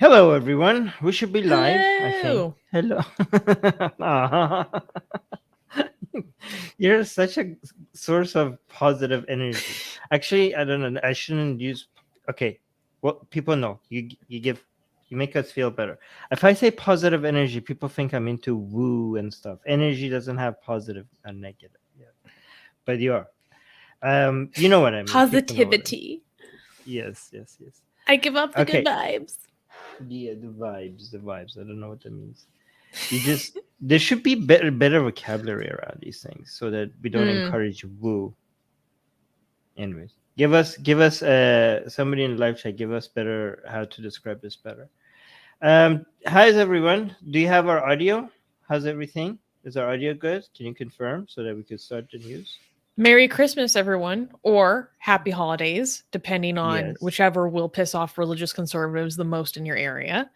Hello, everyone. We should be live, I think. Hello. Hello. Aw. You're such a source of positive energy. Actually, I don't know. I shouldn't use. Okay. Well, people know you make us feel better. If I say positive energy, people think I'm into woo and stuff. Energy doesn't have positive and negative. Yeah, but you are. You know what I mean. People know what I mean. Positivity. Yes, yes, yes. I give up the good Okay. vibes. Yeah, the vibes. I don't know what that means. You just there should be better vocabulary around these things so that we don't encourage woo. Anyways, give us somebody in the live chat. Give us better how to describe this better. How's everyone? Do you have our audio? How's everything? Is our audio good? Can you confirm so that we can start the news? Merry Christmas, everyone, or Happy Holidays, depending on Yes. whichever will piss off religious conservatives the most in your area.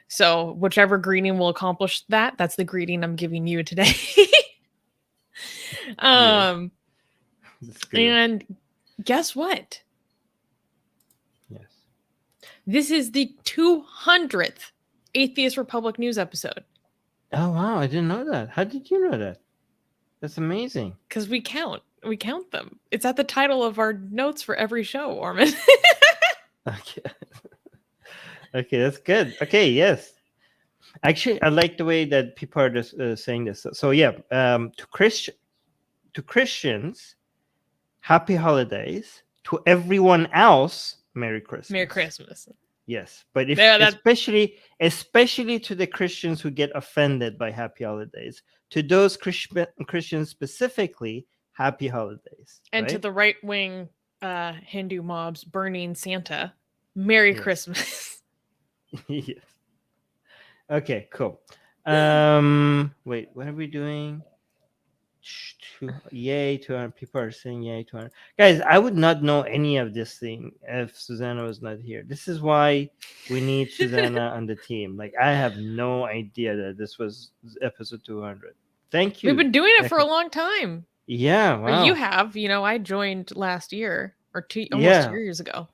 So, whichever greeting will accomplish that, that's the greeting I'm giving you today. That's good. And guess what? Yes. This is the 200th Atheist Republic news episode. Oh wow, I didn't know that. How did you know that? That's amazing. Because we count them. It's at the title of our notes for every show, Armin. Okay. Okay, that's good. Okay, yes. Actually, I like the way that people are just saying this. So yeah, to Christians, happy holidays. To everyone else, Merry Christmas. Merry Christmas. Yes, but if Yeah, especially to the Christians who get offended by happy holidays, to those Christians specifically, happy holidays. And right? to the right-wing Hindu mobs burning Santa, Merry Yes. Christmas. Yes. Okay, cool. Wait, what are we doing? Yay 200. People are saying yay 200. Guys, I would not know any of this thing if Susanna was not here. This is why we need Susanna on the team. Like, I have no idea that this was episode 200. Thank you. We've been doing it for a long time. Yeah, wow. Or you have. I joined last year or almost 2 years ago.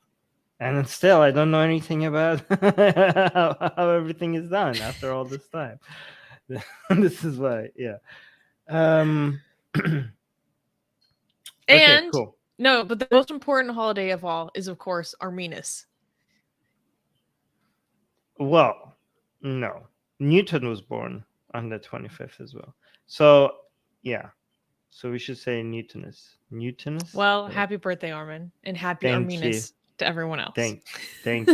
And still, I don't know anything about how everything is done after all this time. This is why, yeah. Okay, and cool. No, but the most important holiday of all is, of course, Arminus. Well, no. Newton was born on the 25th as well. So, yeah. So we should say Newtonus. Well, happy birthday, Armin, and happy Arminus to everyone else. Thank you. Thank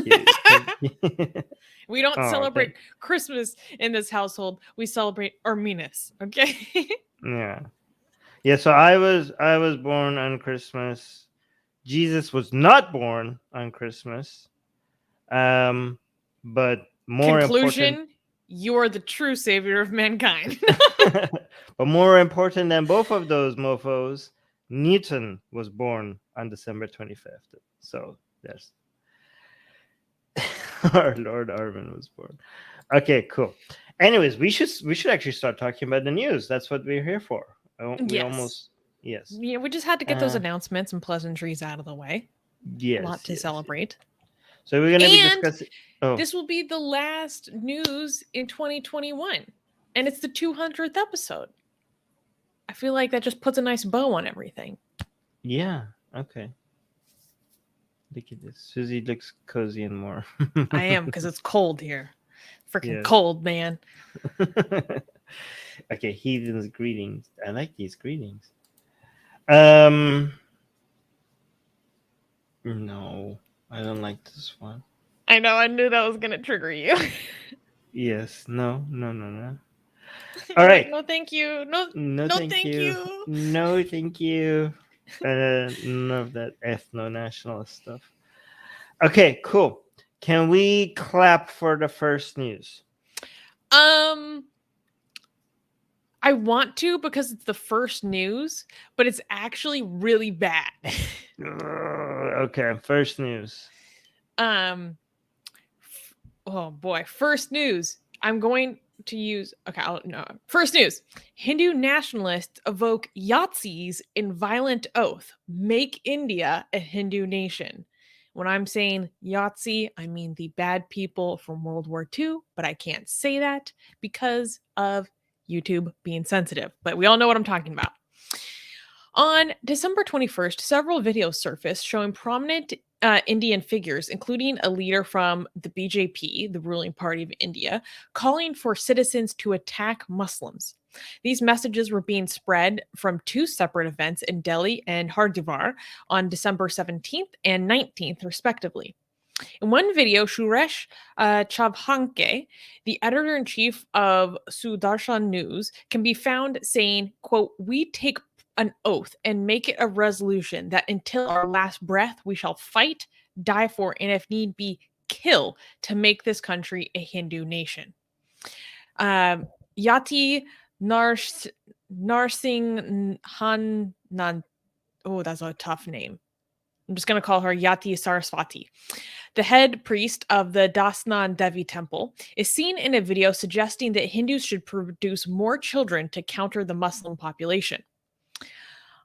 you. We don't celebrate Christmas in this household. We celebrate Arminus. Okay. Yeah. Yeah. So I was born on Christmas. Jesus was not born on Christmas. But more conclusion, you are the true savior of mankind. But more important than both of those mofos, Newton was born on December 25th. So there's our Lord Armin was born. Okay, cool. Anyways, we should actually start talking about the news. That's what we're here for. Yes. Yeah, we just had to get those announcements and pleasantries out of the way. Yes. A lot to celebrate. So we're going to be discussing. This will be the last news in 2021, and it's the 200th episode. I feel like that just puts a nice bow on everything. Yeah. Okay. Look at this. Susie looks cozy and more. I am, because it's cold here. Freaking cold, man. Okay, heathens greetings. I like these greetings. No, I don't like this one. I know. I knew that was gonna trigger you. Yes. No. All right. No, thank you. No, thank you. No, thank you. None of that ethno-nationalist stuff. Okay, cool. Can we clap for the first news? I want to, because it's the first news, but it's actually really bad. Okay, first news. Oh boy, first news. I'm going to use. Okay, first news. Hindu-Nationalists evoke Yahtzees in violent oath. Make India a Hindu nation. When I'm saying Yahtzee, I mean the bad people from World War II, but I can't say that because of YouTube being sensitive. But we all know what I'm talking about. On December 21st, several videos surfaced showing prominent Indian figures, including a leader from the BJP, the ruling party of India, calling for citizens to attack Muslims. These messages were being spread from two separate events in Delhi and Hardwar on December 17th and 19th, respectively. In one video, Suresh Chavhanke, the editor-in-chief of Sudarshan News, can be found saying, quote, "We take an oath and make it a resolution that until our last breath we shall fight, die for, and if need be, kill to make this country a Hindu nation." Yati Narsingh Han, oh, that's a tough name. I'm just going to call her Yati Saraswati. The head priest of the Dasnan Devi temple is seen in a video suggesting that Hindus should produce more children to counter the Muslim population.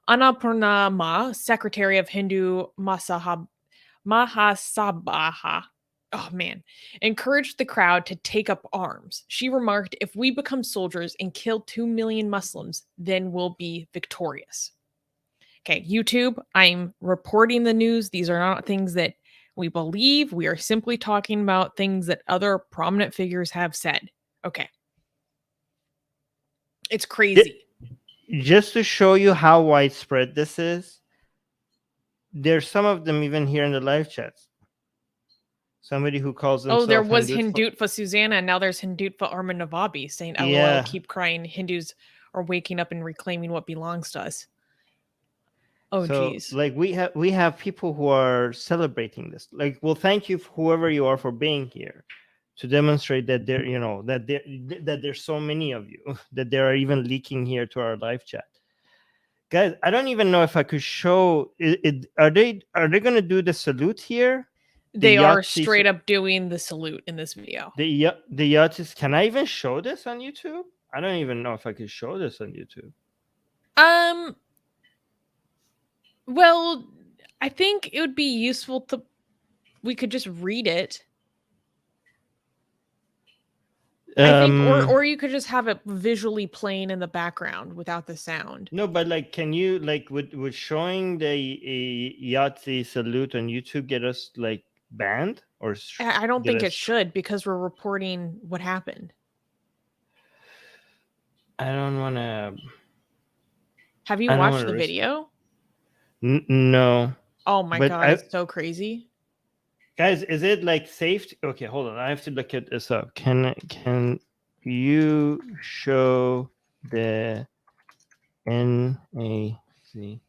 Annapurna Ma, secretary of Hindu Mahasabha, encouraged the crowd to take up arms. She remarked, "If we become soldiers and kill 2 million Muslims, then we'll be victorious." Okay, YouTube, I'm reporting the news. These are not things that we believe. We are simply talking about things that other prominent figures have said. Okay. It's crazy. Just to show you how widespread this is, there's some of them even here in the live chats. Somebody who calls themselves... Oh, there was Hindutva Susanna, and now there's Hindutva Armin Navabi saying, "LOL, Yeah. keep crying. Hindus are waking up and reclaiming what belongs to us." Oh, so, geez. like, we have people who are celebrating this. Like, well, thank you, whoever you are, for being here to demonstrate that there, you know, that there's so many of you that they are even leaking here to our live chat. Guys, I don't even know if I could show it. Are they going to do the salute here? They are straight up doing the salute in this video. The Yahtzee. Can I even show this on YouTube? I don't even know if I could show this on YouTube. Well, I think it would be useful to... we could just read it. I think, or you could just have it visually playing in the background without the sound. No, but like, can you, like, would showing the Yahtzee salute on YouTube get us like banned? Or I don't think it should, because we're reporting what happened. I don't want to. Have you watched the video? No. Oh my god, it's so crazy. Guys, is it like safe? Okay, hold on. I have to look at this up. Can you show the NAC salute?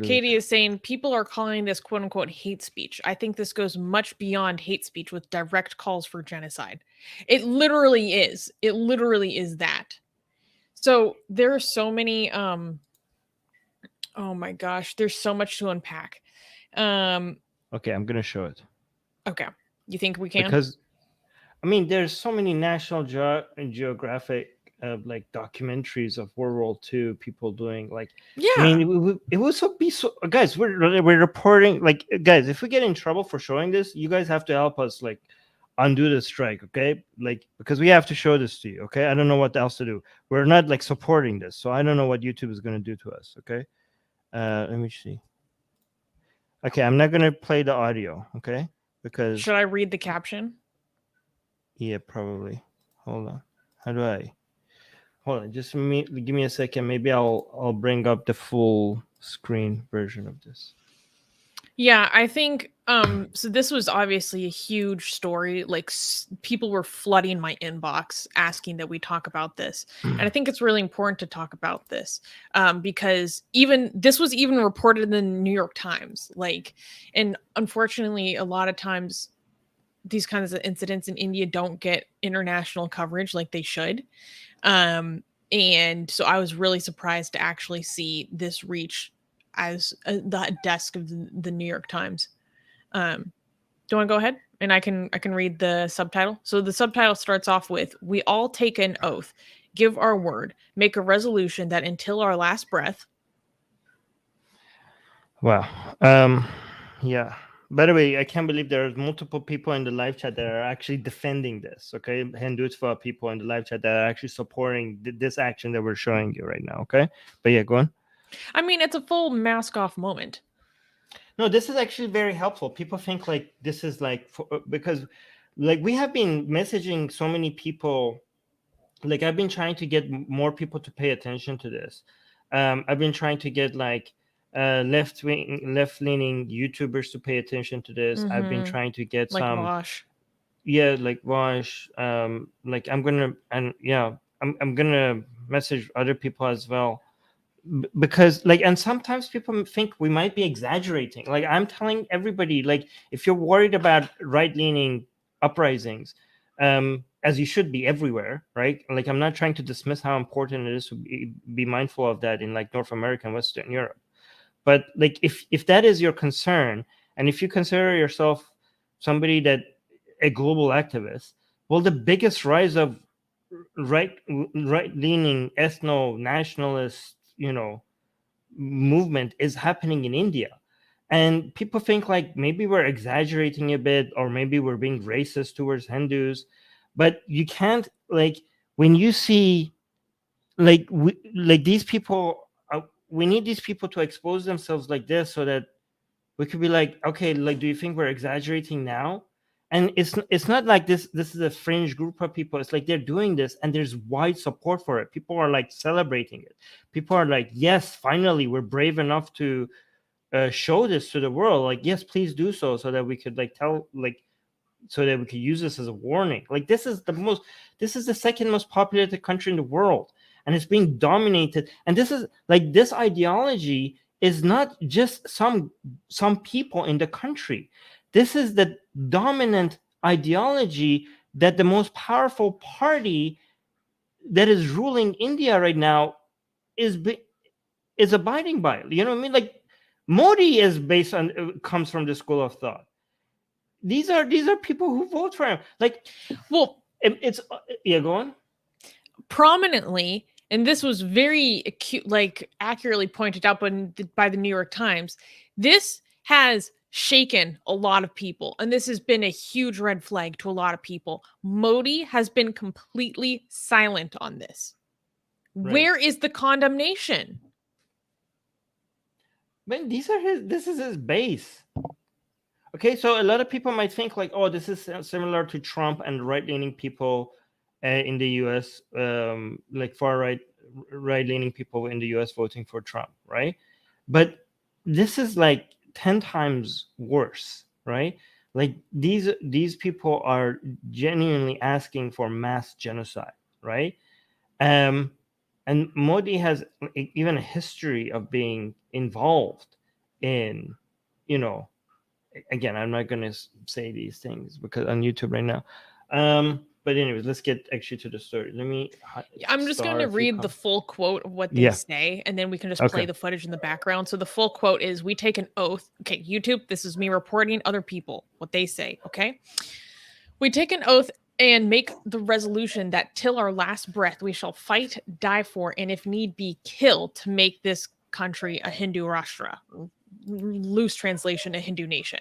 Katie is saying people are calling this quote unquote hate speech. I think this goes much beyond hate speech with direct calls for genocide. It literally is. It literally is that. So there are so many oh my gosh, there's so much to unpack. Okay, I'm gonna show it. Okay, you think we can? Because, I mean, there's so many National Geographic like documentaries of World War II, people doing like, yeah. I mean, it would be so. Guys, we're reporting, like, guys, if we get in trouble for showing this, you guys have to help us like undo the strike, okay? Like, because we have to show this to you, okay? I don't know what else to do. We're not like supporting this, so I don't know what YouTube is gonna do to us, okay? Let me see. Okay, I'm not gonna play the audio, okay? Because should I read the caption? Yeah, probably. Hold on. How do I? Hold on. Just give me a second. Maybe I'll bring up the full screen version of this. Yeah, I think so this was obviously a huge story. Like, people were flooding my inbox asking that we talk about this. And I think it's really important to talk about this because this was even reported in the New York Times. Like, and unfortunately, a lot of times these kinds of incidents in India don't get international coverage like they should. And so I was really surprised to actually see this reach as the desk of the New York Times. Do you want to go ahead and I can read the subtitle? So the subtitle starts off with, "We all take an oath, give our word, make a resolution that until our last breath." Wow. Yeah. By the way, I can't believe there's multiple people in the live chat that are actually defending this. Okay, Hindutva people in the live chat that are actually supporting this action that we're showing you right now. Okay, but yeah, go on. I mean, it's a full mask off moment. No, this is actually very helpful. People think like this is like because like we have been messaging so many people. Like I've been trying to get more people to pay attention to this. I've been trying to get like left-leaning YouTubers to pay attention to this. I've been trying to get like some Wash. Yeah, like Wash. Like I'm gonna message other people as well. Because like, and sometimes people think we might be exaggerating. Like I'm telling everybody, like if you're worried about right-leaning uprisings, as you should be everywhere, right? Like I'm not trying to dismiss how important it is to be mindful of that in like North America and Western Europe. But like if that is your concern, and if you consider yourself somebody that a global activist, well, the biggest rise of right-leaning ethno-nationalist, movement is happening in India. And people think like maybe we're exaggerating a bit, or maybe we're being racist towards Hindus. But you can't, like, when you see like these people, we need these people to expose themselves like this so that we could be like, okay, like, do you think we're exaggerating now? And it's not like this is a fringe group of people. It's like they're doing this and there's wide support for it. People are like celebrating it. People are like, yes, finally we're brave enough to show this to the world. Like, yes, please do so that we could like tell, like, so that we could use this as a warning. Like, this is the second most populated country in the world, and it's being dominated. And this is like, this ideology is not just some people in the country. This is the dominant ideology that the most powerful party that is ruling India right now is abiding by. You know what I mean? Like, Modi is comes from the school of thought. These are people who vote for him. Like, well, it's yeah, go on. Prominently, and this was very acute, like accurately pointed out by the New York Times, this has shaken a lot of people, and this has been a huge red flag to a lot of people. Modi has been completely silent on this. Right. Where is the condemnation? Man, this is his base. Okay, so a lot of people might think like, oh, this is similar to Trump and right-leaning people in the U.S., like right-leaning people in the U.S. voting for Trump, right? But this is like 10 times worse, right? Like these people are genuinely asking for mass genocide, right? And Modi has even a history of being involved in, again, I'm not going to say these things because on YouTube right now. But anyways, let's get actually to the story. I'm just going to read the full quote of what they say, and then we can just play the footage in the background. So the full quote is, we take an oath. Okay, YouTube, this is me reporting other people, what they say, okay? We take an oath and make the resolution that till our last breath, we shall fight, die for, and if need be, kill to make this country a Hindu Rashtra. Loose translation, a Hindu nation.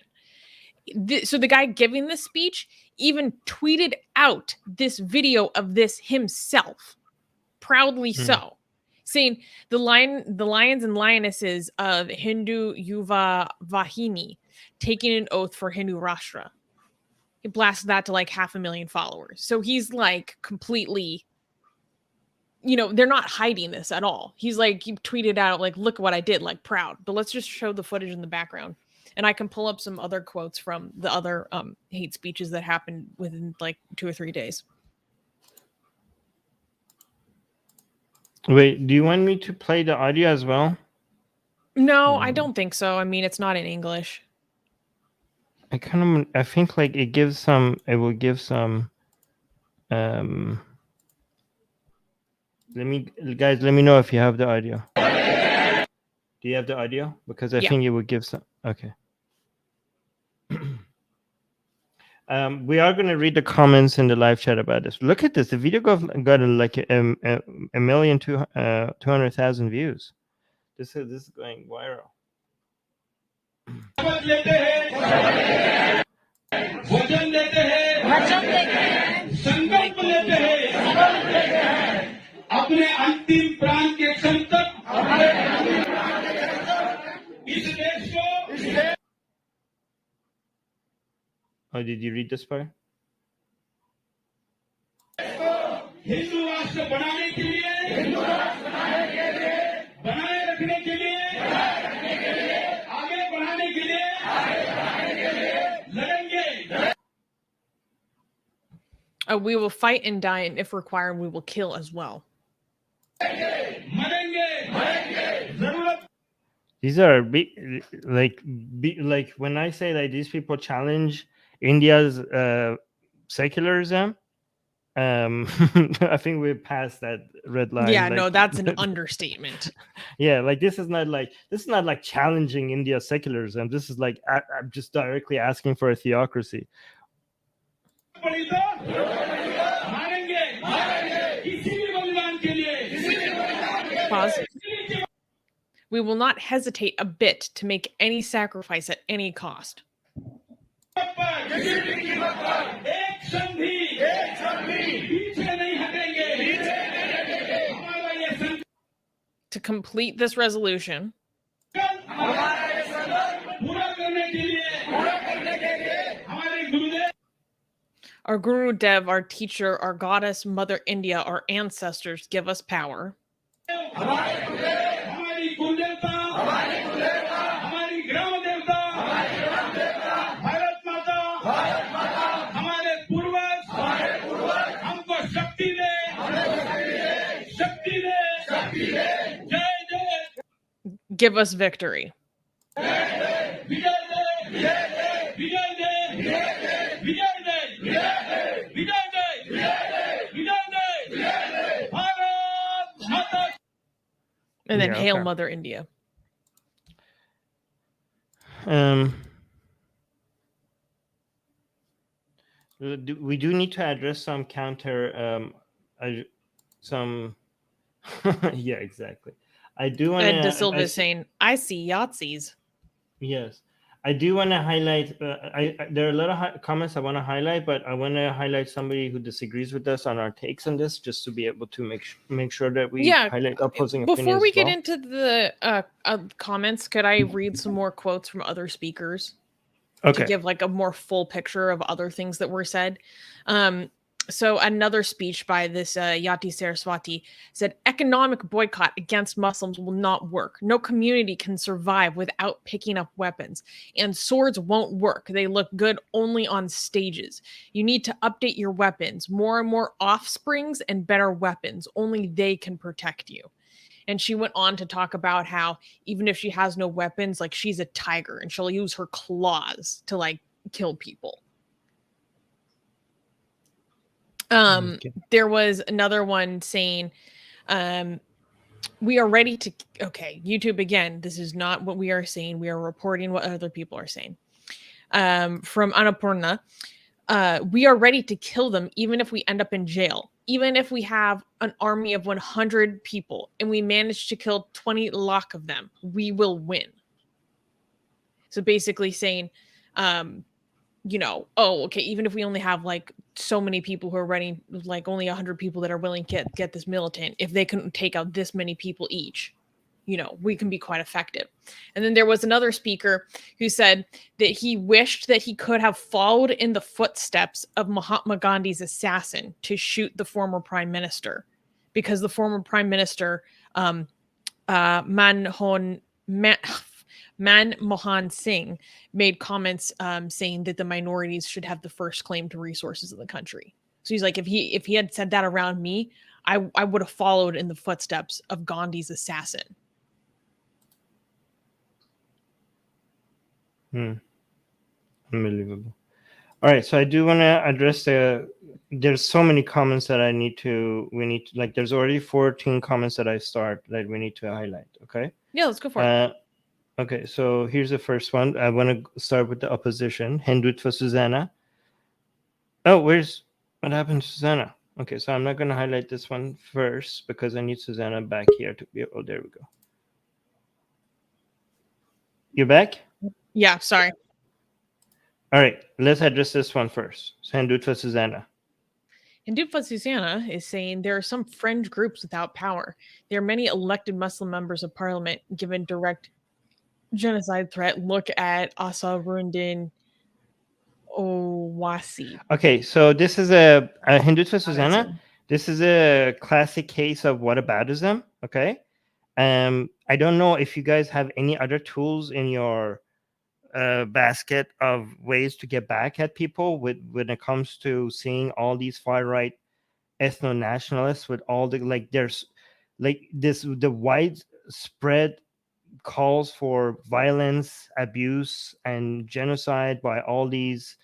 So the guy giving this speech even tweeted out this video of this himself, proudly so, saying the lions and lionesses of Hindu Yuva Vahini taking an oath for Hindu Rashtra. He blasted that to like 500,000 followers. So he's like completely, they're not hiding this at all. He's like, he tweeted out like, look what I did, like proud. But let's just show the footage in the background. And I can pull up some other quotes from the other hate speeches that happened within like 2 or 3 days. Wait, do you want me to play the audio as well? No, I don't think so. I mean, it's not in English. I think like it will give some let me know if you have the audio. Do you have the audio? Because I think it would give some. Okay. We are going to read the comments in the live chat about this. Look at this. The video got like 1,200,000 views. This is going viral. Oh, did you read this part? Hindu राष्ट्र बनाने के लिए बनाए रखने के लिए आगे बढ़ाने के लिए लड़ेंगे. We will fight and die, and if required, we will kill as well. These are big, like when I say that these people challenge India's secularism, I think we're past that red line. Yeah, like, no, that's an understatement. Yeah, like this is not like challenging India's secularism. This is like I'm just directly asking for a theocracy. Pause. We will not hesitate a bit to make any sacrifice at any cost. To complete this resolution, our Guru Dev, our teacher, our goddess, Mother India, our ancestors give us power. Give us victory. And then hail okay. Mother India. We do need to address some counter yeah, exactly. I do want Ed De Silva is saying, I see Yahtzees. Yes, I do want to highlight. There are a lot of comments I want to highlight, but I want to highlight somebody who disagrees with us on our takes on this, just to be able to make sure that we highlight opposing opinions. Before we get into the comments, could I read some more quotes from other speakers to give like a more full picture of other things that were said? So another speech by this Yati Saraswati said, economic boycott against Muslims will not work. No community can survive without picking up weapons. And swords won't work. They look good only on stages. You need to update your weapons. More and more offsprings and better weapons. Only they can protect you. And she went on to talk about how even if she has no weapons, like she's a tiger and she'll use her claws to like kill people. There was another one saying, we are ready to, YouTube again, this is not what we are saying. We are reporting what other people are saying. From Annapurna, we are ready to kill them even if we end up in jail. Even if we have an army of 100 people and we manage to kill 20 lakh of them, we will win. So basically saying, even if we only have like so many people who are ready, like only 100 people that are willing to get this militant, if they can take out this many people each, we can be quite effective. And then there was another speaker who said that he wished that he could have followed in the footsteps of Mahatma Gandhi's assassin to shoot the former prime minister, because the former prime minister, Manmohan Singh, made comments saying that the minorities should have the first claim to resources in the country. So he's like, if he had said that around me, I would have followed in the footsteps of Gandhi's assassin. Unbelievable. All right, so I do want to address there's so many comments that there's already 14 comments that we need to highlight. Okay. Yeah, let's go for it. Okay, so here's the first one. I want to start with the opposition. Hindutva Susanna. Oh, what happened to Susanna? Okay, so I'm not going to highlight this one first because I need Susanna back here to be. Oh, there we go. You're back? Yeah, sorry. All right, let's address this one first. Hindu Susanna. Hindu-Nationalists Susanna is saying there are some fringe groups without power. There are many elected Muslim members of parliament given direct genocide threat. Look at Asa Rundin Owasi. Okay, so this is a Hindu Susanna. Honestly. This is a classic case of whataboutism. Okay, I don't know if you guys have any other tools in your basket of ways to get back at people when it comes to seeing all these far right ethno-nationalists with all the like there's like this the widespread calls for violence, abuse, and genocide by all these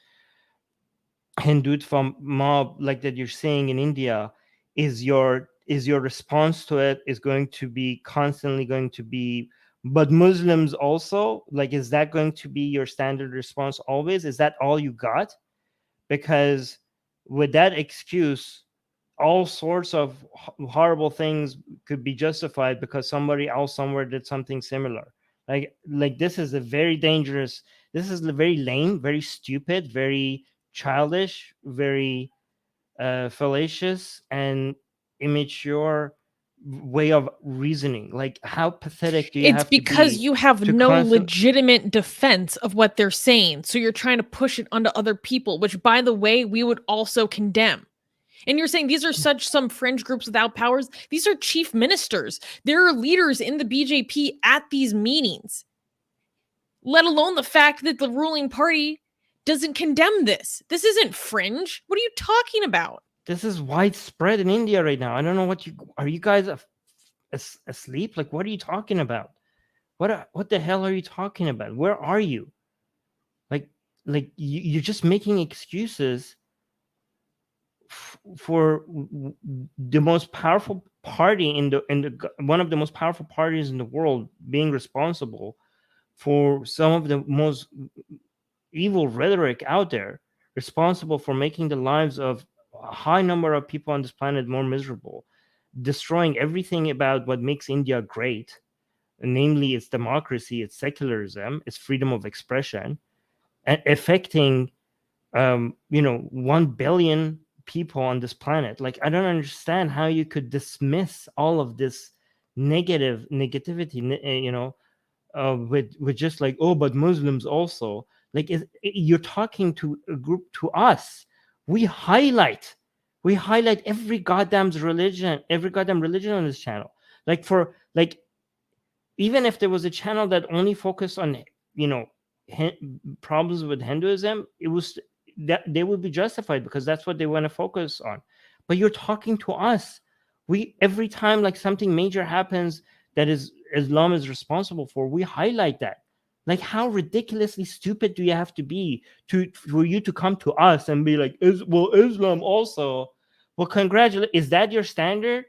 Hindu mob like that you're seeing in India. Is your response to it is going to be constantly going to be, but Muslims also, like, is that going to be your standard response always? Is that all you got? Because with that excuse, all sorts of horrible things could be justified because somebody else somewhere did something similar. Like this is a very dangerous, this is very lame, very stupid, very childish, very fallacious and immature way of reasoning. Like, how pathetic do you It's have to because be you have to no legitimate defense of what they're saying. So you're trying to push it onto other people, which, by the way, we would also condemn. And you're saying these are some fringe groups without powers. These are chief ministers. There are leaders in the BJP at these meetings, let alone the fact that the ruling party doesn't condemn this. This isn't fringe. What are you talking about? This is widespread in India right now. I don't know what you guys asleep? Like, what are you talking about? What the hell are you talking about? Where are you? You're just making excuses for the most powerful party in the one of the most powerful parties in the world being responsible for some of the most evil rhetoric out there, responsible for making the lives of a high number of people on this planet more miserable, destroying everything about what makes India great, namely its democracy, its secularism, its freedom of expression, and affecting 1 billion people on this planet. Like, I don't understand how you could dismiss all of this negativity, with just like, oh, but Muslims also. Like, you're talking to a group, to us. We highlight every goddamn religion on this channel. Even if there was a channel that only focused on problems with Hinduism, it was that they would be justified because that's what they want to focus on. But you're talking to us. We, every time like something major happens that is Islam is responsible for, we highlight that. Like, how ridiculously stupid do you have to be for you to come to us and be like, Islam also? Well, congratulate. Is that your standard?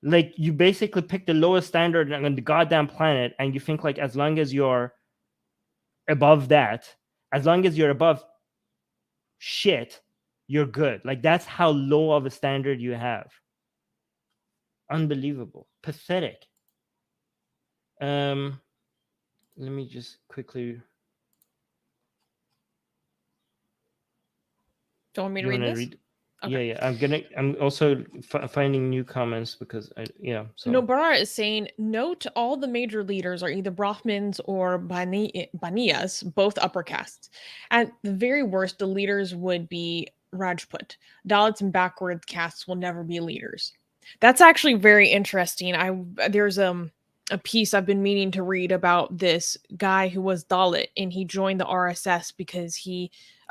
Like, you basically pick the lowest standard on the goddamn planet, and you think like, as long as you're above that, as long as you're above shit, you're good. Like, that's how low of a standard you have. Unbelievable. Pathetic. Let me just quickly. Do you want me to read this? Okay. Yeah. I'm also finding new comments because So Mubarak is saying, note all the major leaders are either Brahmins or Baniyas, both upper castes. At the very worst, the leaders would be Rajput. Dalits and backward castes will never be leaders. That's actually very interesting. There's a piece I've been meaning to read about this guy who was Dalit, and he joined the RSS because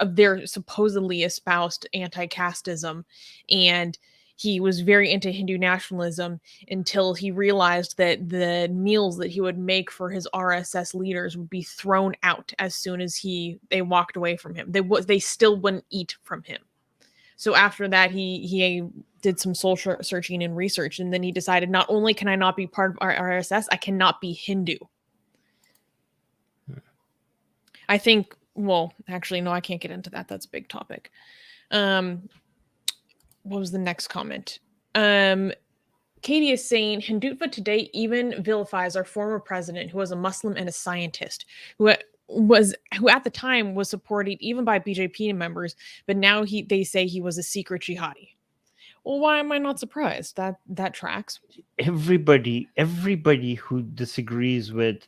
they're supposedly espoused anti-casteism, and he was very into Hindu nationalism until he realized that the meals that he would make for his RSS leaders would be thrown out as soon as they walked away from him. They still wouldn't eat from him. So after that, he did some soul searching and research, and then he decided, not only can I not be part of our RSS, I cannot be Hindu. I think, well, actually, no, I can't get into that. That's a big topic. What was the next comment? Katie is saying Hindutva today even vilifies our former president, who was a Muslim and a scientist, who at the time was supported even by BJP members, but now they say he was a secret jihadi. Well, why am I not surprised? That tracks. Everybody who disagrees with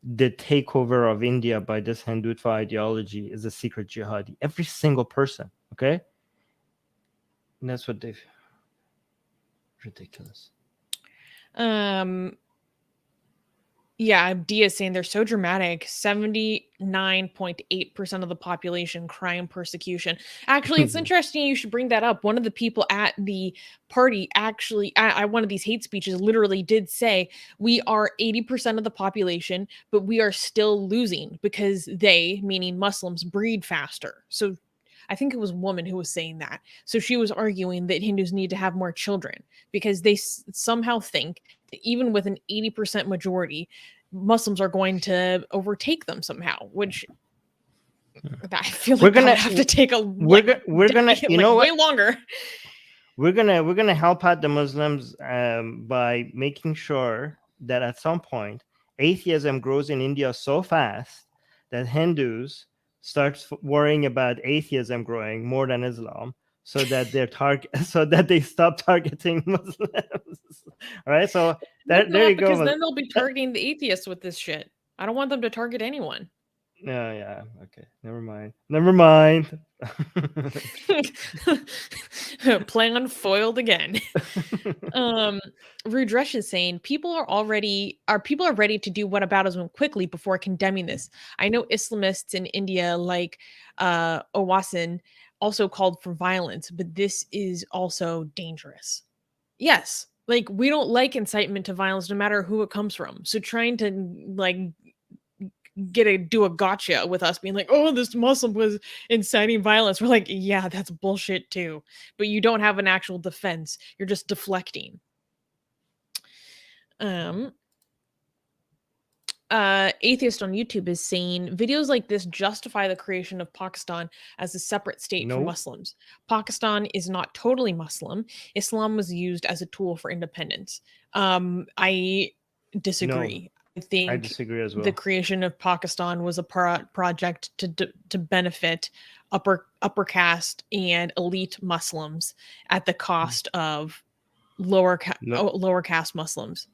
the takeover of India by this Hindutva ideology is a secret jihadi. Every single person, okay? And that's what they've... Ridiculous. Yeah, Dia is saying they're so dramatic. 79.8% of the population crime persecution. Actually, it's interesting you should bring that up. One of the people at the party actually, at one of these hate speeches, literally did say, we are 80% of the population, but we are still losing because they, meaning Muslims, breed faster. So I think it was a woman who was saying that. So she was arguing that Hindus need to have more children because they somehow think that even with an 80% majority, Muslims are going to overtake them somehow, which I feel like that would have to take we're gonna you know way what? longer. We're gonna help out the Muslims by making sure that at some point atheism grows in India so fast that Hindus start worrying about atheism growing more than Islam, so that they stop targeting Muslims. All right, so there you go. Because then they'll be targeting the atheists with this shit. I don't want them to target anyone. Yeah, okay. Never mind. Plan foiled again. Rudresh is saying people are ready to do whataboutism quickly before condemning this. I know Islamists in India like Owasin also called for violence, but this is also dangerous. Yes, like we don't like incitement to violence no matter who it comes from. So trying to like do a gotcha with us being like, oh, this Muslim was inciting violence. We're like, yeah, that's bullshit too. But you don't have an actual defense. You're just deflecting. Atheist on YouTube is saying videos like this justify the creation of Pakistan as a separate state for Muslims. Pakistan is not totally Muslim. Islam was used as a tool for independence. I disagree. No. I think I disagree as well. The creation of Pakistan was a project to benefit upper caste and elite Muslims at the cost of lower caste Muslims.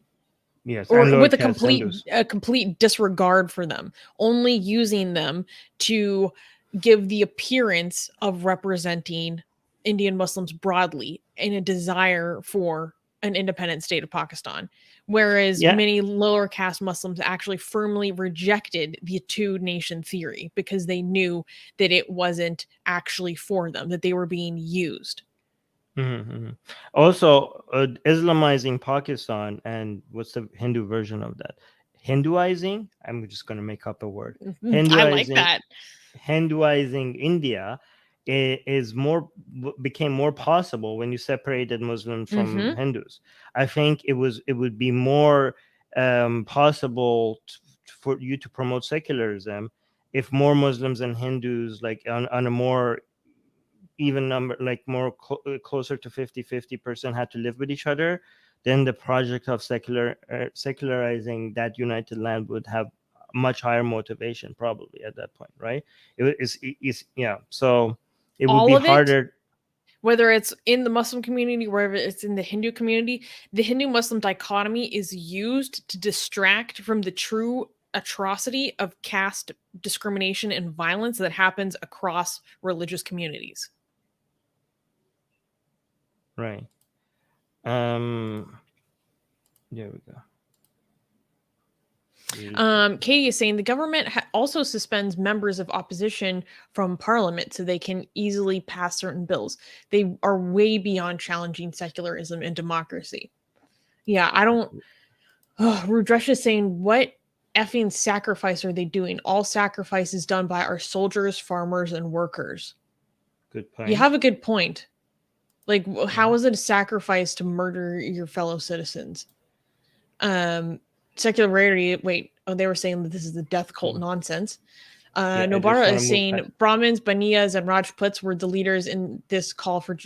Yes, or with a complete disregard for them, only using them to give the appearance of representing Indian Muslims broadly in a desire for an independent state of Pakistan. Whereas many lower caste Muslims actually firmly rejected the two-nation theory because they knew that it wasn't actually for them, that they were being used. Mm-hmm. Also, Islamizing Pakistan, and what's the Hindu version of that? Hinduizing? I'm just going to make up a word. I like that. Hinduizing India became more possible when you separated Muslims from Hindus. I think it would be more possible for you to promote secularism if more Muslims and Hindus, like on a more even number, like more closer to 50% had to live with each other, then the project of secularizing that united land would have much higher motivation probably at that point, right? So it would be harder. Whether it's in the Muslim community, wherever it's in the Hindu community, the Hindu-Muslim dichotomy is used to distract from the true atrocity of caste discrimination and violence that happens across religious communities. Right. There we go. Katie is saying the government also suspends members of opposition from parliament so they can easily pass certain bills. They are way beyond challenging secularism and democracy. Yeah, I don't... Rudresh is saying, what effing sacrifice are they doing? All sacrifice is done by our soldiers, farmers, and workers. Good point. You have a good point. Like, how is it a sacrifice to murder your fellow citizens? Secularity, they were saying that this is the death cult nonsense. Nobara is saying Brahmins, Baniyas, and Rajputs were the leaders in this call for...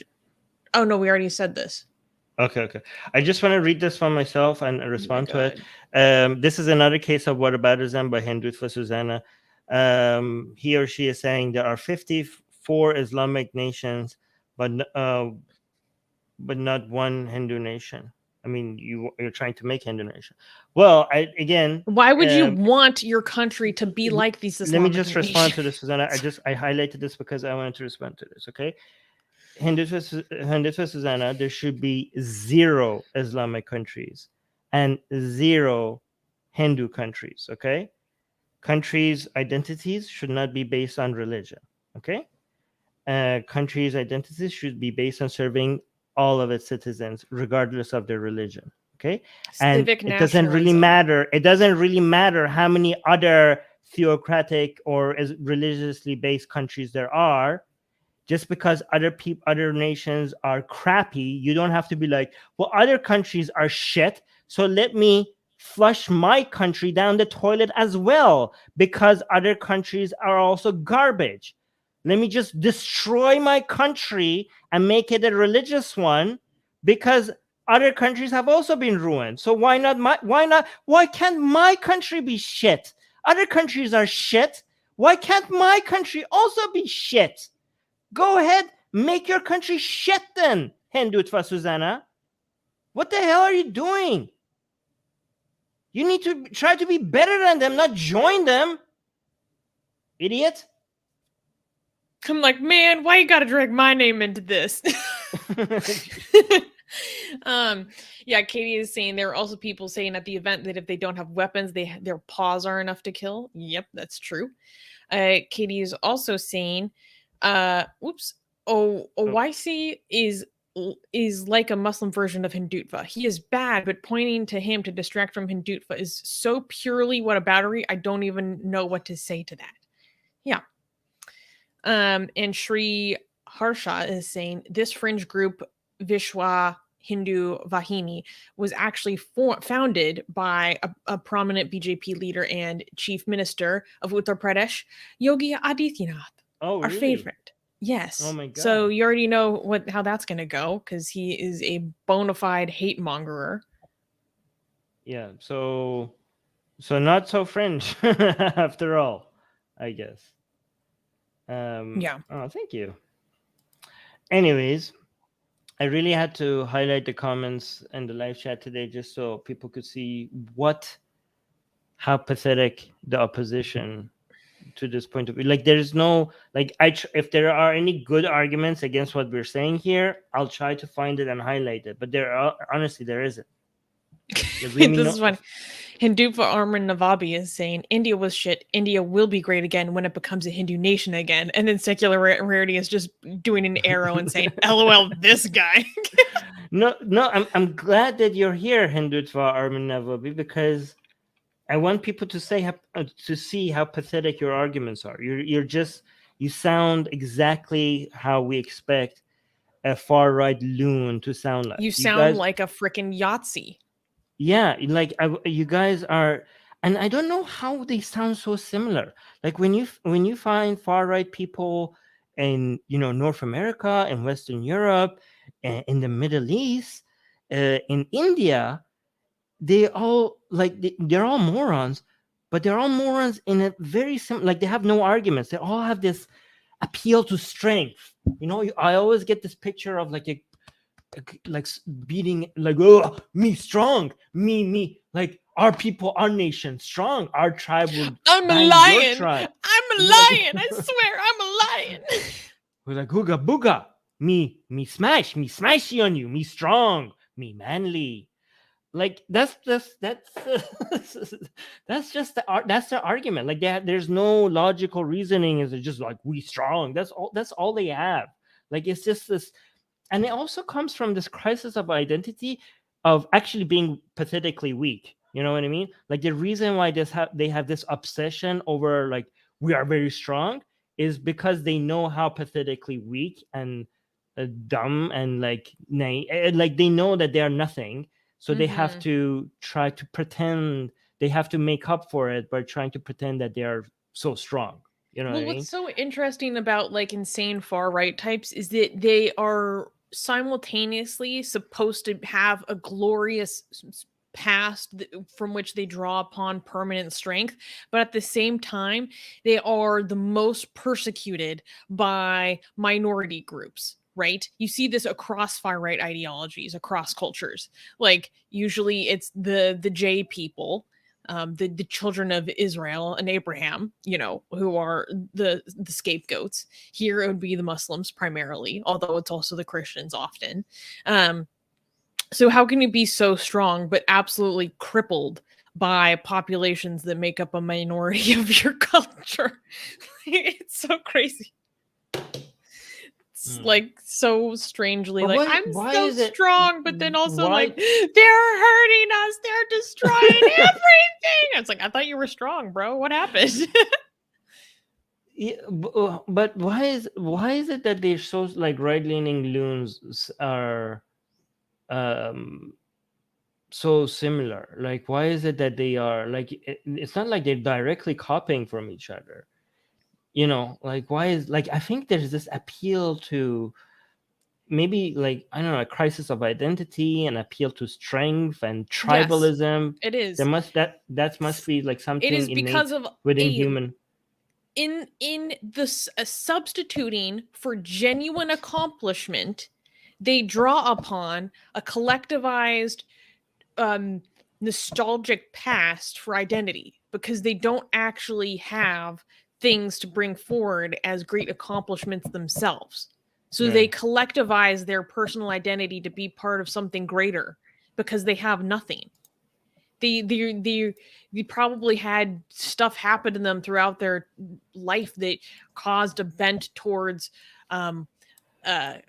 Oh, no, we already said this. Okay. I just want to read this one myself and respond to it. God. This is another case of whataboutism by Hindu-Nationalists Susanna. He or she is saying there are 54 Islamic nations, but not one Hindu nation. I mean, you're trying to make Hindu nation. Well, Why would you want your country to be like these Islamic let me just nations? respond to this, Susanna. I highlighted this because I wanted to respond to this. Okay. Hindu-Nationalists Susanna, there should be 0 Islamic countries and 0 Hindu countries. Okay. Countries' identities should not be based on religion. Okay. Countries' identities should be based on serving all of its citizens, regardless of their religion. Okay. And Civic it doesn't really nationalism. matter. It doesn't really matter how many other theocratic or religiously based countries there are. Just because other nations are crappy, you don't have to be like, well, other countries are shit, so let me flush my country down the toilet as well because other countries are also garbage. Let me just destroy my country and make it a religious one because other countries have also been ruined. So why can't my country be shit? Other countries are shit. Why can't my country also be shit? Go ahead, make your country shit then, Hindu-Nationalists Susanna. What the hell are you doing? You need to try to be better than them, not join them. Idiot. I'm like, man, why you gotta drag my name into this? Yeah, Katie is saying there are also people saying at the event that if they don't have weapons, their paws are enough to kill. Yep, that's true. Katie is also saying, OYC is like a Muslim version of Hindutva. He is bad, but pointing to him to distract from Hindutva is so purely whataboutery, I don't even know what to say to that. Yeah. And Sri Harsha is saying this fringe group, Vishwa Hindu Vahini, was actually founded by a prominent BJP leader and chief minister of Uttar Pradesh, Yogi Adityanath. Oh, our really? favorite. Yes. Oh my God. So you already know how that's going to go because he is a bona fide hate mongerer. Yeah. So not so fringe after all, I guess. Yeah. Oh, thank you. Anyways, I really had to highlight the comments in the live chat today just so people could see how pathetic the opposition to this point of view. Like, there's no if there are any good arguments against what we're saying here, I'll try to find it and highlight it. But honestly, there isn't. This is funny. Hindu for Armin Navabi is saying India was shit. India will be great again when it becomes a Hindu nation again. And then Secular Rarity is just doing an arrow and saying, "LOL, this guy." No, I'm glad that you're here, Hindu for Armin Navabi, because I want people to see how pathetic your arguments are. You sound exactly how we expect a far right loon to sound like. You sound like a freaking Yahtzee. Yeah, you guys are, and I don't know how they sound so similar. Like when you find far right people in North America and Western Europe, and in the Middle East, in India, they're all morons, but they're all morons in a very similar. Like they have no arguments. They all have this appeal to strength. I always get this picture of like beating, like, oh, me strong, me, like our people, our nation strong, our tribe will. I'm a lion. I'm a lion. I swear, I'm a lion. We're like hooga booga, me smashy on you, me strong, me manly. Like that's just the argument. Like there's no logical reasoning. Is it just like we strong? That's all they have. Like it's just this. And it also comes from this crisis of identity of actually being pathetically weak. You know what I mean? Like the reason why they have this obsession over like we are very strong is because they know how pathetically weak and dumb and like they know that they are nothing. So they have to try to pretend. They have to make up for it by trying to pretend that they are so strong. You know what I mean? What's so interesting about like insane far right types is that they are simultaneously supposed to have a glorious past from which they draw upon permanent strength, but at the same time, they are the most persecuted by minority groups. Right? You see this across far right ideologies, across cultures. Like usually it's the J people, the children of Israel and Abraham, who are the scapegoats. Here it would be the Muslims primarily, although it's also the Christians often. So how can you be so strong but absolutely crippled by populations that make up a minority of your culture? It's so crazy. It's like so strangely But like why- I'm why so is it- strong, but then also why- like they're hurting us, they're destroying everything. It's like I thought you were strong, bro. What happened? Yeah, but why is it that they're so like right-leaning loons are so similar? Like, why is it that they are like it's not like they're directly copying from each other, like why is like I think there's this appeal to maybe like I don't know, a crisis of identity, and appeal to strength and tribalism. It is. There must be like something It is innate because of within human. in the substituting for genuine accomplishment, they draw upon a collectivized nostalgic past for identity, because they don't actually have things to bring forward as great accomplishments themselves. So they collectivize their personal identity to be part of something greater because they have nothing. They probably had stuff happen to them throughout their life that caused a bent towards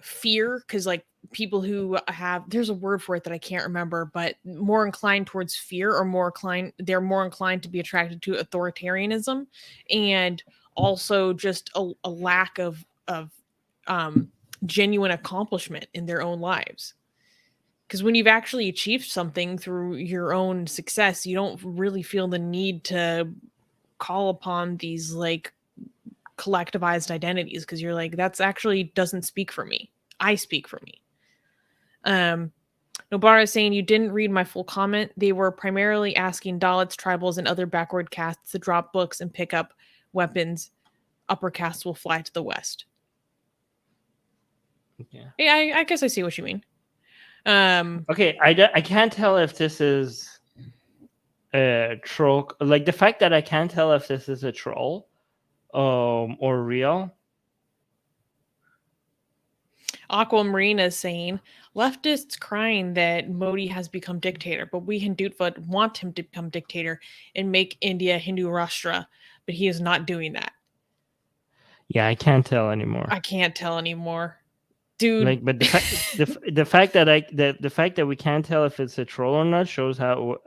fear, because like people who have, there's a word for it that I can't remember, but more inclined towards fear, or they're more inclined to be attracted to authoritarianism, and also just a lack of genuine accomplishment in their own lives. Because when you've actually achieved something through your own success, you don't really feel the need to call upon these like collectivized identities, because you're like, that's actually doesn't speak for me. I speak for me. Mubarak is saying, you didn't read my full comment. They were primarily asking Dalits, tribals, and other backward castes to drop books and pick up weapons. Upper castes will fly to the west. Yeah, I guess I see what you mean. Okay, I can't tell if this is a troll. Like the fact that I can't tell if this is a troll or real. Aquamarine is saying, leftists crying that Modi has become dictator, but we Hindutva want him to become dictator and make India Hindu Rashtra, but he is not doing that. Yeah, I can't tell anymore. I can't tell anymore. Dude. Like, but the fact the fact that we can't tell if it's a troll or not shows how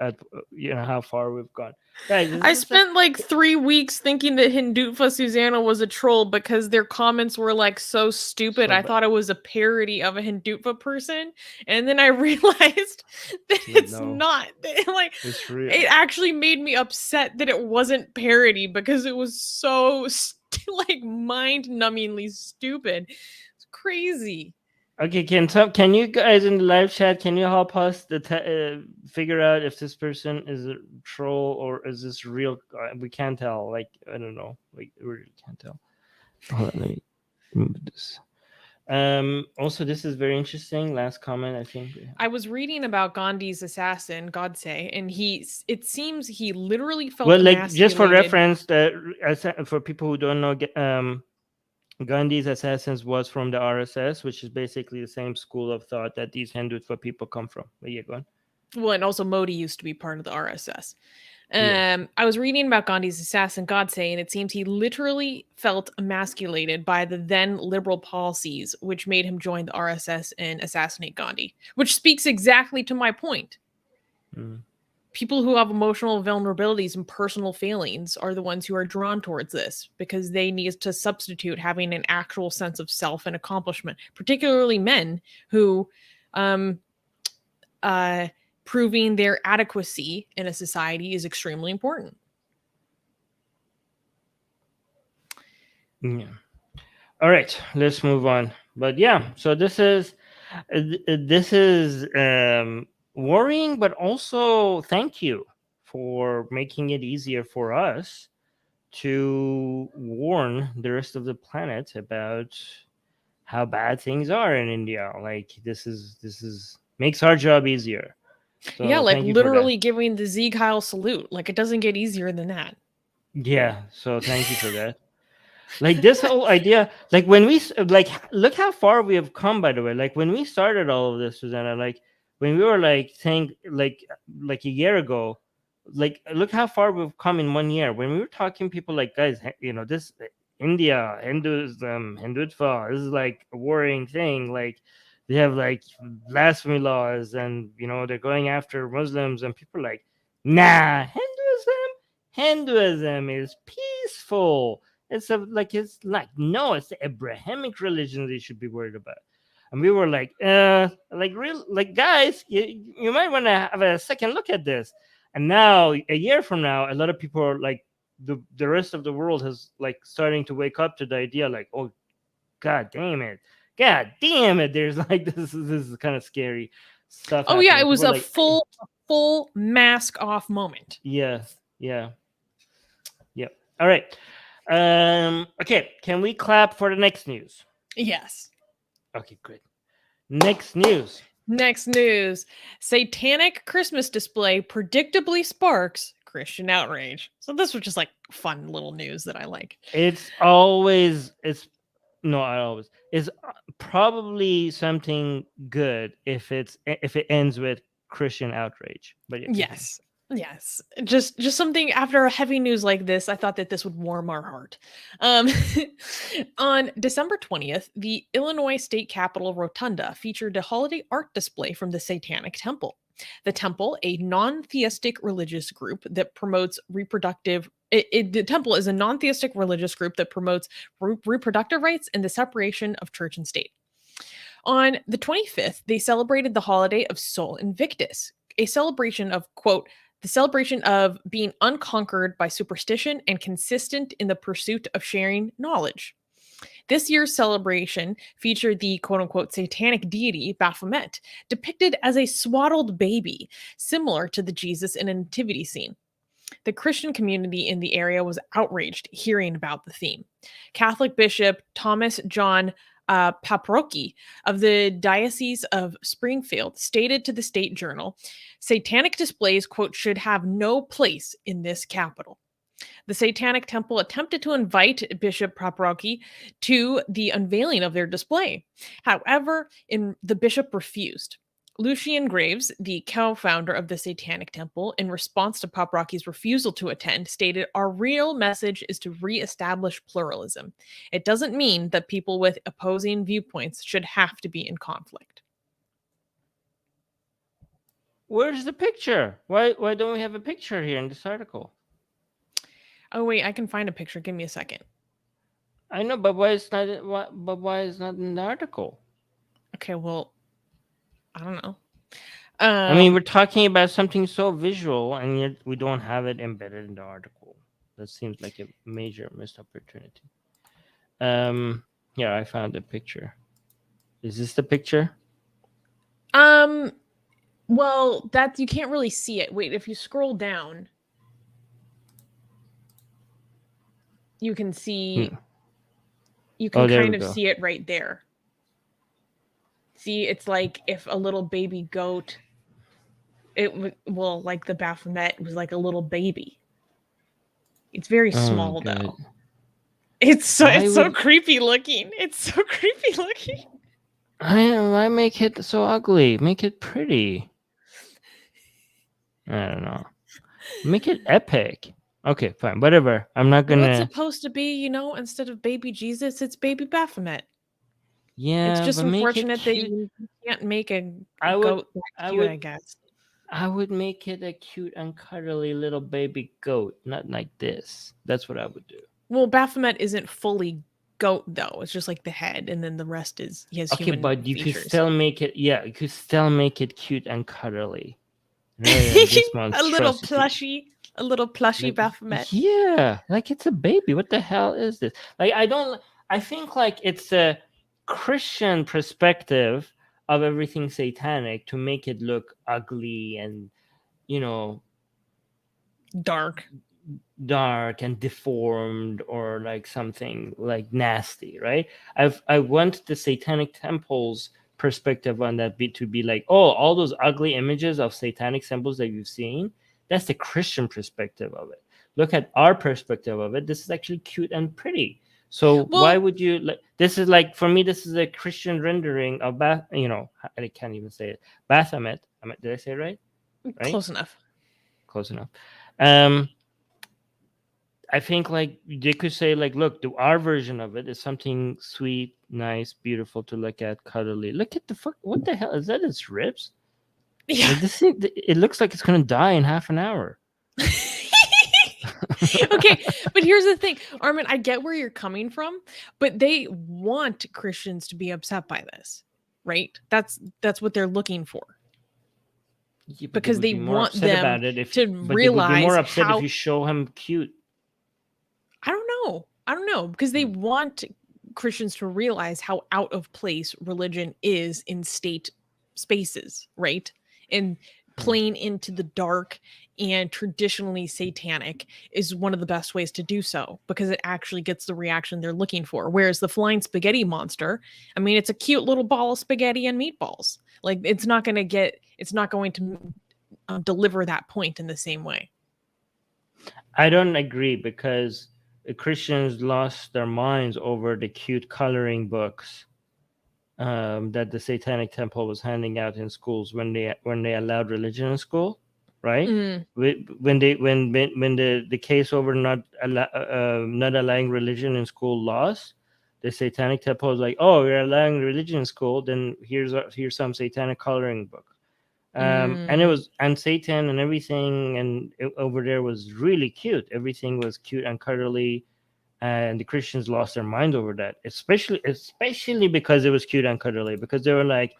how far we've gone. Guys, I spent like 3 weeks thinking that Hindutva Susanna was a troll because their comments were like so stupid. I thought it was a parody of a Hindutva person, and then I realized that it's not. Like, it's real. It actually made me upset that it wasn't parody, because it was so like mind-numbingly stupid. It's crazy. Okay, can you guys in the live chat, can you help us figure out if this person is a troll or is this real? We can't tell. Like, I don't know. Like, we really can't tell. Hold on, let me remove this. Also, this is very interesting. Last comment, I think. I was reading about Gandhi's assassin, Godse, and it seems he literally felt like, just for reference, for people who don't know, Gandhi's assassins was from the RSS, which is basically the same school of thought that these Hindutva people come from. But yeah, go on. Well, and also Modi used to be part of the RSS. Yes. I was reading about Gandhi's assassin, Godse, and it seems he literally felt emasculated by the then liberal policies, which made him join the RSS and assassinate Gandhi, which speaks exactly to my point. People who have emotional vulnerabilities and personal failings are the ones who are drawn towards this, because they need to substitute having an actual sense of self and accomplishment, particularly men who proving their adequacy in a society is extremely important. Yeah. All right, let's move on. But yeah, so this is This is worrying, but also thank you for making it easier for us to warn the rest of the planet about how bad things are in India. Like this is makes our job easier. So Yeah, like thank you for that. literally giving the Sieg Heil salute. Like it doesn't get easier than that. Yeah, so thank you for that. Like this whole idea, like when we like look how far we have come. By the way, like when we started all of this, Susanna, like when we were like saying like a year ago, like look how far we've come in 1 year. When we were talking, people like guys, this India, Hinduism, Hindutva, this is like a worrying thing. Like they have like blasphemy laws, and they're going after Muslims, and people are like, nah, Hinduism is peaceful. It's no, it's the Abrahamic religion they should be worried about. And we were like, guys, you might want to have a second look at this. And now, a year from now, a lot of people are like, the rest of the world has like starting to wake up to the idea, like, oh, god damn it, there's like this is kind of scary stuff. Oh yeah, happening. it was People a like, full mask off moment. yeah. All right. Okay, can we clap for the next news? Yes. Okay, great. Next news. Satanic Christmas display predictably sparks Christian outrage. So this was just like fun little news that I like. It's probably something good if it ends with Christian outrage. But yes. Just something after a heavy news like this, I thought that this would warm our heart. On December 20th, the Illinois State Capitol Rotunda featured a holiday art display from the Satanic Temple. The temple, a non-theistic religious group that promotes reproductive the temple is a non-theistic religious group that promotes reproductive rights and the separation of church and state. On the 25th, they celebrated the holiday of Sol Invictus, a celebration of, quote, the celebration of being unconquered by superstition and consistent in the pursuit of sharing knowledge. This year's celebration featured the quote-unquote satanic deity Baphomet, depicted as a swaddled baby, similar to the Jesus in a nativity scene. The Christian community in the area was outraged hearing about the theme. Catholic Bishop Thomas John Paprocki of the Diocese of Springfield stated to the State Journal, satanic displays, quote, should have no place in this capital. The Satanic Temple attempted to invite Bishop Paprocki to the unveiling of their display. However, the bishop refused. Lucian Graves, the co-founder of the Satanic Temple, in response to Paprocki's refusal to attend, stated, "Our real message is to re-establish pluralism. It doesn't mean that people with opposing viewpoints should have to be in conflict." Where's the picture? Why don't we have a picture here in this article? Oh wait, I can find a picture. Give me a second. I know, but why is not in the article? Okay, well, I don't know. I mean, we're talking about something so visual, and yet we don't have it embedded in the article. That seems like a major missed opportunity. Yeah, I found the picture. Is this the picture? Well, you can't really see it. Wait, if you scroll down, you can see. You can kind of see it right there. See, it's like if a little baby goat. Like the Baphomet was like a little baby. It's very small though. It's so creepy looking. It's so creepy looking. Why make it so ugly? Make it pretty. I don't know. Make it epic. Okay, fine, whatever. I'm not gonna. What's supposed to be, instead of baby Jesus, it's baby Baphomet. Yeah, it's just unfortunate that you can't make a goat that cute, I guess. I would make it a cute and cuddly little baby goat, not like this. That's what I would do. Well, Baphomet isn't fully goat though. It's just like the head, and then the rest is he has human but you features. could still make it. Yeah, you could still make it cute and cuddly. A little plushy like, Baphomet. Yeah, like it's a baby. What the hell is this? Like I think like it's a Christian perspective of everything satanic to make it look ugly and, you know, Dark. and deformed, or like something like nasty, right? I want the Satanic Temple's perspective on that to be like, oh, all those ugly images of satanic symbols that you've seen, that's the Christian perspective of it. Look at our perspective of it. This is actually cute and pretty. So why would you like? This is like, for me, this is a Christian rendering of I can't even say it. Baphomet. Did I say it right? Close enough. Close enough. I think like they could say like, look, our version of it is something sweet, nice, beautiful to look at, cuddly. Look at what the hell is that? Its ribs? Yeah. Like, this thing, it looks like it's gonna die in half an hour. Okay, but here's the thing, Armin, I get where you're coming from, but they want Christians to be upset by this, right? That's what they're looking for. Yeah, because they want them about it to but realize they would be more upset how if you show him cute. I don't know because they want Christians to realize how out of place religion is in state spaces, right? And playing into the dark and traditionally satanic is one of the best ways to do so, because it actually gets the reaction they're looking for. Whereas the flying spaghetti monster, I mean, it's a cute little ball of spaghetti and meatballs. Like, it's not going to deliver that point in the same way. I don't agree, because the Christians lost their minds over the cute coloring books that the Satanic Temple was handing out in schools when they allowed religion in school, right? When the case over not allowing religion in school lost, the Satanic Temple was like, oh, you're allowing religion in school, then here's some satanic coloring book. And it was, and Satan and everything, and over there was really cute. Everything was cute and cuddly, and the Christians lost their minds over that, especially because it was cute and cuddly, because they were like,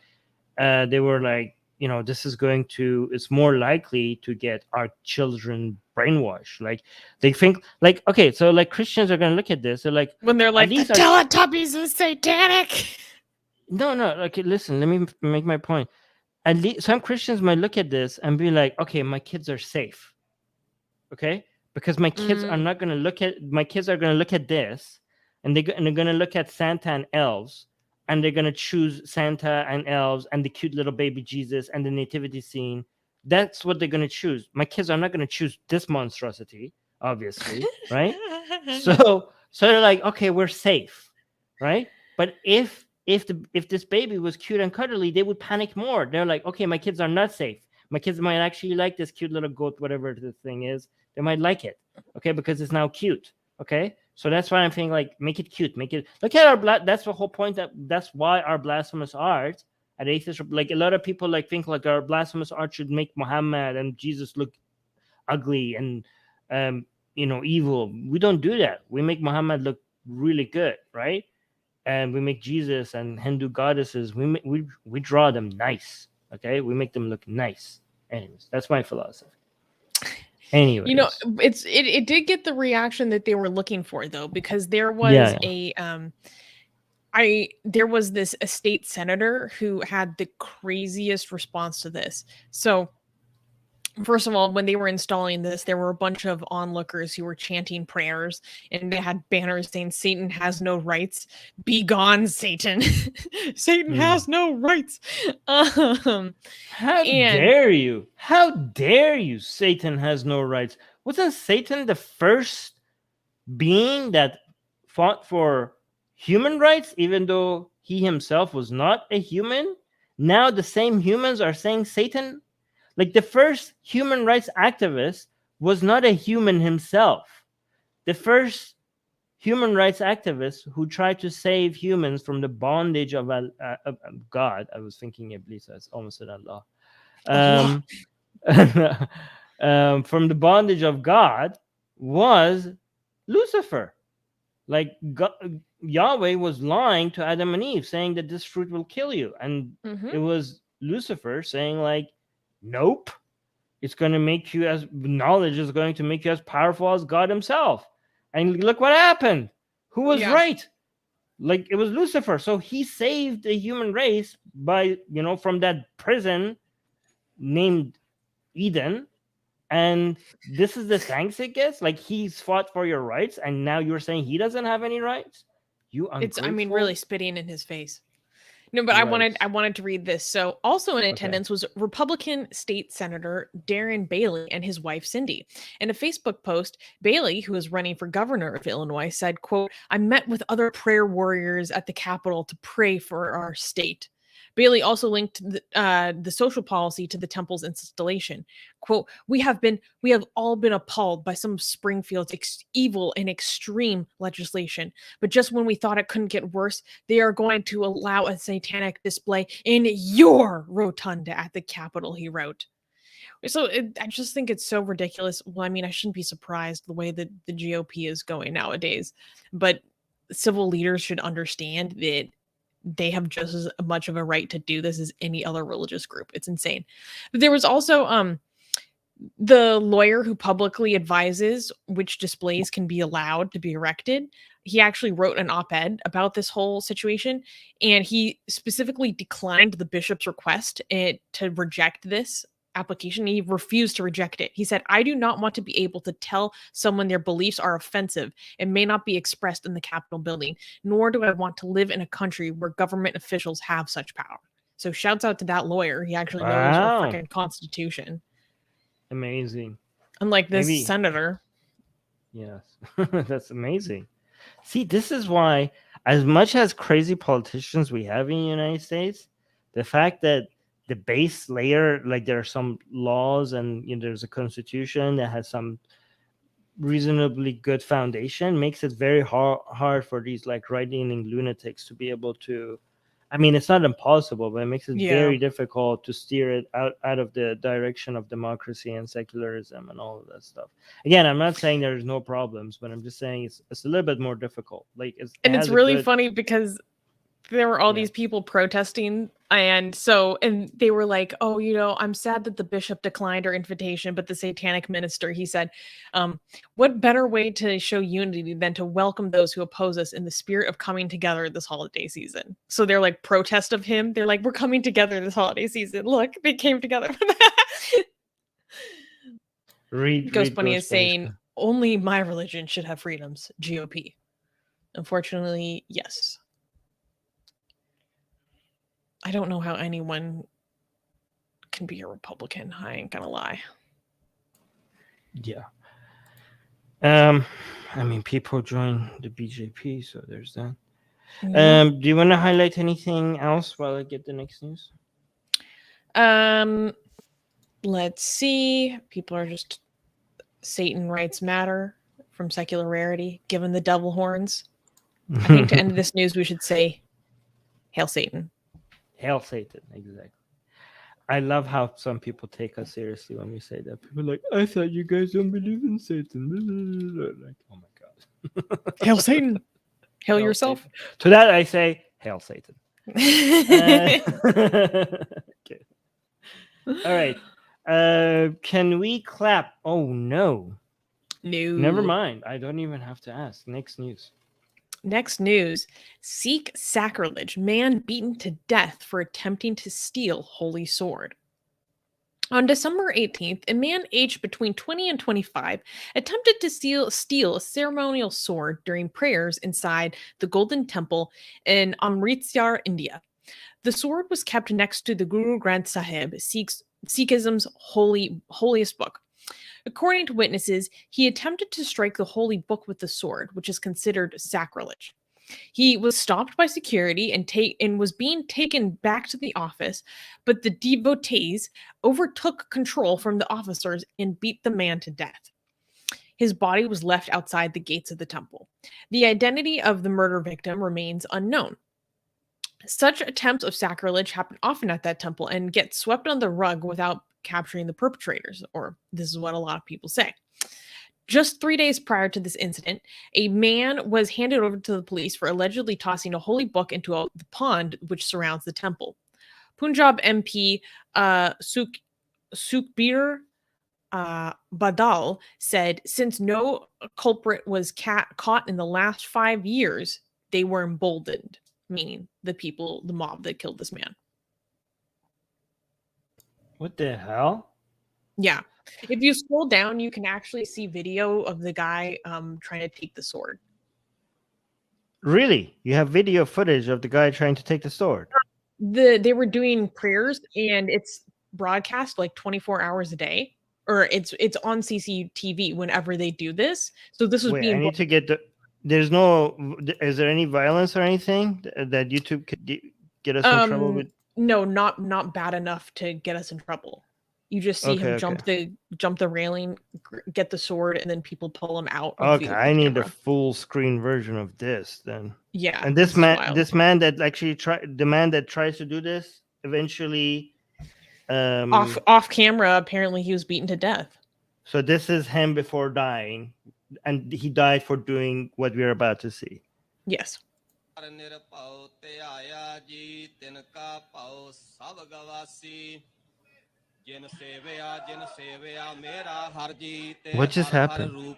this is it's more likely to get our children brainwashed. Like, they think like, okay, so like Christians are going to look at this, they're like, when they're like, the Teletubbies is satanic. No, okay, listen, let me make my point. At least some Christians might look at this and be like, okay, my kids are safe. Okay? Because my kids are not going to look at, my kids are going to look at this, and they're going to look at Santa and elves, and they're going to choose Santa and elves and the cute little baby Jesus and the nativity scene. That's what they're going to choose. My kids are not going to choose this monstrosity, obviously, right? So they're like, okay, we're safe, right? But if this baby was cute and cuddly, they would panic more. They're like, okay, my kids are not safe. My kids might actually like this cute little goat, whatever the thing is. They might like it, okay, because it's now cute, okay? So that's why I'm saying, like, make it cute. Look at that's the whole point. That's why our blasphemous art at Atheist, like, a lot of people like think like our blasphemous art should make Muhammad and Jesus look ugly and evil. We don't do that. We make Muhammad look really good, right? And we make Jesus and Hindu goddesses, we draw them nice, okay? We make them look nice. Anyways, that's my philosophy. Anyways, it did get the reaction that they were looking for, though, because there was there was this state senator who had the craziest response to this. So, first of all, when they were installing this, there were a bunch of onlookers who were chanting prayers, and they had banners saying, "Satan has no rights. Be gone, Satan. Satan has no rights." How dare you? How dare you? Satan has no rights. Wasn't Satan the first being that fought for human rights, even though he himself was not a human? Now the same humans are saying Satan. Like, the first human rights activist was not a human himself. The first human rights activist who tried to save humans from the bondage of God. I was thinking Iblis. I almost said Allah. From the bondage of God was Lucifer. Like, Yahweh was lying to Adam and Eve, saying that this fruit will kill you. And it was Lucifer saying, like, nope, it's going to make you knowledge is going to make you as powerful as God himself. And look what happened. Who was right? Like it was Lucifer. So he saved the human race by, from that prison named Eden. And this is the thanks it gets. Like he's fought for your rights, and now you're saying he doesn't have any rights. You It's, ungrateful. I mean, really spitting in his face. No, but Right. I wanted to read this. So, also in Okay. attendance was Republican State Senator Darren Bailey and his wife Cindy. In a Facebook post, Bailey, who is running for governor of Illinois, said, quote, "I met with other prayer warriors at the Capitol to pray for our state." Bailey also linked the social policy to the temple's installation. Quote, we have all been appalled by some of Springfield's evil and extreme legislation. But just when we thought it couldn't get worse, they are going to allow a satanic display in your rotunda at the Capitol, he wrote. So I just think it's so ridiculous. Well, I mean, I shouldn't be surprised the way that the GOP is going nowadays, but civil leaders should understand that they have just as much of a right to do this as any other religious group. It's insane. But there was also the lawyer who publicly advises which displays can be allowed to be erected. He actually wrote an op-ed about this whole situation, and he specifically declined the bishop's request to reject this application. He refused to reject it. He said, "I do not want to be able to tell someone their beliefs are offensive and may not be expressed in the Capitol building, nor do I want to live in a country where government officials have such power." So shouts out to that lawyer. He actually knows our Wow. freaking constitution. Amazing. Unlike this senator. Yes. That's amazing. See, this is why, as much as crazy politicians we have in the United States, the fact that the base layer, like there are some laws and there's a constitution that has some reasonably good foundation, makes it very hard for these like right-leaning lunatics to be able to, I mean, it's not impossible, but it makes it very difficult to steer it out of the direction of democracy and secularism and all of that stuff. Again, I'm not saying there's no problems, but I'm just saying it's a little bit more difficult. Like, it's really funny because there were all these people protesting, and they were like, "Oh, I'm sad that the bishop declined our invitation, but the satanic minister," he said, "what better way to show unity than to welcome those who oppose us in the spirit of coming together this holiday season?" So they're like protest of him. They're like, "We're coming together this holiday season. Look, they came together for that." Ghost Bunny is saying, "Only my religion should have freedoms." GOP. Unfortunately, yes. I don't know how anyone can be a Republican. I ain't gonna lie. Yeah. I mean, people join the BJP, so there's that. Do you want to highlight anything else while I get the next news? Let's see. People are just Satan rights matter from secular rarity, given the devil horns. I think to end this news, we should say, "Hail Satan." Hail Satan, exactly. I love how some people take us seriously when we say that. People are like, "I thought you guys don't believe in Satan." Like, oh my god. Hail Satan. Hail yourself. Satan. To that I say, Hail Satan. Okay. All right. Can we clap? Oh no. No. Never mind. I don't even have to ask. Next news. Next news. Sikh sacrilege. Man beaten to death for attempting to steal holy sword. On December 18th, a man aged between 20 and 25 attempted to steal a ceremonial sword during prayers inside the Golden Temple in Amritsar, India. The sword was kept next to the Guru Granth Sahib, Sikhism's holiest book. According to witnesses, he attempted to strike the holy book with the sword, which is considered sacrilege. He was stopped by security and was being taken back to the office, but the devotees overtook control from the officers and beat the man to death. His body was left outside the gates of the temple. The identity of the murder victim remains unknown. Such attempts of sacrilege happen often at that temple and get swept on the rug without capturing the perpetrators, or this is what a lot of people say. Just 3 days prior to this incident, a man was handed over to the police for allegedly tossing a holy book into the pond which surrounds the temple. Punjab MP Sukhbir Badal said, since no culprit was caught in the last 5 years, they were emboldened, meaning the mob that killed this man. What the hell? Yeah. If you scroll down, you can actually see video of the guy trying to take the sword. Really? You have video footage of the guy trying to take the sword? They were doing prayers, and it's broadcast like 24 hours a day, or it's on CCTV whenever they do this. So this was Wait, being I need to get the. There's no. Is there any violence or anything that YouTube could get us in trouble with? No, not bad enough to get us in trouble. You just see him jump the railing, get the sword, and then people pull him out. Okay, I need the full screen version of this then. Yeah, and this man that actually the man that tries to do this eventually off camera. Apparently, he was beaten to death. So this is him before dying, and he died for doing what we're about to see. Yes. What just happened?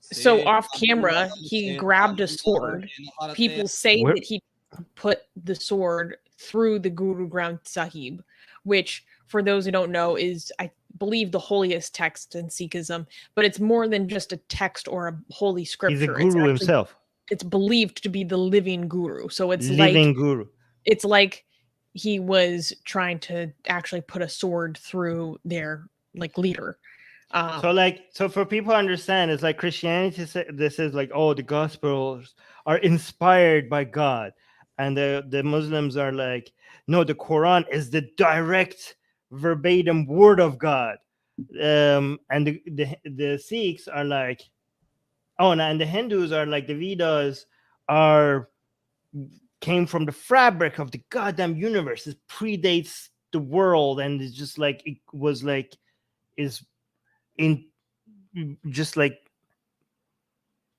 So off camera, he grabbed a sword. People say that he put the sword through the Guru Granth Sahib, which, for those who don't know, is, I believe, the holiest text in Sikhism. But it's more than just a text or a holy scripture. He's a guru himself. It's believed to be the living guru. So it's living guru. It's like he was trying to actually put a sword through their leader. So for people to understand, it's like Christianity. This is like, oh, the Gospels are inspired by God, and the Muslims are like, no, the Quran is the direct, verbatim word of God, and the Sikhs are like, oh, and the Hindus are like, the Vedas came from the fabric of the goddamn universe. It predates the world, and it's just like it was like is in just like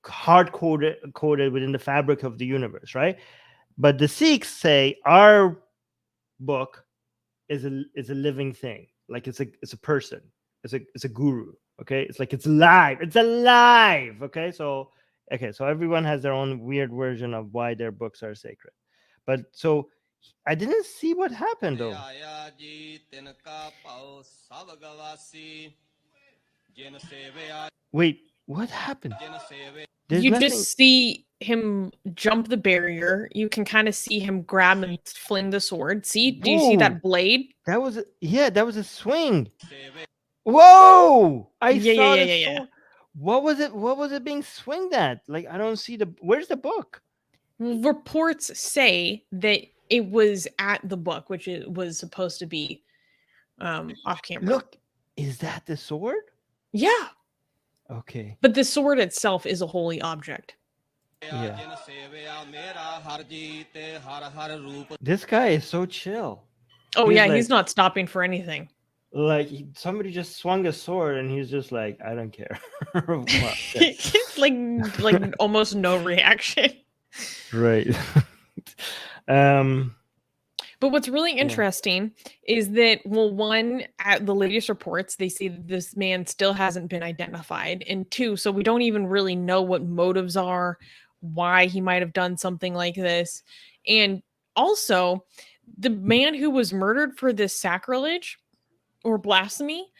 hard coded within the fabric of the universe, right? But the Sikhs say our book is a living thing, like it's a person, it's a guru. Okay, it's like it's alive. Okay, so everyone has their own weird version of why their books are sacred. But so I didn't see what happened though. Wait, what happened? You just see him jump the barrier. You can kind of see him grab and fling the sword. See, do you see that blade? That was a swing. Whoa! Yeah. What was it being swinged at? Like, I don't see where's the book? Reports say that it was at the book, which it was supposed to be off camera. Look, is that the sword? Yeah. Okay. But the sword itself is a holy object. Yeah. This guy is so chill. Oh, he's not stopping for anything. Like, somebody just swung a sword and he's just like, I don't care. like almost no reaction. Right. But what's really interesting is that, well, one, at the latest reports, they say that this man still hasn't been identified. And two, so we don't even really know what motives are, why he might have done something like this. And also, the man who was murdered for this sacrilege or blasphemy,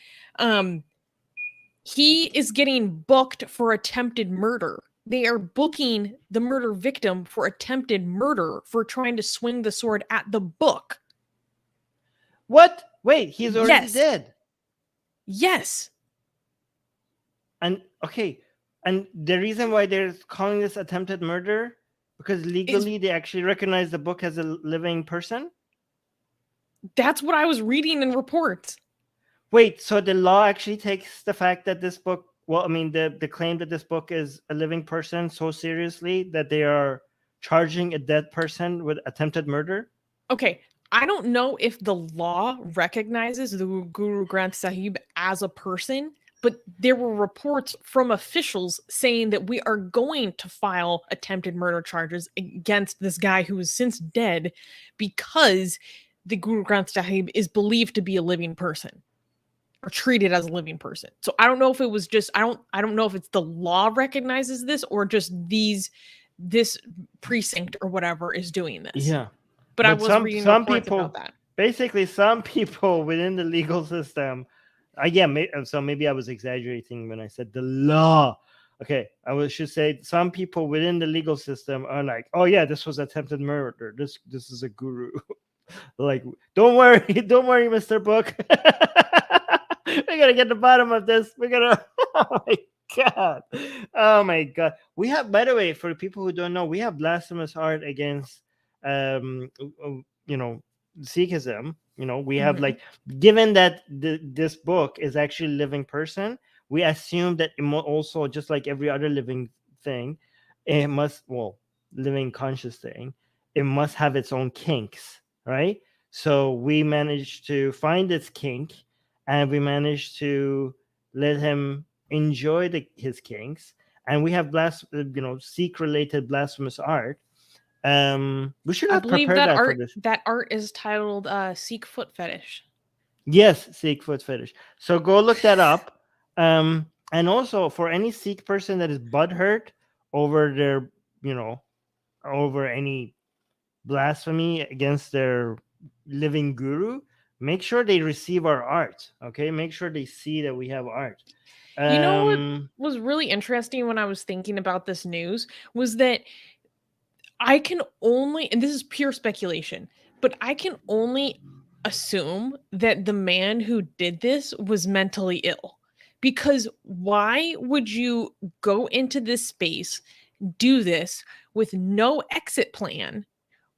he is getting booked for attempted murder. They are booking the murder victim for attempted murder for trying to swing the sword at the book. What? Wait, he's already dead. Yes. And okay, and the reason why they're calling this attempted murder, because legally they actually recognize the book as a living person? That's what I was reading in reports. Wait, so the law actually takes the fact that this book, the claim that this book is a living person so seriously that they are charging a dead person with attempted murder? Okay, I don't know if the law recognizes the Guru Granth Sahib as a person, but there were reports from officials saying that we are going to file attempted murder charges against this guy who is since dead because the Guru Granth Sahib is believed to be a living person, or treated as a living person. So I don't know if it was just, I don't know if it's the law recognizes this or just these this precinct or whatever is doing this. Yeah. But I was reading some reports people, about that. basically, some people within the legal system, so maybe I was exaggerating when I said the law. Okay, should say some people within the legal system are like, oh yeah, this was attempted murder. This is a guru. Like, don't worry, Mr. Book. We're gonna get the bottom of this. We're gonna. Oh my god. We have, by the way, for people who don't know, we have blasphemous art against, Sikhism. We have like, given that this book is actually a living person, we assume that it also, just like every other living thing, it must, living conscious thing, it must have its own kinks, right? So we managed to find its kink, and we managed to let him enjoy his kinks, and we have Sikh related blasphemous art. We should I have believe prepared that that for art this. that art is titled Sikh Foot Fetish. Yes, Sikh foot fetish. So go look that up. And also, for any Sikh person that is butthurt over their, over any blasphemy against their living guru, make sure they receive our art. Okay, make sure they see that we have art. You know what was really interesting when I was thinking about this news was that I can only, and this is pure speculation, but I can only assume that the man who did this was mentally ill. Because why would you go into this space, do this with no exit plan,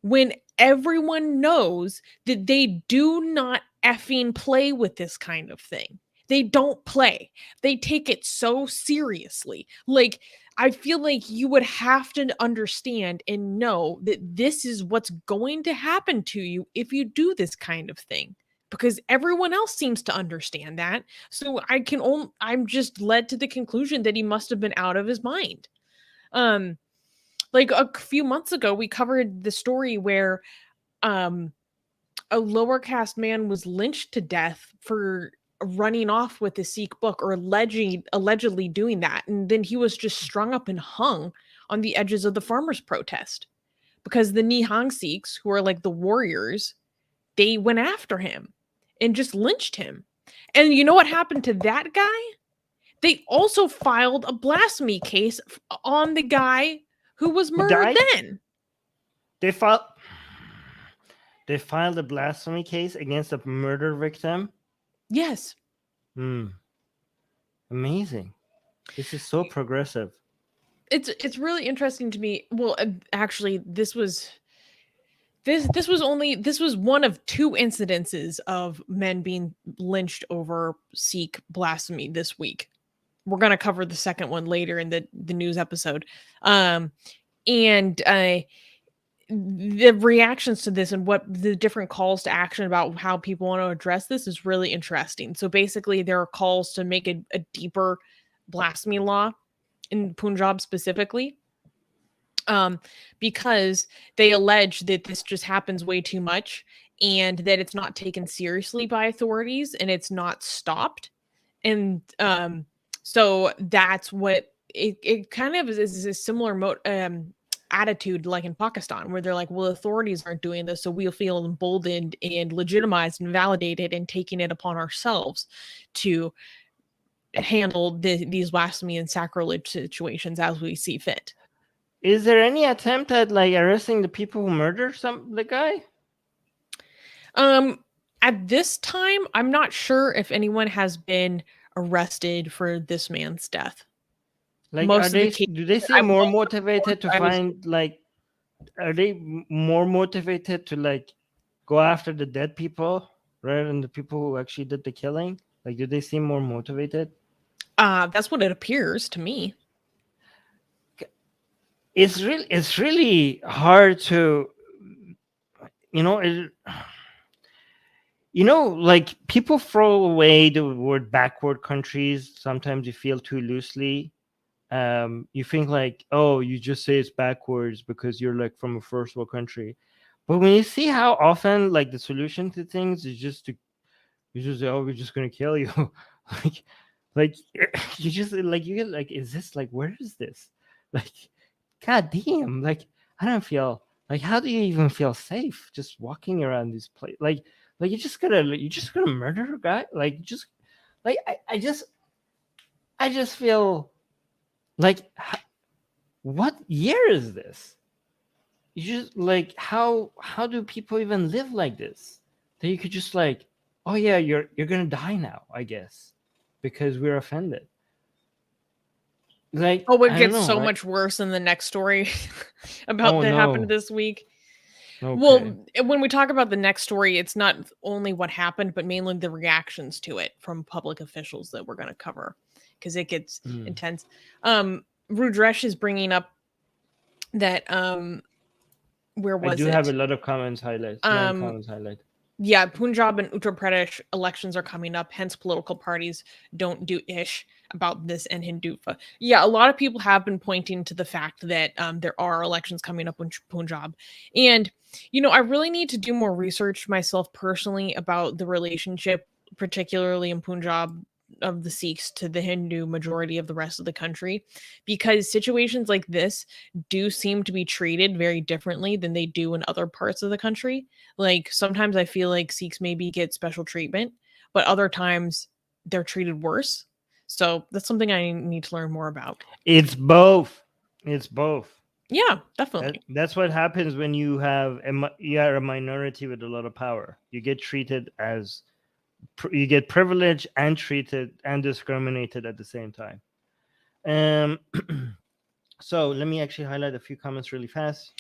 when everyone knows that they do not effing play with this kind of thing? They don't play. They take it so seriously. Like, I feel like you would have to understand and know that this is what's going to happen to you if you do this kind of thing, because everyone else seems to understand that. So I'm just led to the conclusion that he must have been out of his mind. Like a few months ago, we covered the story where a lower caste man was lynched to death for running off with the Sikh book, or allegedly doing that. And then he was just strung up and hung on the edges of the farmers' protest because the Nihang Sikhs, who are like the warriors, they went after him and just lynched him. And you know what happened to that guy? They also filed a blasphemy case on the guy who was murdered then. They filed a blasphemy case against a murder victim. Yes. Amazing. This is so progressive. It's really interesting to me. Well, actually, this was one of two incidences of men being lynched over Sikh blasphemy this week. We're going to cover the second one later in the news episode. The reactions to this and what the different calls to action about how people want to address this is really interesting. So basically, there are calls to make a deeper blasphemy law in Punjab specifically, because they allege that this just happens way too much and that it's not taken seriously by authorities and it's not stopped. And so that's what it kind of is a similar attitude like in Pakistan, where they're like, well, authorities aren't doing this, so we'll feel emboldened and legitimized and validated and taking it upon ourselves to handle these blasphemy and sacrilege situations as we see fit. Is there any attempt at like arresting the people who murdered the guy? At this time, I'm not sure if anyone has been arrested for this man's death. Like, do they seem more motivated to find, like, are they more motivated to like go after the dead people rather than the people who actually did the killing? Like, do they seem more motivated? That's what it appears to me. It's really hard to, like, people throw away the word backward countries. Sometimes you feel too loosely. You think like, oh, you just say it's backwards because you're like from a first world country. But when you see how often like the solution to things is just say, oh, we're just gonna kill you. like you just like, you get like, is this like, where is this? Like, God damn, like I don't feel like, how do you even feel safe just walking around this place? Like you're just gonna murder a guy? Like just like I just feel like, what year is this? You just like, how do people even live like this? That you could just like, oh yeah, you're gonna die now, I guess, because we're offended. Like, Oh, it I don't gets know. so Like, much worse in the next story about oh that happened no. this week. Okay. Well, when we talk about the next story, it's not only what happened, but mainly the reactions to it from public officials that we're going to cover, because it gets intense. Rudresh is bringing up that where was I do it? have a lot of comments highlighted. Comments highlighted. Yeah, Punjab and Uttar Pradesh elections are coming up, hence political parties don't do ish about this and Hindufa. Yeah, a lot of people have been pointing to the fact that there are elections coming up in Punjab. And, you know, I really need to do more research myself personally about the relationship, particularly in Punjab, of the Sikhs to the Hindu majority of the rest of the country, because situations like this do seem to be treated very differently than they do in other parts of the country. Like sometimes I feel like Sikhs maybe get special treatment, but other times they're treated worse. So that's something I need to learn more about. It's both. It's both. Yeah, definitely. That's what happens when you have you are a minority with a lot of power. You get treated as you get privileged and treated and discriminated at the same time. So let me actually highlight a few comments really fast.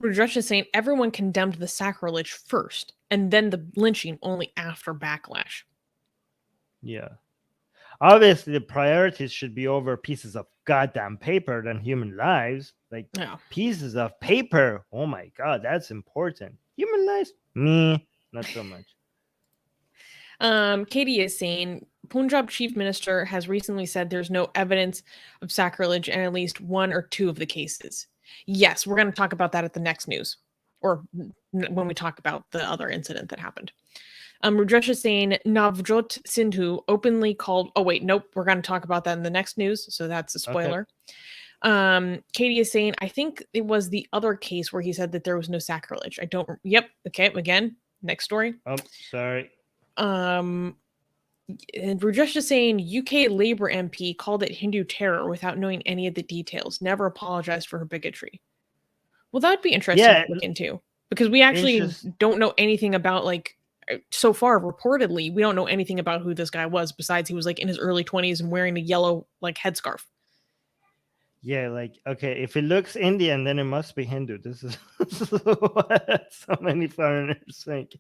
Rudresh is saying everyone condemned the sacrilege first, and then the lynching only after backlash. Yeah. Obviously, the priorities should be over pieces of goddamn paper than human lives. Like, pieces of paper. Oh my God, that's important. Human lives? Me, not so much. Katie is saying Punjab chief minister has recently said there's no evidence of sacrilege in at least one or two of the cases. Yes, we're going to talk about that at the next news, or when we talk about the other incident that happened. Rudresh is saying Navjot Sindhu openly called. Oh wait, nope. We're going to talk about that in the next news, so that's a spoiler. Okay. Katie is saying I think it was the other case where he said that there was no sacrilege. I don't. Yep. Okay. Again, next story. Oh, sorry. And Rajesh is saying UK Labour MP called it Hindu terror without knowing any of the details. Never apologized for her bigotry. Well, that would be interesting to look into, because we actually don't know anything about, like, so far reportedly we don't know anything about who this guy was, besides he was like in his early 20s and wearing a yellow like headscarf. Yeah, like, okay, if it looks Indian, then it must be Hindu. This is what so many foreigners think.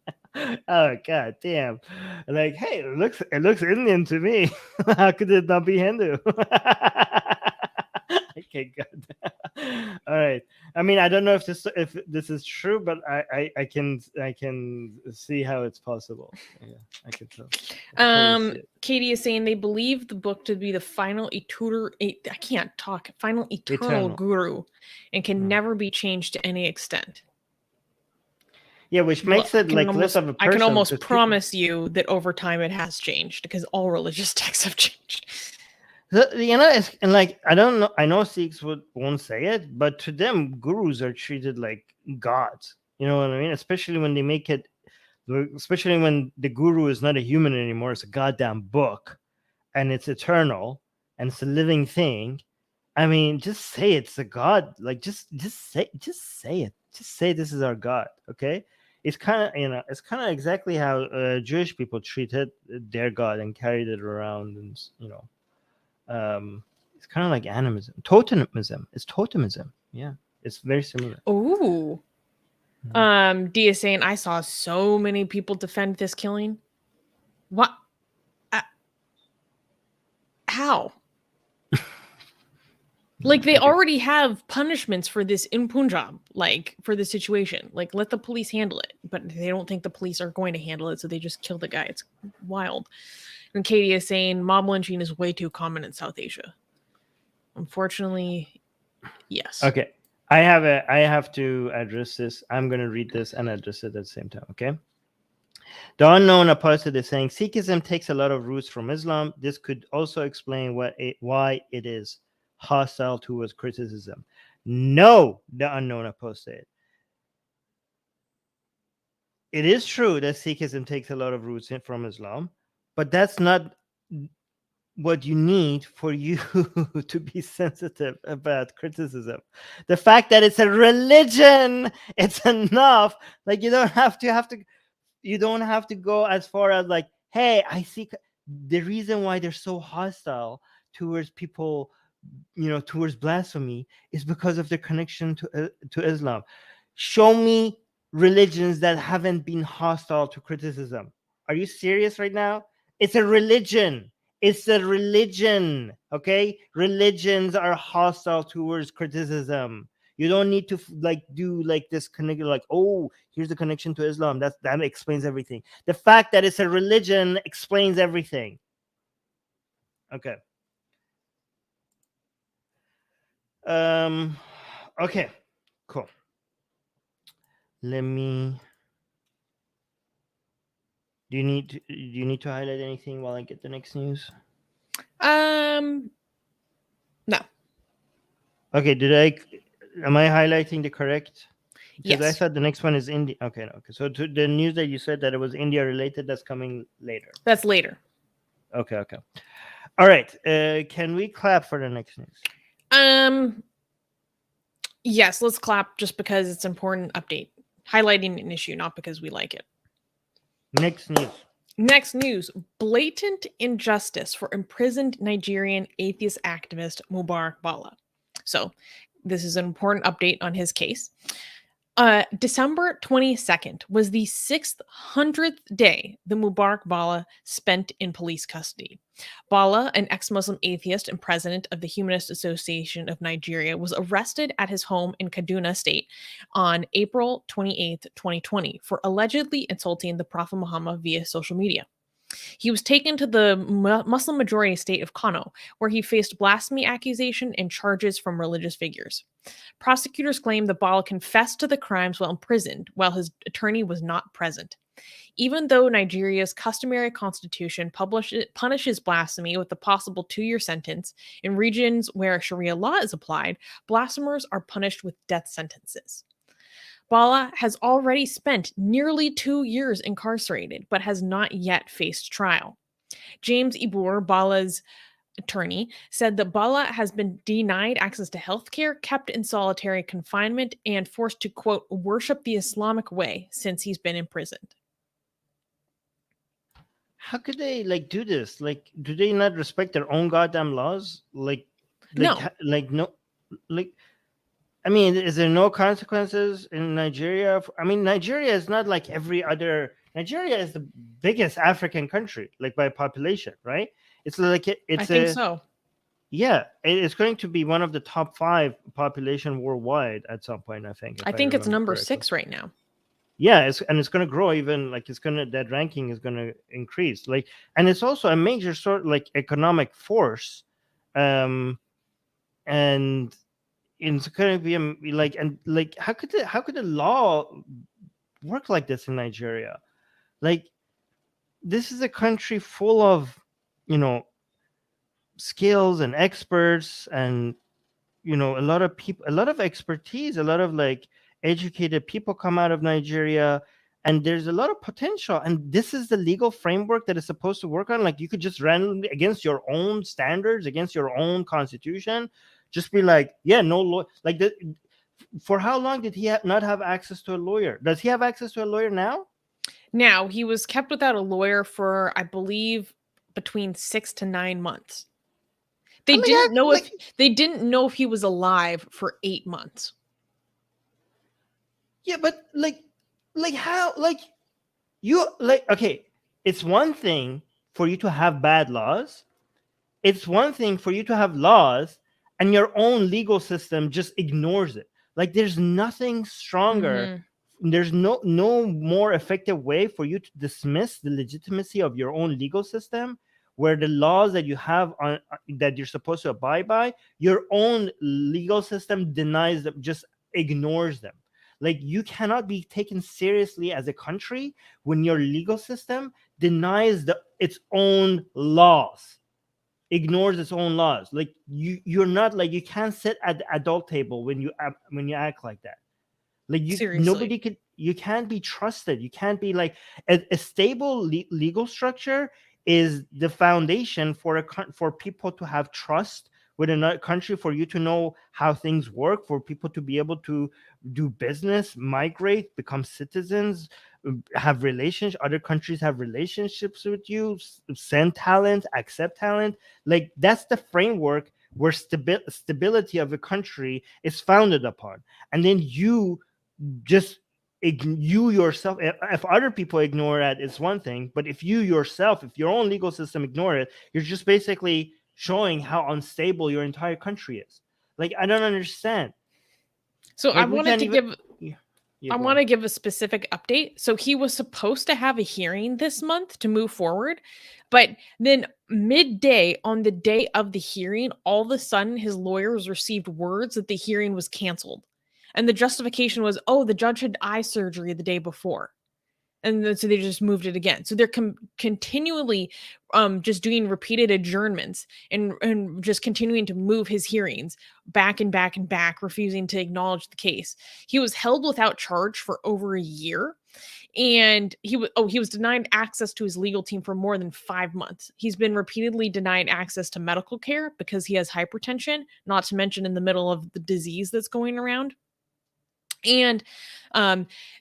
Oh God damn! Like, hey, it looks Indian to me. How could it not be Hindu? Okay, good. All right. I mean, I don't know if this is true, but I can see how it's possible. Yeah, I can tell. Katie is saying they believe the book to be the final eternal guru, and can never be changed to any extent. Yeah, which makes it like less of a person. I can almost promise you that over time it has changed, because all religious texts have changed. You know, and like, I don't know. I know Sikhs won't say it, but to them, gurus are treated like gods. You know what I mean? Especially when they make it, especially when the guru is not a human anymore. It's a goddamn book, and it's eternal, and it's a living thing. I mean, just say it's a god. Like, just say it. Just say this is our god. Okay. It's kind of, it's kind of exactly how Jewish people treated their god and carried it around, and it's kind of like animism, totemism. It's totemism. Yeah, it's very similar. Ooh. D is saying I saw so many people defend this killing. What? How? Like, they already have punishments for this in Punjab, like, for the situation. Like, let the police handle it. But they don't think the police are going to handle it, so they just kill the guy. It's wild. And Katie is saying mob lynching is way too common in South Asia. Unfortunately, yes. Okay. I have to address this. I'm going to read this and address it at the same time, okay? The unknown apostate is saying Sikhism takes a lot of roots from Islam. This could also explain why it is hostile towards criticism. No, the unknown posted. It is true that Sikhism takes a lot of roots from Islam, but that's not what you need for you to be sensitive about criticism. The fact that it's a religion, it's enough. Like you don't have to go as far as like, hey, I see the reason why they're so hostile towards people, towards blasphemy, is because of their connection to Islam. Show me religions that haven't been hostile to criticism. Are you serious right now? It's a religion. It's a religion. Okay, religions are hostile towards criticism. You don't need to do like this connection, like, oh, here's the connection to Islam. That explains everything. The fact that it's a religion explains everything. Okay. Okay, cool. Let me. Do you need to highlight anything while I get the next news? No. Okay, am I highlighting the correct? Because I Yes. thought the next one is India. Okay, no, okay. So to the news that you said that it was India related, that's coming later. That's later. Okay. All right. Can we clap for the next news? Yes, let's clap just because it's an important update. Highlighting an issue, not because we like it. Next news. Next news. Blatant injustice for imprisoned Nigerian atheist activist Mubarak Bala. So this is an important update on his case. December 22nd was the 600th day the Mubarak Bala spent in police custody. Bala, an ex-Muslim atheist and president of the Humanist Association of Nigeria, was arrested at his home in Kaduna State on April 28th, 2020, for allegedly insulting the Prophet Muhammad via social media. He was taken to the Muslim majority state of Kano, where he faced blasphemy accusation and charges from religious figures. Prosecutors claim that Bala confessed to the crimes while imprisoned, while his attorney was not present. Even though Nigeria's customary constitution punishes blasphemy with a possible 2-year sentence, in regions where Sharia law is applied, blasphemers are punished with death sentences. Bala has already spent nearly 2 years incarcerated, but has not yet faced trial. James Ibur, Bala's attorney, said that Bala has been denied access to healthcare, kept in solitary confinement, and forced to, quote, worship the Islamic way since he's been imprisoned. How could they do this? Like, do they not respect their own goddamn laws? No. I mean, is there no consequences in Nigeria? I mean, Nigeria is not like every other. Nigeria is the biggest African country, like by population, right? It's like I think so. Yeah, it's going to be one of the top 5 population worldwide at some point. I think. I think it's number correctly. 6 right now. Yeah, it's going to grow even. Like that ranking is going to increase. Like, and it's also a major sort economic force, and it's going to be how could the law work like this in Nigeria? Like, this is a country full of skills and experts, and a lot of people, a lot of expertise, a lot of educated people come out of Nigeria, and there's a lot of potential. And this is the legal framework that is supposed to work on. Like, you could just randomly, against your own standards, against your own constitution, just be like, yeah, no law. For how long did he not have access to a lawyer? Does he have access to a lawyer now? Now, he was kept without a lawyer for, I believe, between 6 to 9 months. They didn't know if he was alive for 8 months. Yeah, but how, okay, it's one thing for you to have bad laws. It's one thing for you to have laws and your own legal system just ignores it. Like, there's nothing stronger. Mm-hmm. There's no more effective way for you to dismiss the legitimacy of your own legal system, where the laws that you have on that you're supposed to abide by, your own legal system denies them, just ignores them. Like, you cannot be taken seriously as a country when your legal system denies its own laws. ignores its own laws. Like you're not like, you can't sit at the adult table when you act like that. Like Seriously. you can't be trusted. You can't be like a stable legal structure is the foundation for for people to have trust with another country, for you to know how things work, for people to be able to do business, migrate, become citizens, have relations. Other countries have relationships with you, send talent, accept talent. Like that's the framework where stability of a country is founded upon. And then you just you yourself, if other people ignore that, it's one thing, but if you yourself, if your own legal system ignore it, you're just basically showing how unstable your entire country is. Like, I don't understand. So Like, I wanted to give I want to give a specific update. So he was supposed to have a hearing this month to move forward, but then midday on the day of the hearing, all of a sudden his lawyers received words that the hearing was canceled. And the justification was, oh, the judge had eye surgery the day before. And then, so they just moved it again. So they're continually just doing repeated adjournments and just continuing to move his hearings back and back and back, refusing to acknowledge the case. He was held without charge for over a year, and he was denied access to his legal team for more than 5 months. He's been repeatedly denied access to medical care because he has hypertension, not to mention in the middle of the disease that's going around. And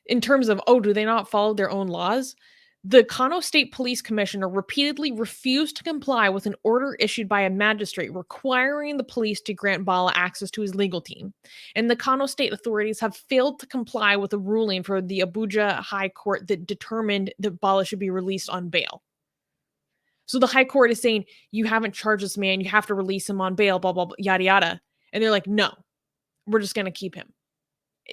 in terms of, oh, do they not follow their own laws? The Kano State Police Commissioner repeatedly refused to comply with an order issued by a magistrate requiring the police to grant Bala access to his legal team. And the Kano State authorities have failed to comply with a ruling for the Abuja High Court that determined that Bala should be released on bail. So the High Court is saying, you haven't charged this man, you have to release him on bail, blah, blah, blah, yada, yada. And they're like, no, we're just going to keep him.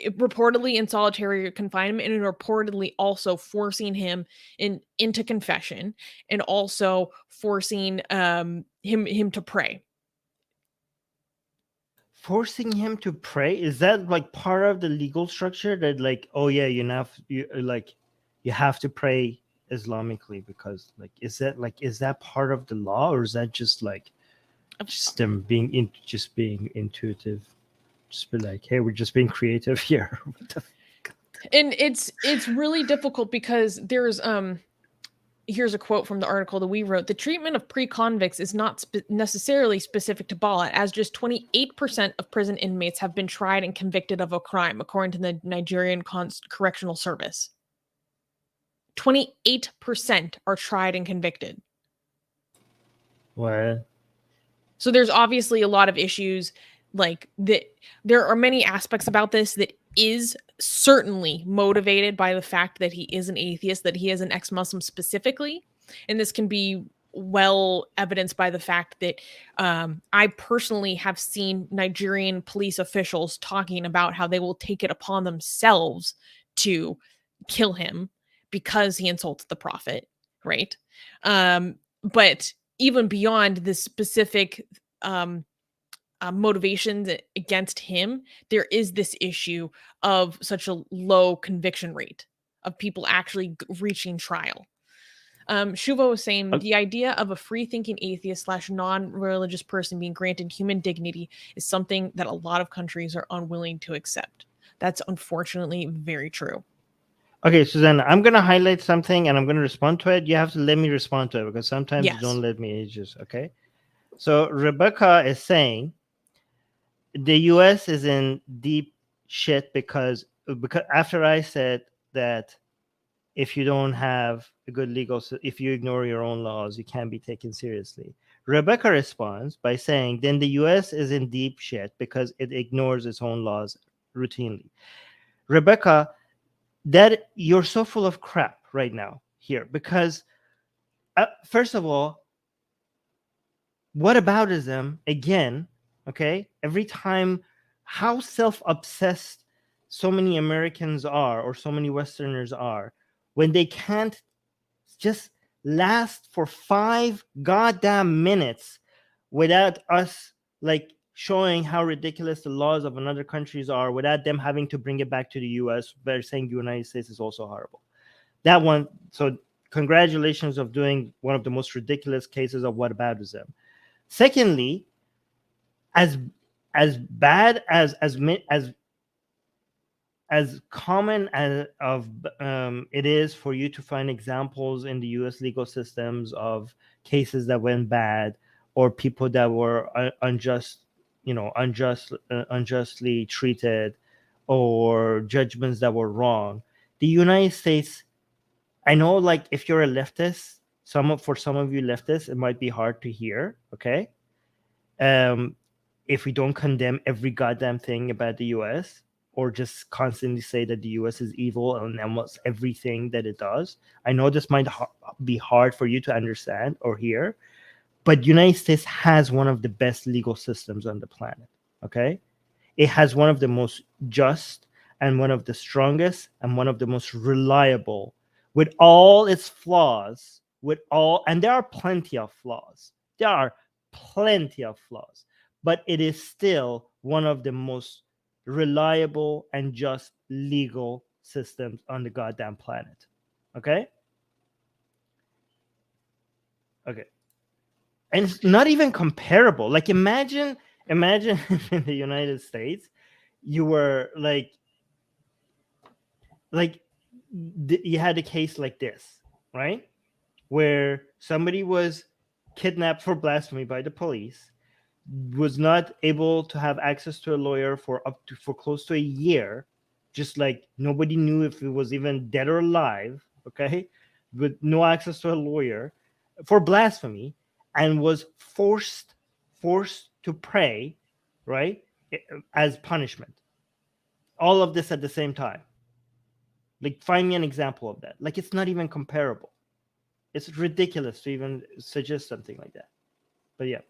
Reportedly in solitary confinement, and reportedly also forcing him into confession, and also forcing him to pray. Forcing him to pray, is that like part of the legal structure, that like, oh yeah, you have to pray Islamically, because like, is that part of the law, or is that just like just them being intuitive? Just be like, hey, we're just being creative here. And it's really difficult because there's here's a quote from the article that we wrote. The treatment of pre-convicts is not necessarily specific to Bala, as just 28% of prison inmates have been tried and convicted of a crime, according to the Nigerian Correctional Service. 28% are tried and convicted. What? So there's obviously a lot of issues like that. There are many aspects about this that is certainly motivated by the fact that he is an atheist, that he is an ex-Muslim specifically. And this can be well evidenced by the fact that I personally have seen Nigerian police officials talking about how they will take it upon themselves to kill him because he insults the prophet, right? But even beyond the specific motivations against him, there is this issue of such a low conviction rate of people actually reaching trial. Shuvo was saying the idea of a free-thinking atheist / non-religious person being granted human dignity is something that a lot of countries are unwilling to accept. That's unfortunately very true. Okay, Susanna, I'm going to highlight something and I'm going to respond to it. You have to let me respond to it, because sometimes you don't let me ages, okay? So Rebecca is saying the US is in deep shit because after I said that if you don't have a good if you ignore your own laws, you can't be taken seriously. Rebecca responds by saying, then the US is in deep shit because it ignores its own laws routinely. Rebecca, that you're so full of crap right now here, because first of all, whataboutism again, okay? Every time, how self-obsessed so many Americans are, or so many Westerners are, when they can't just last for 5 goddamn minutes without us like showing how ridiculous the laws of another countries are, without them having to bring it back to the US. They're saying the United States is also horrible. That one, so congratulations of doing one of the most ridiculous cases of whataboutism. Secondly, as bad as common as it is for you to find examples in the U.S. legal systems of cases that went bad, or people that were unjustly treated, or judgments that were wrong. The United States, I know, like, if you're a leftist, for some of you leftists, it might be hard to hear, okay? If we don't condemn every goddamn thing about the US, or just constantly say that the US is evil and almost everything that it does. I know this might be hard for you to understand or hear, but United States has one of the best legal systems on the planet, okay? It has one of the most just and one of the strongest and one of the most reliable, with all its flaws, and there are plenty of flaws. There are plenty of flaws, but it is still one of the most reliable and just legal systems on the goddamn planet. Okay? Okay. And it's not even comparable. Like, imagine in the United States, you were like you had a case like this, right? Where somebody was kidnapped for blasphemy by the police, was not able to have access to a lawyer for close to a year, just like nobody knew if he was even dead or alive, okay? With no access to a lawyer for blasphemy, and was forced to pray, right, as punishment. All of this at the same time. Like, find me an example of that. Like, it's not even comparable. It's ridiculous to even suggest something like that. But yeah.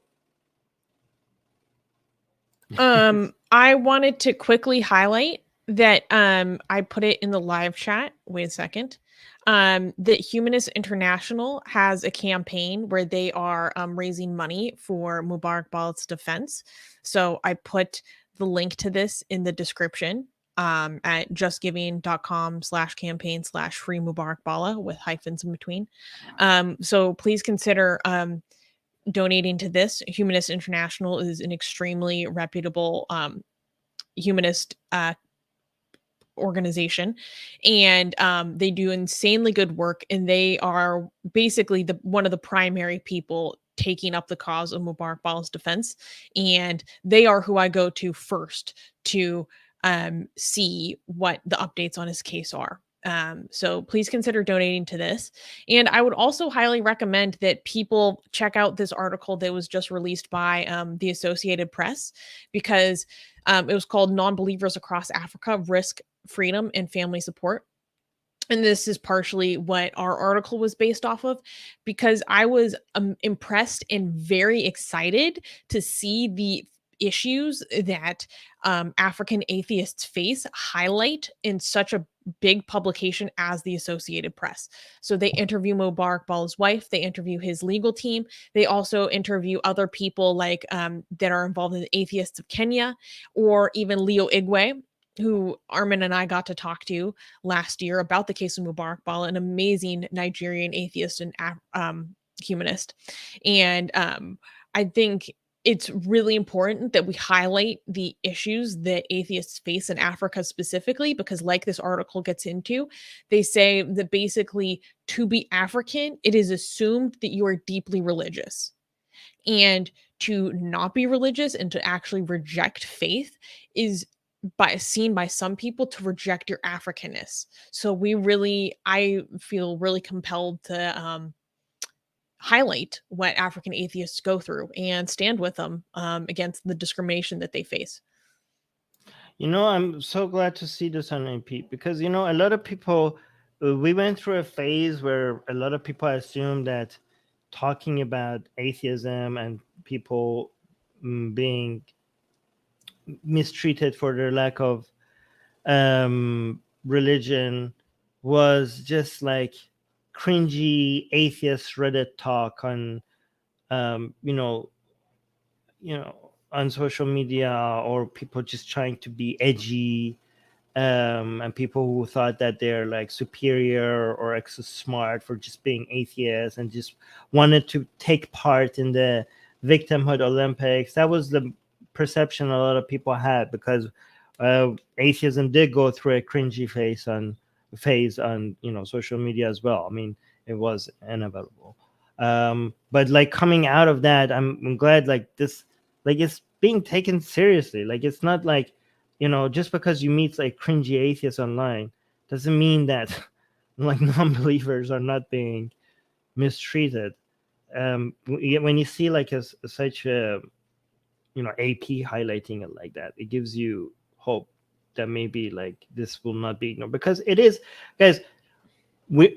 I wanted to quickly highlight that I put it in the live chat. Wait a second. That Humanist International has a campaign where they are raising money for Mubarak Bala's defense. So I put the link to this in the description at justgiving.com/campaign/free Mubarak Bala with hyphens in between. So please consider donating to this. Humanist International is an extremely reputable humanist organization, and they do insanely good work, and they are basically one of the primary people taking up the cause of Mubarak Bala's defense, and they are who I go to first to see what the updates on his case are. So please consider donating to this. And I would also highly recommend that people check out this article that was just released by the Associated Press, because it was called "Non-Believers Across Africa Risk Freedom and Family Support." And this is partially what our article was based off of, because I was impressed and very excited to see the issues that African atheists face highlight in such a big publication as the Associated Press. So they interview Mubarak Bala's wife, they interview his legal team, they also interview other people like that are involved in the Atheists of Kenya, or even Leo Igwe, who Armin and I got to talk to last year about the case of Mubarak Bala, an amazing Nigerian atheist and humanist. And I think it's really important that we highlight the issues that atheists face in Africa specifically, because like this article gets into, they say that basically to be African, it is assumed that you are deeply religious. And to not be religious and to actually reject faith is seen by some people to reject your Africanness. So I feel really compelled to highlight what African atheists go through and stand with them against the discrimination that they face. I'm so glad to see this on AP, because, a lot of people, we went through a phase where a lot of people assumed that talking about atheism and people being mistreated for their lack of religion was just like cringy atheist Reddit talk on on social media, or people just trying to be edgy, and people who thought that they're like superior or extra smart for just being atheists, and just wanted to take part in the victimhood Olympics. That was the perception a lot of people had, because atheism did go through a cringy phase on social media as well. I mean, it was inevitable. But like coming out of that, I'm glad like this, like it's being taken seriously. Like it's not like, just because you meet like cringy atheists online doesn't mean that like non-believers are not being mistreated. When you see like such a AP highlighting it like that, it gives you hope that maybe like this will not be ignored, because it is, guys. We're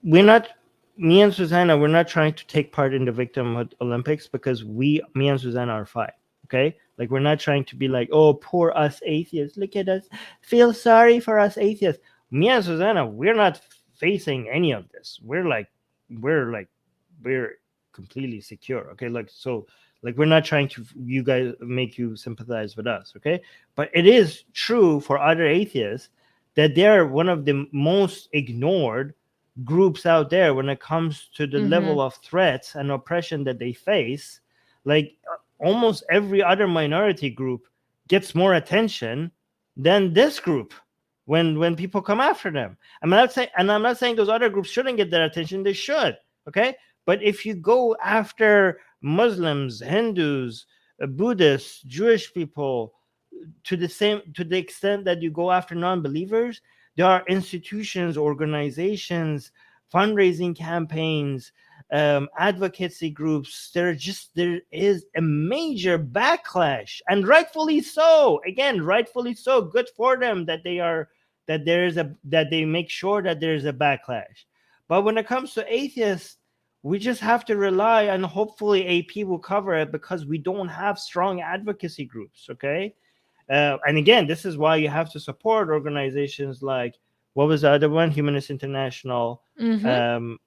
not, me and Susanna, we're not trying to take part in the victimhood Olympics, because me and Susanna are fine. Okay, like we're not trying to be like, oh, poor us atheists, look at us, feel sorry for us atheists. Me and Susanna, we're not facing any of this. We're completely secure. Okay, like so, like we're not trying to make you sympathize with us. Okay, but it is true for other atheists that they're one of the most ignored groups out there when it comes to the level of threats and oppression that they face. Like almost every other minority group gets more attention than this group when people come after them. I'm not saying those other groups shouldn't get their attention. They should. Okay, but if you go after Muslims, Hindus, Buddhists, Jewish people, to the extent that you go after non-believers, there are institutions, organizations, fundraising campaigns, advocacy groups. There is a major backlash, and rightfully so. Again, rightfully so. Good for them that they make sure that there is a backlash. But when it comes to atheists, we just have to rely on, hopefully AP will cover it, because we don't have strong advocacy groups. Okay. And again, this is why you have to support organizations like, what was the other one? Humanist International, and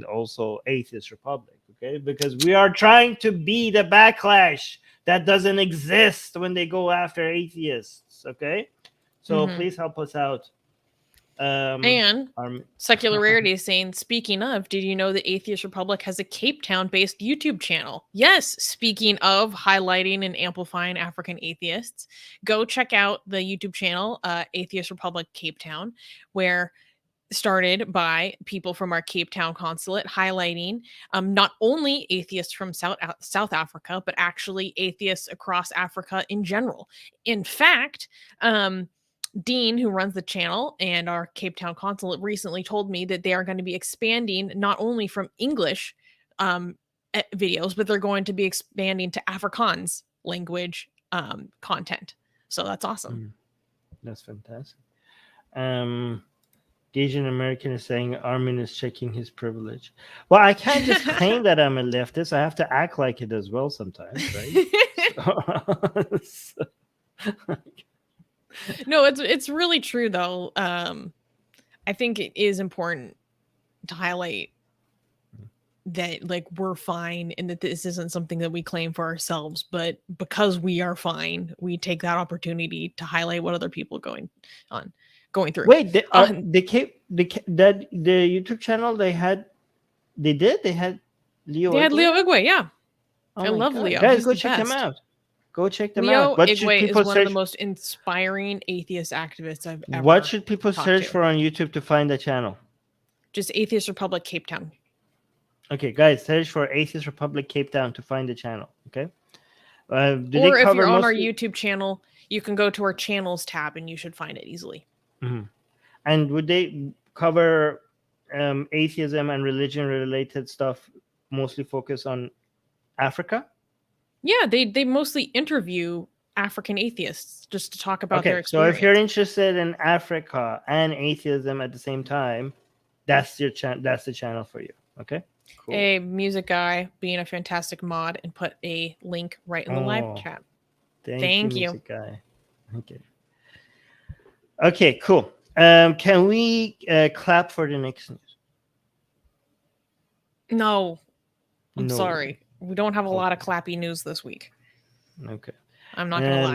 also Atheist Republic. Okay, because we are trying to be the backlash that doesn't exist when they go after atheists. Okay, so please help us out. And Secular Rarity is saying, speaking of, did you know the Atheist Republic has a Cape Town-based YouTube channel? Yes, speaking of highlighting and amplifying African atheists, go check out the YouTube channel, Atheist Republic Cape Town, where started by people from our Cape Town consulate, highlighting not only atheists from South Africa, but actually atheists across Africa in general. In fact, Dean, who runs the channel and our Cape Town consulate, recently told me that they are going to be expanding not only from English videos, but they're going to be expanding to Afrikaans language content. So that's awesome. That's fantastic. The Asian American is saying Armin is checking his privilege. Well, I can't just claim that I'm a leftist. I have to act like it as well sometimes, right? No, it's really true though. I think it is important to highlight that like we're fine and that this isn't something that we claim for ourselves, but because we are fine, we take that opportunity to highlight what other people are going through. Wait, the YouTube channel they had Leo Igwe, yeah. Oh I love God. Leo. Guys, He's go the check best. him out. Go check them Leo out. What Igwe should is people one search? of the most inspiring atheist activists I've ever What should people talked search to. for on YouTube to find the channel? Just Atheist Republic Cape Town. Okay, guys, search for Atheist Republic Cape Town to find the channel. Okay. Or if you're on our YouTube channel, you can go to our channels tab and you should find it easily. And would they cover atheism and religion related stuff, mostly focus on Africa? Yeah, they mostly interview African atheists just to talk about their experience. So if you're interested in Africa and atheism at the same time, that's the channel for you. Okay. Cool. A music guy being a fantastic mod and put a link right in the live chat. Thank you, music guy. Okay, cool. Can we clap for the next news? No. I'm sorry. We don't have a lot of clappy news this week. Okay. I'm not going to lie.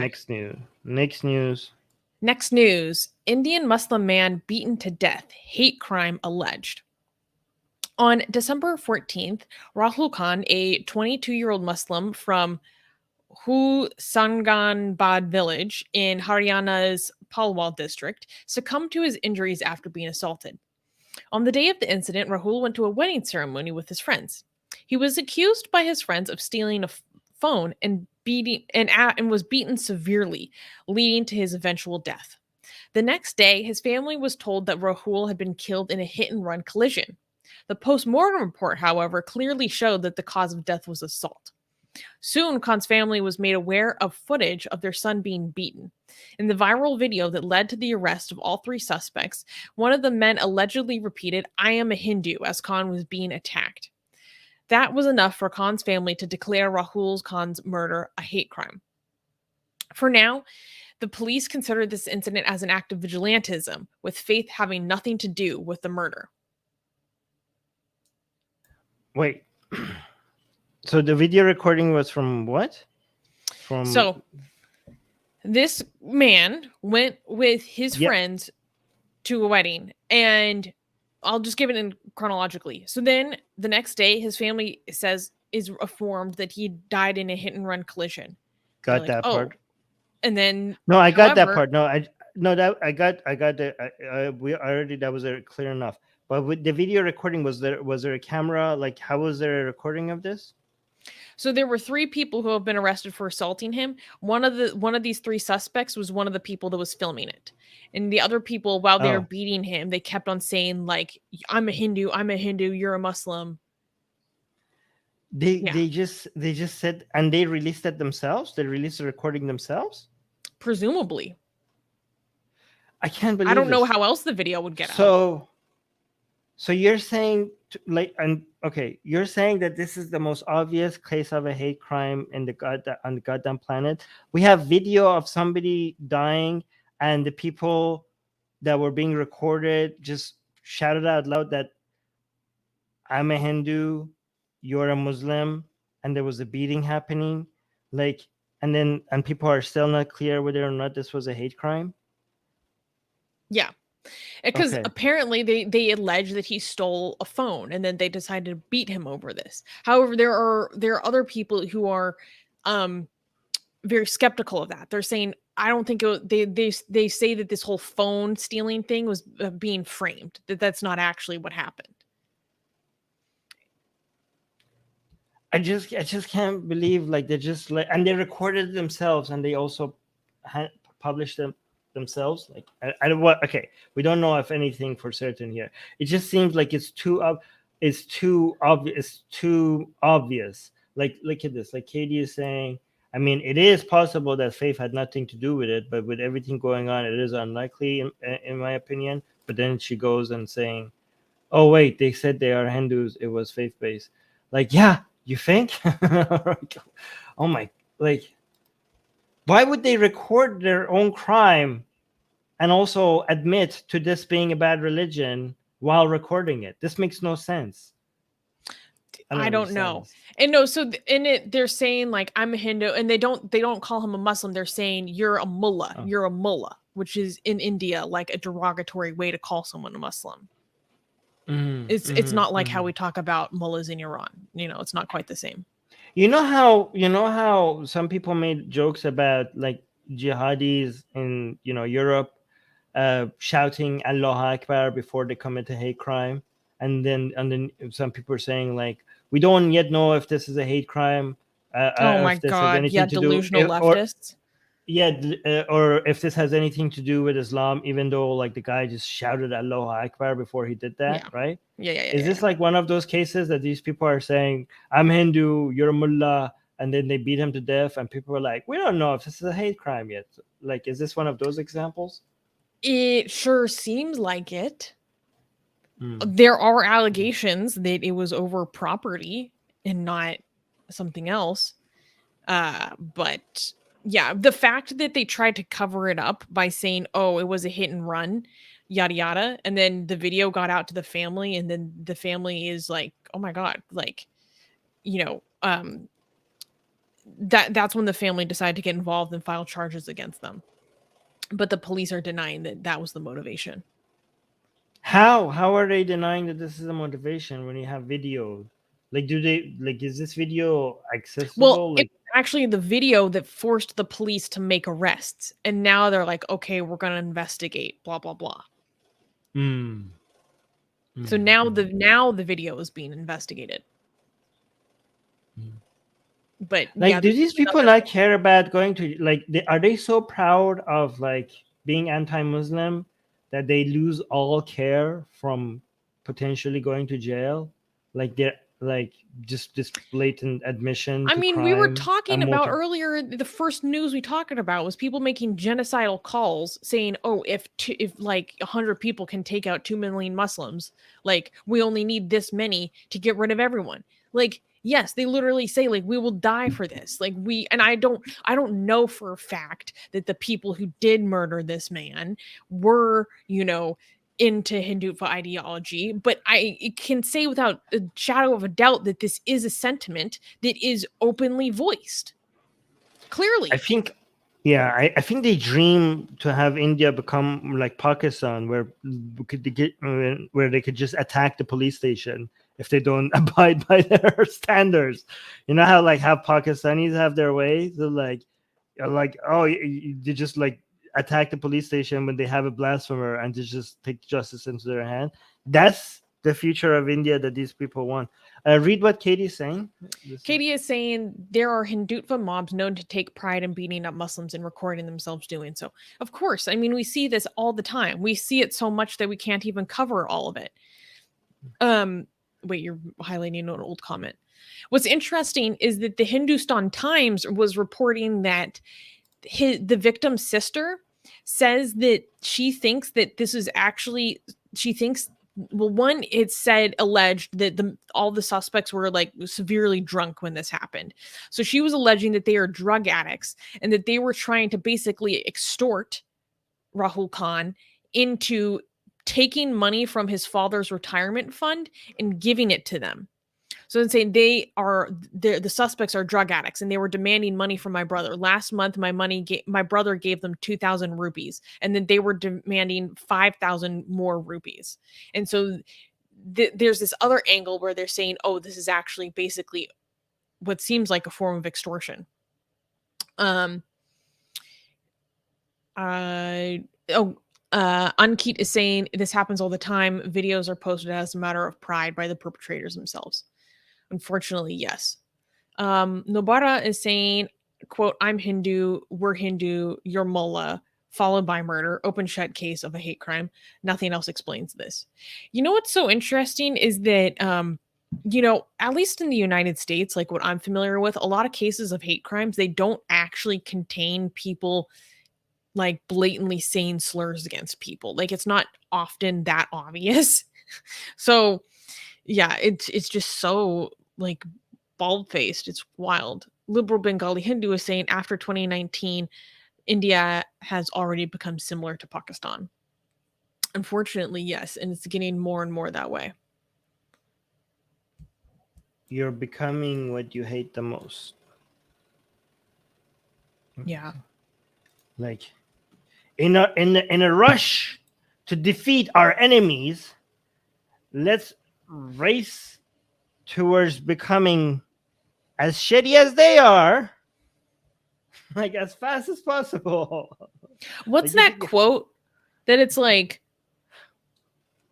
Next news. Indian Muslim man beaten to death. Hate crime alleged. On December 14th, Rahul Khan, a 22-year-old Muslim from Hosanganbad village in Haryana's Palwal district, succumbed to his injuries after being assaulted. On the day of the incident, Rahul went to a wedding ceremony with his friends. He was accused by his friends of stealing a phone and was beaten severely, leading to his eventual death. The next day, his family was told that Rahul had been killed in a hit-and-run collision. The post-mortem report, however, clearly showed that the cause of death was assault. Soon, Khan's family was made aware of footage of their son being beaten. In the viral video that led to the arrest of all three suspects, one of the men allegedly repeated, "I am a Hindu," as Khan was being attacked. That was enough for Khan's family to declare Rahul Khan's murder a hate crime. For now, the police consider this incident as an act of vigilantism, with faith having nothing to do with the murder. Wait. So the video recording was from what? So this man went with his friends to a wedding, and I'll just give it in chronologically. So then the next day, his family is informed that he died in a hit and run collision. Got that part. And then no, I got that part. No, I got the. We already, that was clear enough. But with the video recording, was there a camera? Like, how was there a recording of this? So there were three people who have been arrested for assaulting him. One of these three suspects was one of the people that was filming it. And the other people, while they were beating him, they kept on saying, like, I'm a Hindu, you're a Muslim. They just said, and they released it themselves? They released the recording themselves? Presumably. I can't believe I don't know how else the video would get out. So you're saying, you're saying that this is the most obvious case of a hate crime on the goddamn planet. We have video of somebody dying, and the people that were being recorded just shouted out loud that I'm a Hindu, you're a Muslim, and there was a beating happening. And people are still not clear whether or not this was a hate crime. Yeah. Because apparently they allege that he stole a phone, and then they decided to beat him over this. However, there are other people who are very skeptical of that. They're saying, I don't think they say that this whole phone stealing thing was being framed, that's not actually what happened. I just can't believe, like, they just and they recorded it themselves, and they also published them themselves. Like, I don't what. Okay, we don't know if anything for certain here. It just seems like it's too obvious. Like, look at this. Like Katie is saying, I mean, it is possible that faith had nothing to do with it, but with everything going on, it is unlikely, in my opinion. But then she goes and saying, "Oh wait, they said they are Hindus. It was faith based." Like, yeah, you think? Oh my, like. Why would they record their own crime and also admit to this being a bad religion while recording it? This makes no sense. I don't know. And no, so in it, they're saying, like, I'm a Hindu, and they don't call him a Muslim. They're saying you're a mullah. Oh. You're a mullah, which is in India like a derogatory way to call someone a Muslim. It's not like how we talk about mullahs in Iran. It's not quite the same. You know how some people made jokes about, like, jihadis in Europe shouting Allah Akbar before they commit a hate crime, and then some people are saying, like, we don't yet know if this is a hate crime. Oh my God! Yeah, delusional leftists. Or if this has anything to do with Islam, even though, like, the guy just shouted Allah Akbar before he did that, right? Yeah. Is this like one of those cases that these people are saying, I'm Hindu, you're a mullah, and then they beat him to death, and people are like, we don't know if this is a hate crime yet? Like, is this one of those examples? It sure seems like it. There are allegations that it was over property and not something else. But yeah, the fact that they tried to cover it up by saying, oh, it was a hit and run, yada yada, and then the video got out to the family, and then the family is like, oh my God, like, that's when the family decided to get involved and file charges against them. But the police are denying that was the motivation. How are they denying that this is a motivation when you have video? Like, do they like? Is this video accessible? Well, Like, it's actually the video that forced the police to make arrests, and now they're like, okay, we're gonna investigate, blah blah blah. mm, So now the video is being investigated. But like, yeah, do there's these people another- not care about going to like? Are they so proud of like being anti-Muslim that they lose all care from potentially going to jail? Like they're like just this blatant admission I to mean, we were crime talking and about earlier. The first news we talked about was people making genocidal calls, saying, "Oh, if like 100 people can take out 2 million Muslims, like we only need this many to get rid of everyone." Like, yes, they literally say, like, we will die for this. Like and I don't know for a fact that the people who did murder this man were, into Hindu ideology, but I can say without a shadow of a doubt that this is a sentiment that is openly voiced. Clearly. I think, yeah, I think they dream to have India become like Pakistan, where where they could just attack the police station if they don't abide by their standards. You know how like how Pakistanis have their way, so like oh they just like attack the police station when they have a blasphemer and they just take justice into their hand. That's the future of India that these people want. Read what Katie's saying. Katie is saying there are Hindutva mobs known to take pride in beating up Muslims and recording themselves doing so. Of course, I mean, we see this all the time. We see it so much that we can't even cover all of it. Wait, you're highlighting an old comment. What's interesting is that the Hindustan Times was reporting that the victim's sister says that she thinks that this is actually, well, one, it said alleged that all the suspects were like severely drunk when this happened. So she was alleging that they are drug addicts and that they were trying to basically extort Rahul Khan into taking money from his father's retirement fund and giving it to them. So it's saying the suspects are drug addicts and they were demanding money from my brother. Last month, my brother gave them 2,000 rupees, and then they were demanding 5,000 more rupees. And so there's this other angle where they're saying, oh, this is actually basically what seems like a form of extortion. Ankit is saying this happens all the time. Videos are posted as a matter of pride by the perpetrators themselves. Unfortunately, yes. Nobara is saying, quote, I'm Hindu, we're Hindu, you're mullah, followed by murder, open shut case of a hate crime. Nothing else explains this. You know what's so interesting is that, at least in the United States, like what I'm familiar with, a lot of cases of hate crimes, they don't actually contain people like blatantly saying slurs against people. Like it's not often that obvious. So yeah, it's just so like bald-faced. It's wild. Liberal Bengali Hindu is saying after 2019, India has already become similar to Pakistan. Unfortunately, yes, and it's getting more and more that way. You're becoming what you hate the most. Yeah. Like in a rush to defeat our enemies, let's race towards becoming as shitty as they are, like as fast as possible. What's like, that quote that it's like,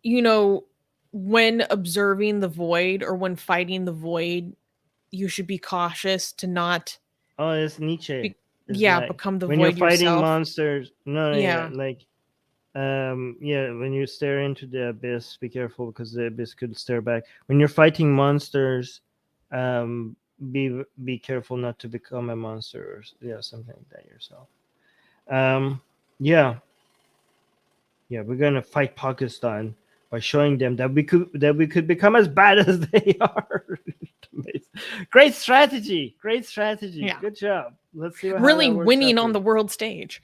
when observing the void or when fighting the void, you should be cautious to not. Oh, it's Nietzsche. Become the when void you're fighting yourself. Monsters. No, Yeah. when you stare into the abyss, be careful because the abyss could stare back. When you're fighting monsters, be careful not to become a monster or something like that yourself. We're gonna fight Pakistan by showing them that we could become as bad as they are. Great strategy. Yeah. Good job. Let's see. Really winning on the world stage.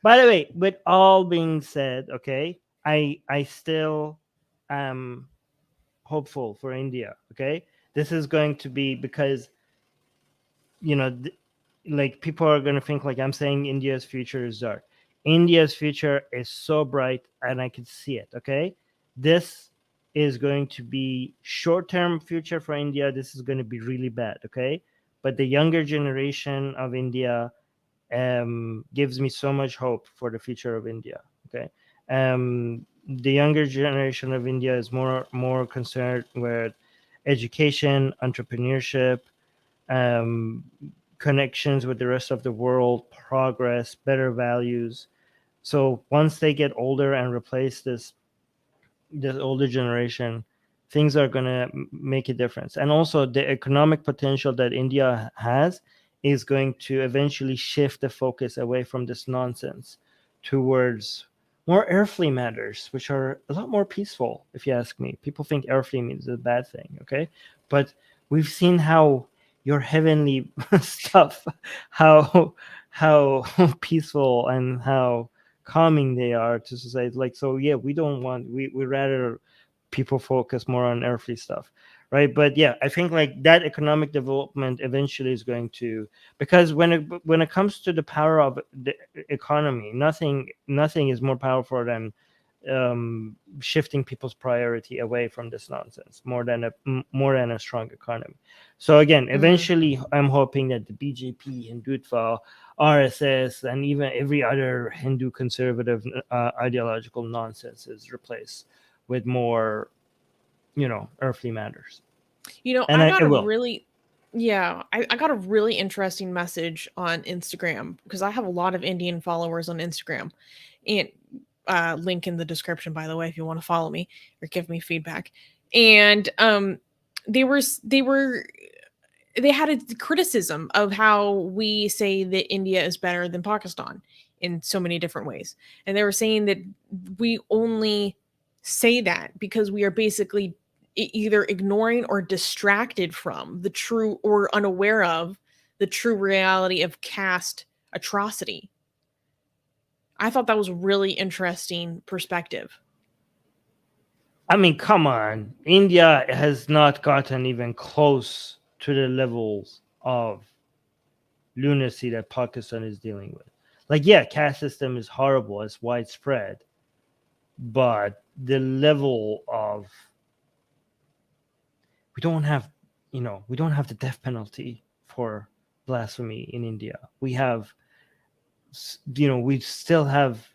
By the way, with all being said, okay, I still am hopeful for India. Okay, this is going to be because like people are going to think like I'm saying India's future is dark. India's future is so bright, and I can see it. Okay, this is going to be short-term future for India. This is going to be really bad, okay? But the younger generation of India gives me so much hope for the future of India, okay? The younger generation of India is more concerned with education, entrepreneurship, connections with the rest of the world, progress, better values. So once they get older and replace this older generation, things are going to make a difference. And also the economic potential that India has is going to eventually shift the focus away from this nonsense towards more earthly matters, which are a lot more peaceful, if you ask me. People think earthly means a bad thing, okay? But we've seen how your heavenly stuff, how peaceful and how calming they are to society. Like, so yeah, we rather people focus more on earthly stuff, right? But yeah, I think like that economic development eventually is going to, because when it comes to the power of the economy, nothing is more powerful than shifting people's priority away from this nonsense more than a strong economy. So again, eventually I'm hoping that the BJP, Hindutva, RSS, and even every other Hindu conservative ideological nonsense is replaced with more, earthly matters. And I got a really, I got a really interesting message on Instagram, because I have a lot of Indian followers on Instagram, and link in the description, by the way, if you want to follow me or give me feedback. And they had a criticism of how we say that India is better than Pakistan in so many different ways. And they were saying that we only say that because we are basically either ignoring or distracted from the true, or unaware of the true reality of caste atrocity. I thought that was a really interesting perspective. I mean, come on. India has not gotten even close to the levels of lunacy that Pakistan is dealing with. Like, yeah, caste system is horrible, it's widespread, but the level of, we don't have the death penalty for blasphemy in India. We have, we still have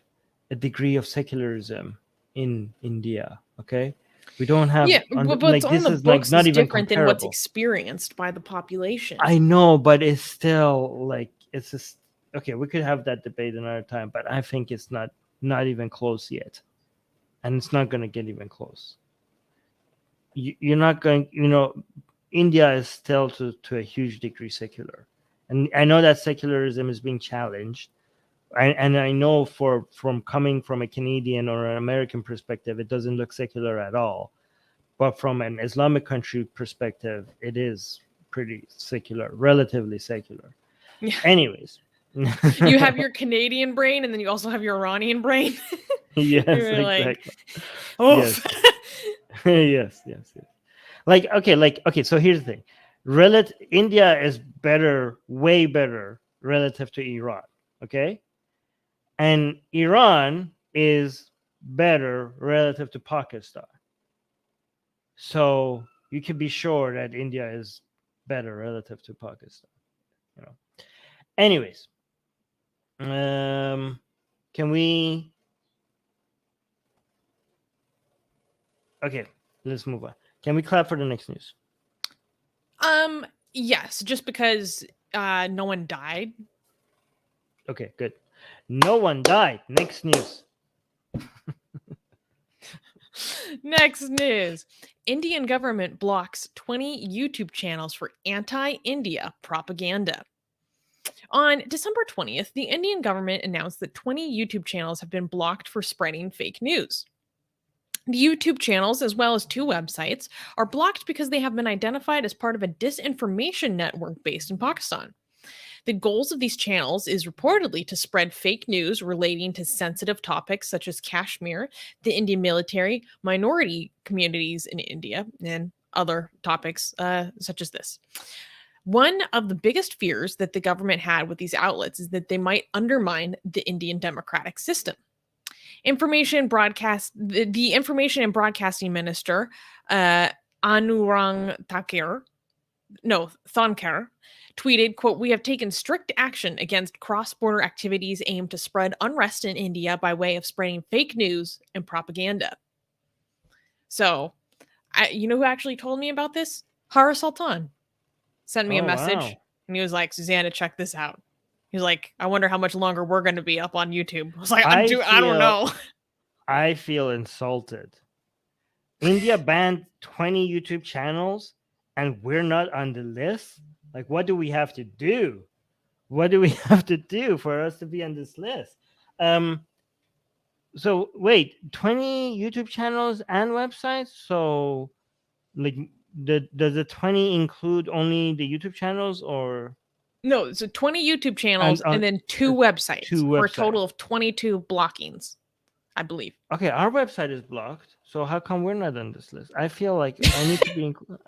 a degree of secularism in India. Okay, we don't have. But like, on this the is books like not is even different than what's comparable. experienced by the population. I know, but it's still like, it's just okay. We could have that debate another time, but I think it's not even close yet, and it's not going to get even close. You're not going. India is still to a huge degree secular, and I know that secularism is being challenged. And I know from coming from a Canadian or an American perspective, it doesn't look secular at all. But from an Islamic country perspective, it is pretty secular, relatively secular. Yeah. Anyways. You have your Canadian brain, and then you also have your Iranian brain. Yes, You're exactly. Like, Yes. Okay, so here's the thing. India is better, way better relative to Iran, okay? And Iran is better relative to Pakistan. So you can be sure that India is better relative to Pakistan. Anyways, can we? Okay, let's move on. Can we clap for the next news? Yes, just because no one died. Okay, good. No one died. Next news. Next news. Indian government blocks 20 YouTube channels for anti-India propaganda. On December 20th, the Indian government announced that 20 YouTube channels have been blocked for spreading fake news. The YouTube channels, as well as 2 websites, are blocked because they have been identified as part of a disinformation network based in Pakistan. The goals of these channels is reportedly to spread fake news relating to sensitive topics such as Kashmir, the Indian military, minority communities in India, and other topics such as this. One of the biggest fears that the government had with these outlets is that they might undermine the Indian democratic system. the information and broadcasting minister, Anurang Thonkar, tweeted, quote, "We have taken strict action against cross-border activities aimed to spread unrest in India by way of spreading fake news and propaganda." So, you know who actually told me about this? Hara Sultan sent me a message, wow. and he was like, "Susanna, check this out." He's like, "I wonder how much longer we're going to be up on YouTube." I was like, I don't know. I feel insulted. India banned 20 YouTube channels and we're not on the list? Like, what do we have to do? What do we have to do for us to be on this list? So wait, 20 YouTube channels and websites? So like does the 20 include only the YouTube channels or No, so 20 YouTube channels and then two websites for a total of 22 blockings, I believe. Okay, our website is blocked. So how come we're not on this list? I feel like I need to be included.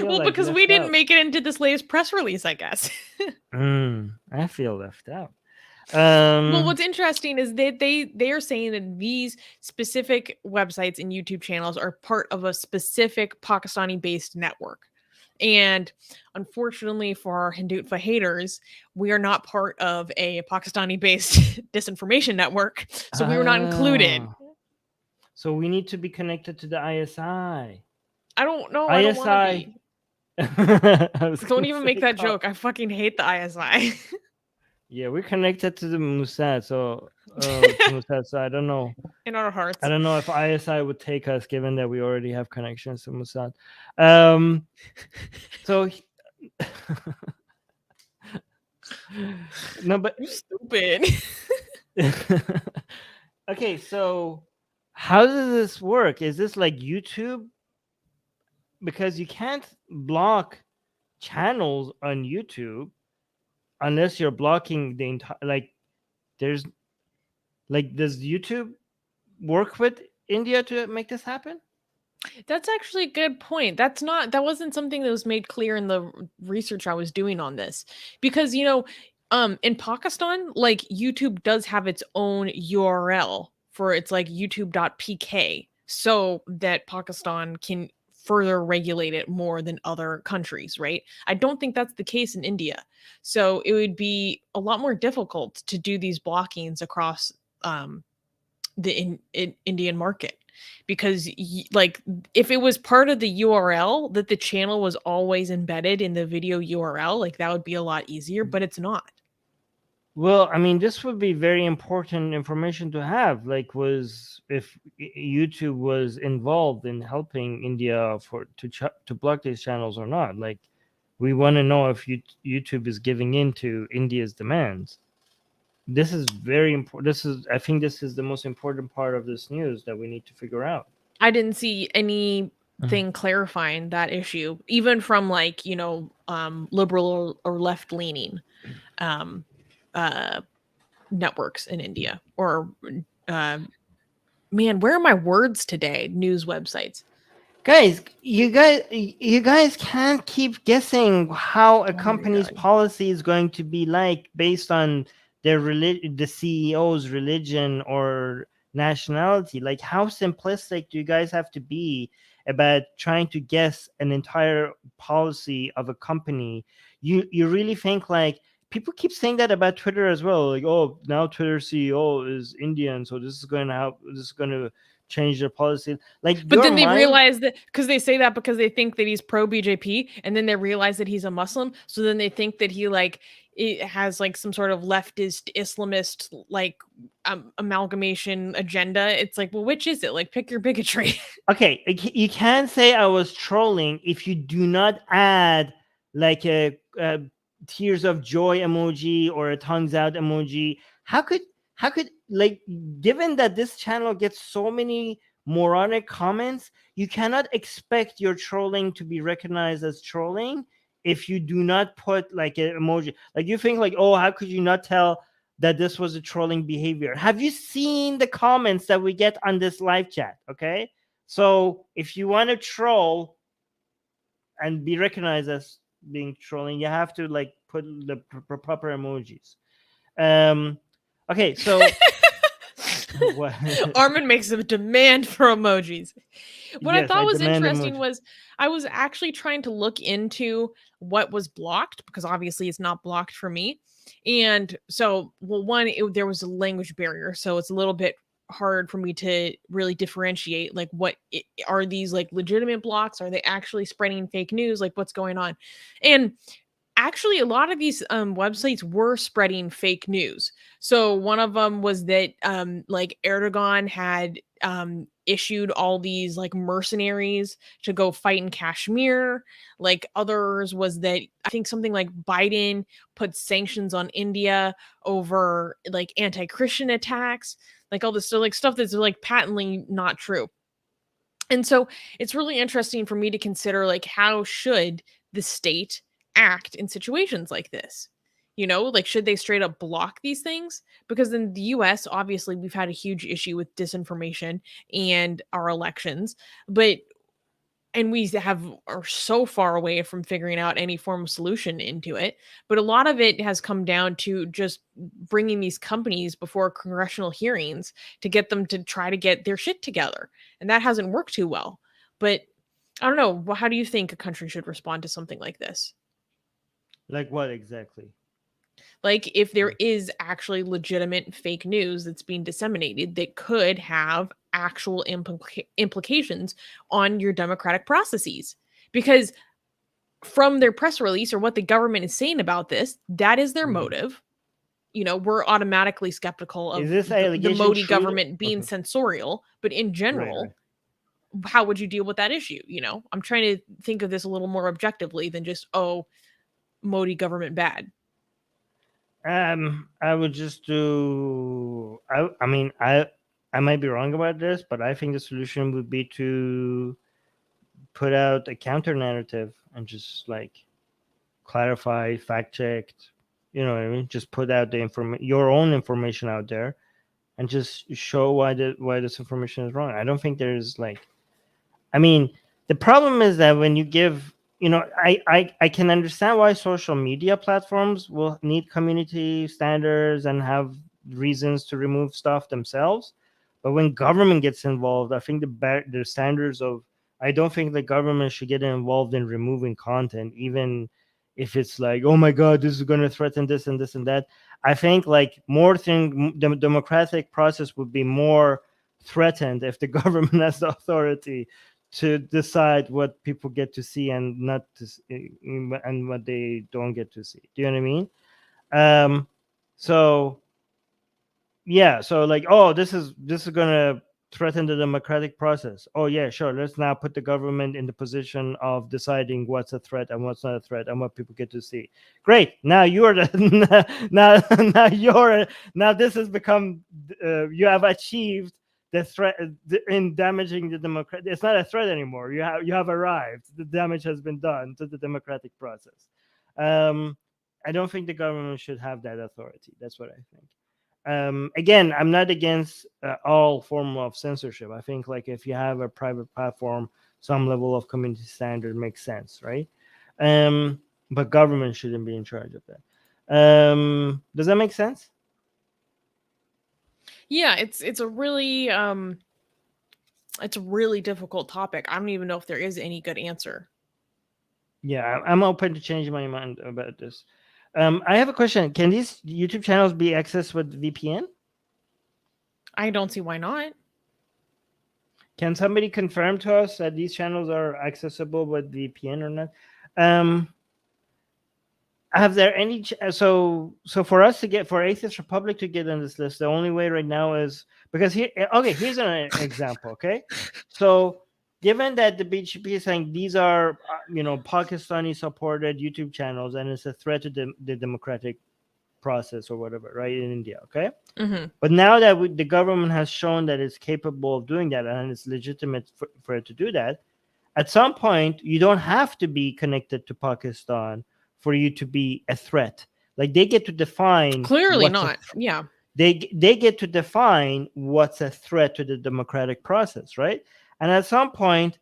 Well, because we didn't make it into this latest press release, I guess. I feel left out. Well, what's interesting is that they are saying that these specific websites and YouTube channels are part of a specific Pakistani-based network. And unfortunately for our Hindu-Nationalist haters, we are not part of a Pakistani-based disinformation network, so we were not included. So we need to be connected to the ISI. I don't know. ISI. Don't even make that joke. I fucking hate the ISI. Yeah, we're connected to the Mossad, so Mossad. So I don't know. In our hearts. I don't know if ISI would take us, given that we already have connections to Mossad. So no, but you're stupid. Okay, so how does this work? Is this like YouTube? Because you can't block channels on YouTube unless you're blocking the entire, like, there's like, does YouTube work with India to make this happen? That's actually a good point. That wasn't something that was made clear in the research I was doing on this, because in Pakistan, like, YouTube does have its own URL for it's like youtube.pk, so that Pakistan can further regulate it more than other countries, right? I don't think that's the case in India. So it would be a lot more difficult to do these blockings across the Indian market, because like, if it was part of the URL that the channel was always embedded in the video URL, like, that would be a lot easier, but it's not. Well, I mean, this would be very important information to have, like, was if YouTube was involved in helping India to block these channels or not. Like, we want to know if YouTube is giving in to India's demands. This is very important. I think this is the most important part of this news that we need to figure out. I didn't see anything clarifying that issue, even from like, liberal or left-leaning networks in India, or man, where are my words today? News websites. Guys, you guys can't keep guessing how a company's policy is going to be like based on the CEO's religion or nationality. Like, how simplistic do you guys have to be about trying to guess an entire policy of a company? You really think, like, people keep saying that about Twitter as well, like, oh, now Twitter CEO is Indian, so this is going to change their policy. Like, but then they realize that, because they say that because they think that he's pro BJP, and then they realize that he's a Muslim, so then they think that he it has like some sort of leftist Islamist like amalgamation agenda. It's like, well, which is it? Like, pick your bigotry. Okay, you can't say I was trolling if you do not add like a tears of joy emoji or a tongues out emoji. How could, like, given that this channel gets so many moronic comments, you cannot expect your trolling to be recognized as trolling if you do not put like an emoji. Like, you think like, oh, how could you not tell that this was a trolling behavior? Have you seen the comments that we get on this live chat? Okay, so if you want to troll and be recognized as being trolling, you have to like put the proper emojis. Okay, so What? Armin makes a demand for emojis. What I Yes, thought I was demand interesting emoji. was I was actually trying to look into what was blocked because obviously it's not blocked for me. And so, well, one, there was a language barrier, so it's a little bit hard for me to really differentiate like are these like legitimate blocks? Are they actually spreading fake news? Like what's going on? And actually a lot of these websites were spreading fake news. So one of them was that like Erdogan had issued all these like mercenaries to go fight in Kashmir. Like others was that I think something like Biden put sanctions on India over like anti-Christian attacks, like all this so like stuff that's like patently not true. And so it's really interesting for me to consider like how should the state act in situations like this? You know, like should they straight up block these things? Because in the US, obviously we've had a huge issue with disinformation and our elections, but and we are so far away from figuring out any form of solution into it, but a lot of it has come down to just bringing these companies before congressional hearings to get them to try to get their shit together, and that hasn't worked too well. But I don't know, how do you think a country should respond to something like this? Like what exactly? Like if there is actually legitimate fake news that's being disseminated that could have actual implications on your democratic processes, because from their press release or what the government is saying about this, that is their Mhm. motive. You know, we're automatically skeptical Is of this the allegation Modi true? government being Okay. censorial, but in Right, general, how would you deal with that issue? You know, I'm trying to think of this a little more objectively than just, oh, Modi government bad. I would just do. I mean, I might be wrong about this, but I think the solution would be to put out a counter narrative and just like clarify, fact checked. You know what I mean? Just put out the your own information out there, and just show why this information is wrong. I don't think there's like. I mean, the problem is that when you give, I can understand why social media platforms will need community standards and have reasons to remove stuff themselves. But when government gets involved, I think the standards of, I don't think the government should get involved in removing content, even if it's like, oh my God, this is going to threaten this and this and that. I think like the democratic process would be more threatened if the government has the authority to decide what people get to see and not to and what they don't get to see. Do you know what I mean? So yeah, so like, oh, this is gonna threaten the democratic process. Oh yeah, sure. Let's now put the government in the position of deciding what's a threat and what's not a threat and what people get to see. Great. Now you're the now this has become you have achieved the threat in damaging the democrat. It's not a threat anymore. You have arrived. The damage has been done to the democratic process. I don't think the government should have that authority. That's what I think. Again, I'm not against all form of censorship. I think like if you have a private platform, some level of community standard makes sense, right? But government shouldn't be in charge of that. Does that make sense? Yeah, it's a really difficult topic. I don't even know if there is any good answer. Yeah, I'm open to changing my mind about this. I have a question. Can these YouTube channels be accessed with VPN? I don't see why not. Can somebody confirm to us that these channels are accessible with VPN or not? Have there any so for us to get, for Atheist Republic to get on this list, the only way right now is because here's an example. Okay, so given that the BGP is saying these are Pakistani supported YouTube channels and it's a threat to the democratic process or whatever, right, in India, okay. Mm-hmm. But now that the government has shown that it's capable of doing that and it's legitimate for it to do that, at some point you don't have to be connected to Pakistan for you to be a threat. Like they get to define. Clearly not. Yeah. They get to define what's a threat to the democratic process, right? And at some point,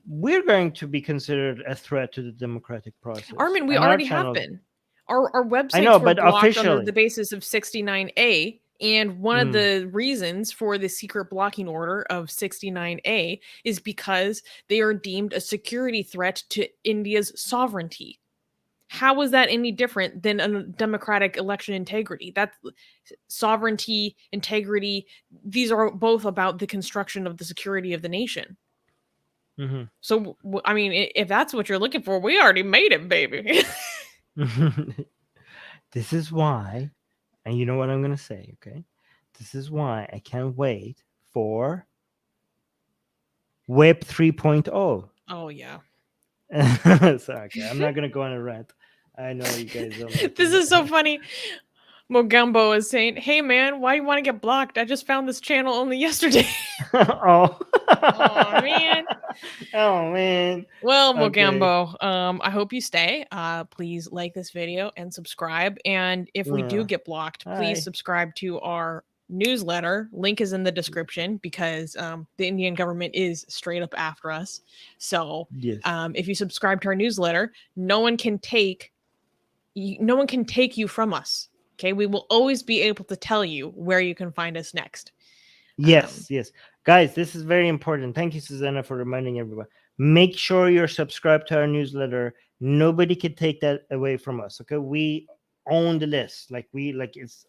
we're going to be considered a threat to the democratic process. Armin, we already have been. Our websites I know, were but blocked officially under the basis of 69A, And one of the reasons for the secret blocking order of 69A is because they are deemed a security threat to India's sovereignty. How is that any different than a democratic election integrity? That's sovereignty, integrity. These are both about the construction of the security of the nation. Mm-hmm. So, I mean, if that's what you're looking for, we already made it, baby. This is why, and you know what I'm going to say, okay? This is why I can't wait for Web 3.0. Oh, yeah. Sorry, okay. I'm not going to go on a rant. I know you guys don't like This is so funny. Mogambo is saying, hey, man, why do you want to get blocked? I just found this channel only yesterday. Oh. Oh, man. Oh, man. Well, Okay. Mogambo, I hope you stay. Please like this video and subscribe. And if we do Yeah. get blocked, Hi. please subscribe to our newsletter. Link is in the description because the Indian government is straight up after us. So Yes. if you subscribe to our newsletter, no one can take you from us. Okay, we will always be able to tell you where you can find us next. Yes, yes. Guys, this is very important. Thank you, Susanna, for reminding everyone. Make sure you're subscribed to our newsletter. Nobody can take that away from us. Okay, we own the list. It's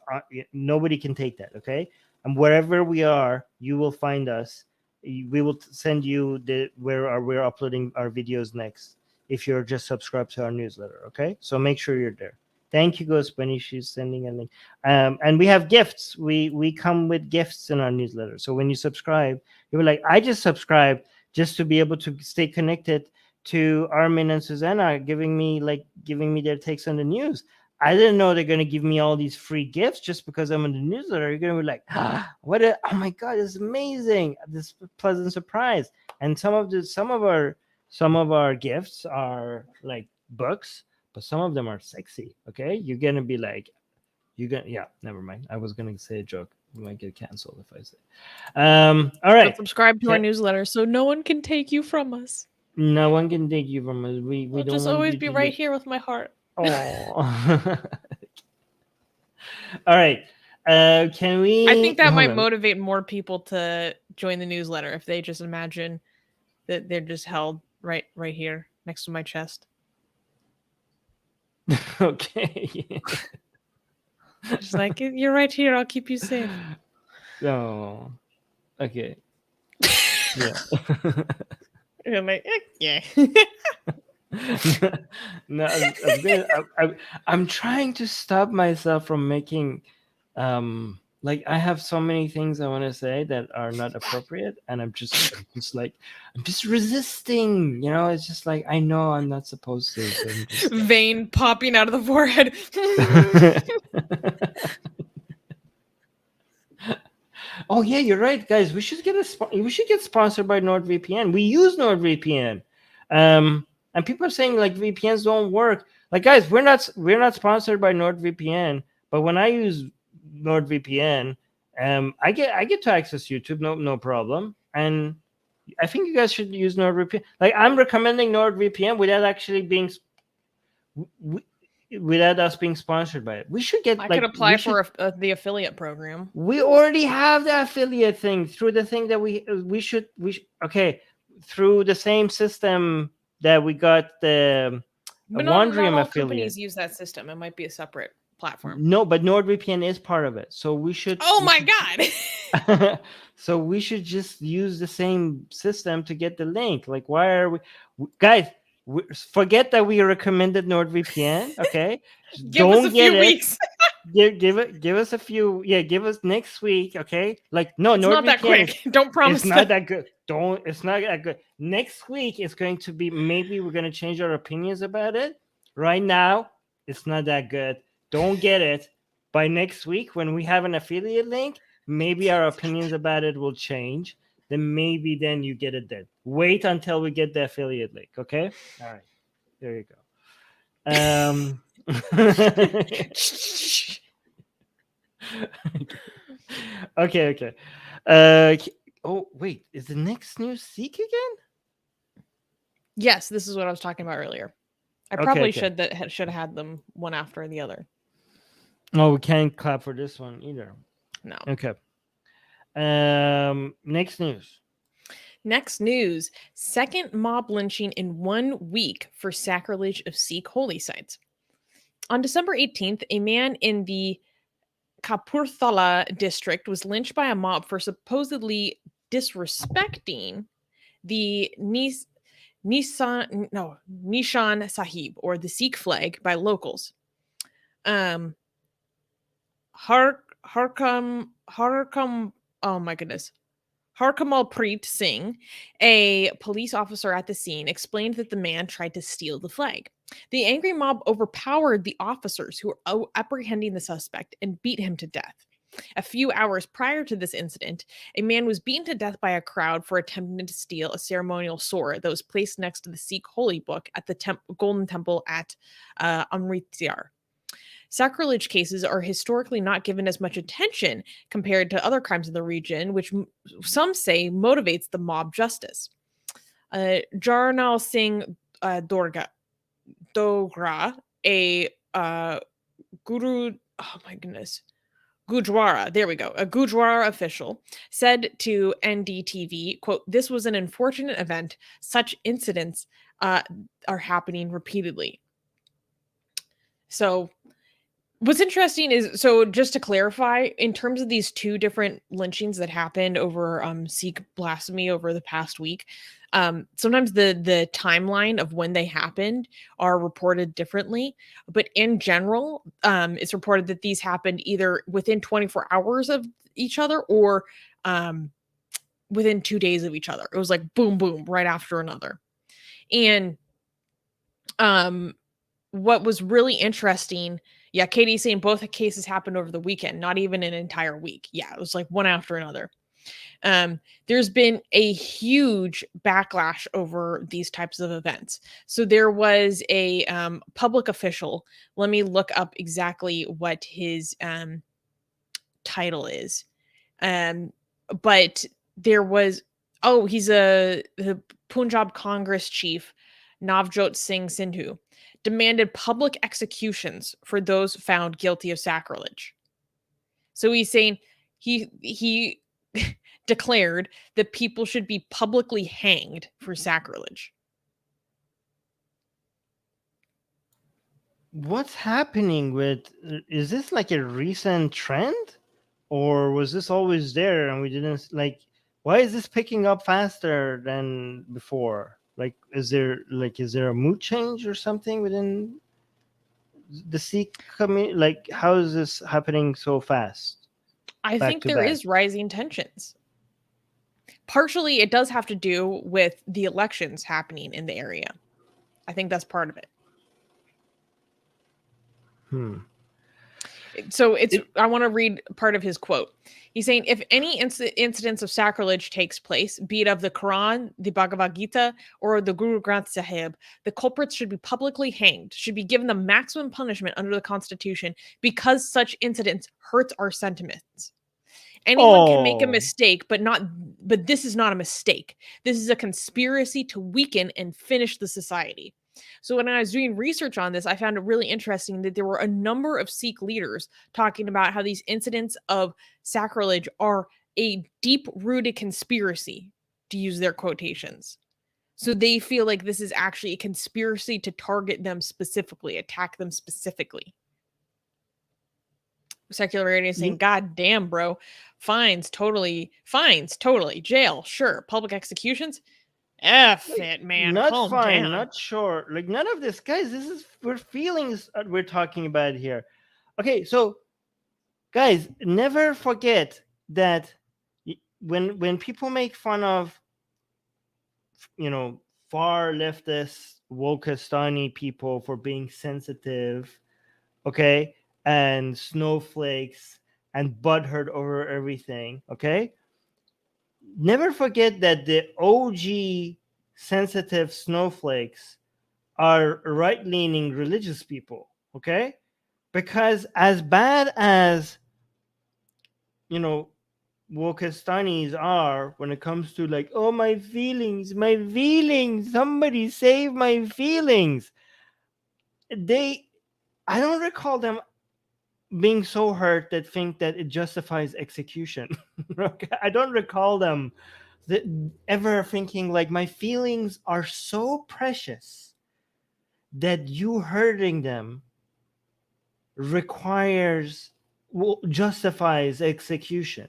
nobody can take that. Okay, and wherever we are, you will find us. We will send you where we're uploading our videos next. If you're just subscribed to our newsletter, okay? So make sure you're there. Thank you, Ghost Bunny. She's sending a link. And we have gifts. We come with gifts in our newsletter. So when you subscribe, you're like, I just subscribed just to be able to stay connected to Armin and Susanna, giving me their takes on the news. I didn't know they're gonna give me all these free gifts just because I'm in the newsletter. You're gonna be like, oh my god, it's amazing! This pleasant surprise. And some of our gifts are like books, but some of them are sexy. Okay, you're gonna be like, never mind. I was gonna say a joke. We might get canceled if I say. All right. So subscribe to our newsletter so no one can take you from us. No one can take you from us. We I'll don't just want always you be to right here with my heart. Oh. All right. Can we? I think that hold might on. motivate more people to join the newsletter if they just imagine that they're just held right here next to my chest. Okay. Just like, you're right here. I'll keep you safe. Oh. Okay. Yeah. And I'm like, yeah. No, I'm trying to stop myself from making I have so many things I want to say that are not appropriate, and I'm just resisting, it's just like, I know I'm not supposed to, so I'm just Vein popping out of the forehead. Oh yeah, you're right, guys. We should get sponsored by NordVPN. We use NordVPN. And people are saying like VPNs don't work. Like, guys, we're not sponsored by NordVPN, but when I use NordVPN, I get to access YouTube, no problem. And I think you guys should use NordVPN. Like, I'm recommending NordVPN without us being sponsored by it. We should get. I could apply for the affiliate program. We already have the affiliate thing through the thing that we should through the same system that we got the but Wandrium not all affiliate. companies use that system. It might be a separate platform. No, but NordVPN is part of it, so we should. Oh my god! So we should just use the same system to get the link. Like, why are we, guys? Forget that we recommended NordVPN. Okay, Give us a few weeks. Give us a few. Yeah, give us next week. Okay, like no, it's not that quick. Don't promise. It's not that good. It's not that good. Next week is going to be, maybe we're going to change our opinions about it. Right now, it's not that good. Don't get it. By next week, when we have an affiliate link, maybe our opinions about it will change. Then you get it then. Wait until we get the affiliate link. Okay. All right. There you go. Okay. Oh wait, is the next news Sikh again? Yes, this is what I was talking about earlier. I probably should have had them one after the other. Oh, we can't clap for this one either. No. Okay. Next news. Next news. Second mob lynching in 1 week for sacrilege of Sikh holy sites. On December 18th, a man in the Kapurthala district was lynched by a mob for supposedly disrespecting the Nishan Sahib, or the Sikh flag, by locals. Oh my goodness. Harkamalpreet Singh, a police officer at the scene, explained that the man tried to steal the flag. The angry mob overpowered the officers who were apprehending the suspect and beat him to death. A few hours prior to this incident, a man was beaten to death by a crowd for attempting to steal a ceremonial sword that was placed next to the Sikh holy book at the Golden Temple at Amritsar. Sacrilege cases are historically not given as much attention compared to other crimes in the region, which some say motivates the mob justice. Jarnal Singh Dogra, a Gujwara, there we go, a Gujwara official, said to NDTV, quote, "This was an unfortunate event. Such incidents are happening repeatedly." So what's interesting is, so just to clarify, in terms of these two different lynchings that happened over Sikh blasphemy over the past week, sometimes the timeline of when they happened are reported differently. But in general, it's reported that these happened either within 24 hours of each other or within 2 days of each other. It was like boom, boom, right after another. And what was really interesting, yeah, Katie's saying both cases happened over the weekend, not even an entire week. Yeah, it was like one after another. There's been a huge backlash over these types of events. So there was a public official. Let me look up exactly what his title is. But there was, he's the Punjab Congress chief, Navjot Singh Sindhu, demanded public executions for those found guilty of sacrilege. So he's saying he declared that people should be publicly hanged for sacrilege. What's happening with, is this like a recent trend, or was this always there and we didn't, like, why is this picking up faster than before? Like, is there a mood change or something within the Sikh community? Like, how is this happening so fast? I think there is rising tensions. Partially, it does have to do with the elections happening in the area. I think that's part of it. So I want to read part of his quote. He's saying, if any incidents of sacrilege takes place, be it of the Quran, the Bhagavad Gita, or the Guru Granth Sahib, the culprits should be publicly hanged, should be given the maximum punishment under the Constitution, because such incidents hurts our sentiments. Anyone can make a mistake, but this is not a mistake. This is a conspiracy to weaken and finish the society. So when I was doing research on this, I found it really interesting that there were a number of Sikh leaders talking about how these incidents of sacrilege are a deep-rooted conspiracy, to use their quotations. So they feel like this is actually a conspiracy to target them specifically, attack them specifically. Secularity is saying, God damn, bro. Fines, totally. Jail, sure. Public executions? F it, man. Not calm fine, down. not sure. Like, none of this, guys. This is we're feelings we're talking about here. Okay, so guys, never forget that when people make fun of, far leftist Wokistani people for being sensitive, okay, and snowflakes and butthurt over everything, okay, never forget that the OG sensitive snowflakes are right-leaning religious people, okay? Because as bad as, Wokistanis are when it comes to, like, oh, my feelings, somebody save my feelings. I don't recall them being so hurt that think that it justifies execution. Okay? I don't recall them ever thinking like my feelings are so precious that you hurting them justifies execution.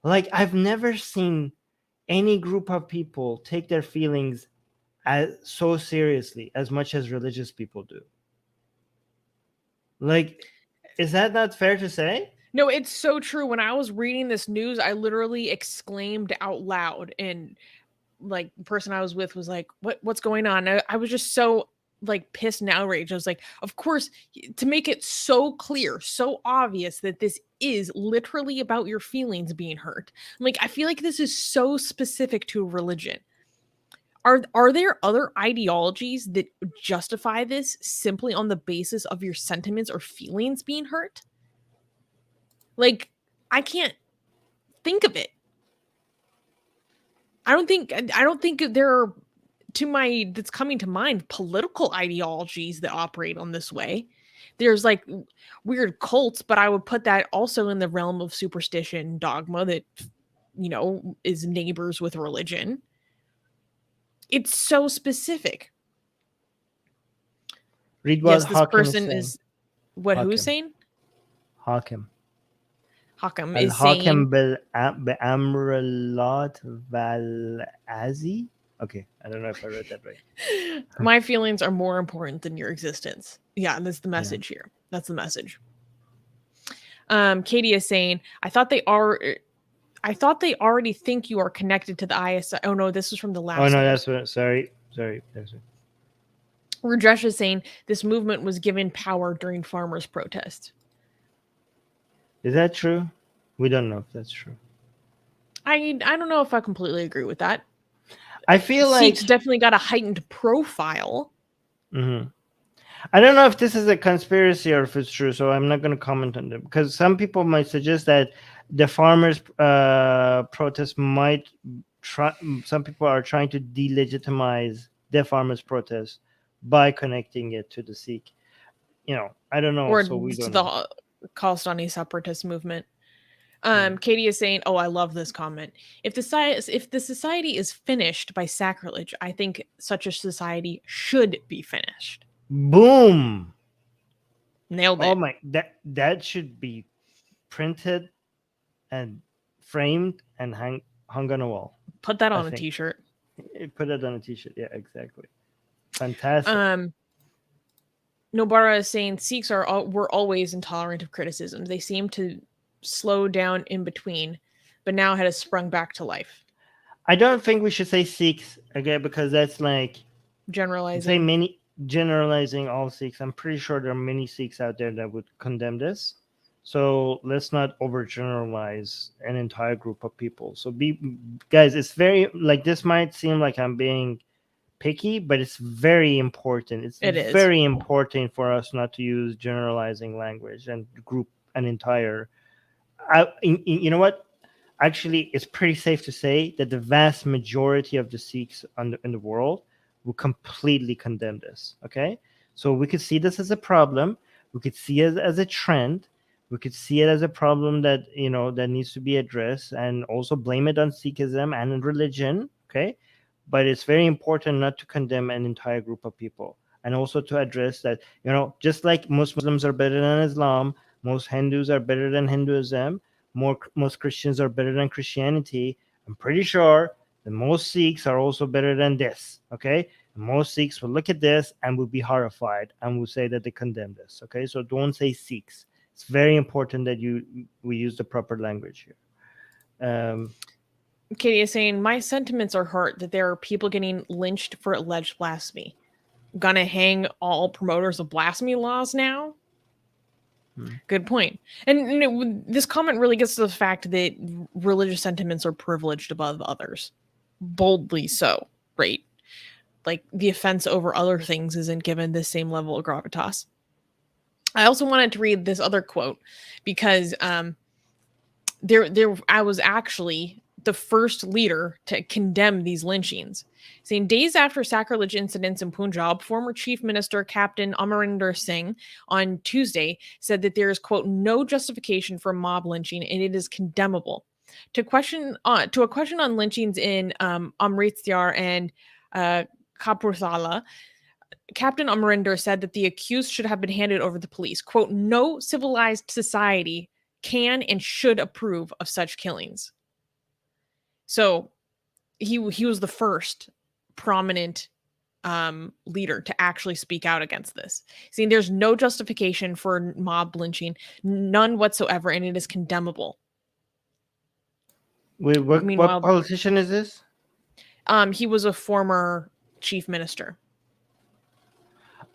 Like I've never seen any group of people take their feelings as so seriously as much as religious people do. Like, is that not fair to say? No, it's so true. When I was reading this news, I literally exclaimed out loud, and like the person I was with was like, what's going on? I was just so like pissed and outraged. I was like, of course, to make it so clear, so obvious that this is literally about your feelings being hurt. I'm like, I feel like this is so specific to a religion. Are there other ideologies that justify this simply on the basis of your sentiments or feelings being hurt? Like, I can't think of it. I don't think there are that's coming to mind political ideologies that operate on this way. There's like weird cults, but I would put that also in the realm of superstition, dogma that, you know, is neighbors with religion. It's so specific. Read what yes, this Hakim person saying. is what Hakim. who's saying? Hakim. Hakim is Hakim saying Amralat Valazi. Okay, I don't know if I read that right. my feelings are more important than your existence. Yeah, that's the message here. That's the message. Katie is saying, I thought they already think you are connected to the ISI. Oh no, this was from the last. Oh no, one. that's what. Sorry. That's it. Rajesh is saying this movement was given power during farmers' protest. Is that true? We don't know if that's true. I don't know if I completely agree with that. I feel like Sikhs definitely got a heightened profile. Mm-hmm. I don't know if this is a conspiracy or if it's true, so I'm not going to comment on it because some people might suggest that the farmers' protest might try. Some people are trying to delegitimize the farmers' protest by connecting it to the Sikh. You know, I don't know. Or so we to don't the know. Khalistani separatist movement. Katie is saying, "Oh, I love this comment. If the society is finished by sacrilege, I think such a society should be finished." Boom! Nailed it. Oh my! That should be printed and framed and hung on a wall. Put that on a t-shirt. Put it on a t-shirt. Yeah, exactly. Fantastic. Nobara is saying Sikhs were always intolerant of criticism. They seem to slow down in between, but now had sprung back to life. I don't think we should say Sikhs again because that's like generalizing all Sikhs. I'm pretty sure there are many Sikhs out there that would condemn this. So let's not overgeneralize an entire group of people. So guys, it's very like this might seem like I'm being picky, but it's very important. It is very important for us not to use generalizing language and group an entire. You know what? Actually, it's pretty safe to say that the vast majority of the Sikhs in the world will completely condemn this. Okay, so we could see this as a problem. We could see it as a trend. We could see it as a problem that that needs to be addressed, and also blame it on Sikhism and religion. Okay, but it's very important not to condemn an entire group of people, and also to address that just like most Muslims are better than Islam, most Hindus are better than Hinduism, most Christians are better than Christianity. I'm pretty sure that most Sikhs are also better than this. Okay, and most Sikhs will look at this and will be horrified and will say that they condemn this. Okay, so don't say Sikhs. It's very important that we use the proper language here. Katie is saying, my sentiments are hurt that there are people getting lynched for alleged blasphemy. Gonna hang all promoters of blasphemy laws now? Good point. And this comment really gets to the fact that religious sentiments are privileged above others. Boldly so, right? Like the offense over other things isn't given the same level of gravitas. I also wanted to read this other quote because I was actually the first leader to condemn these lynchings, saying days after sacrilege incidents in Punjab, former Chief Minister Captain Amarinder Singh on Tuesday said that there is, quote, no justification for mob lynching and it is condemnable. To a question on lynchings in Amritsar and Kapurthala, Captain Amarinder said that the accused should have been handed over to the police. Quote, no civilized society can and should approve of such killings. So he was the first prominent leader to actually speak out against this. Saying there's no justification for mob lynching, none whatsoever, and it is condemnable. Wait, what politician is this? He was a former chief minister.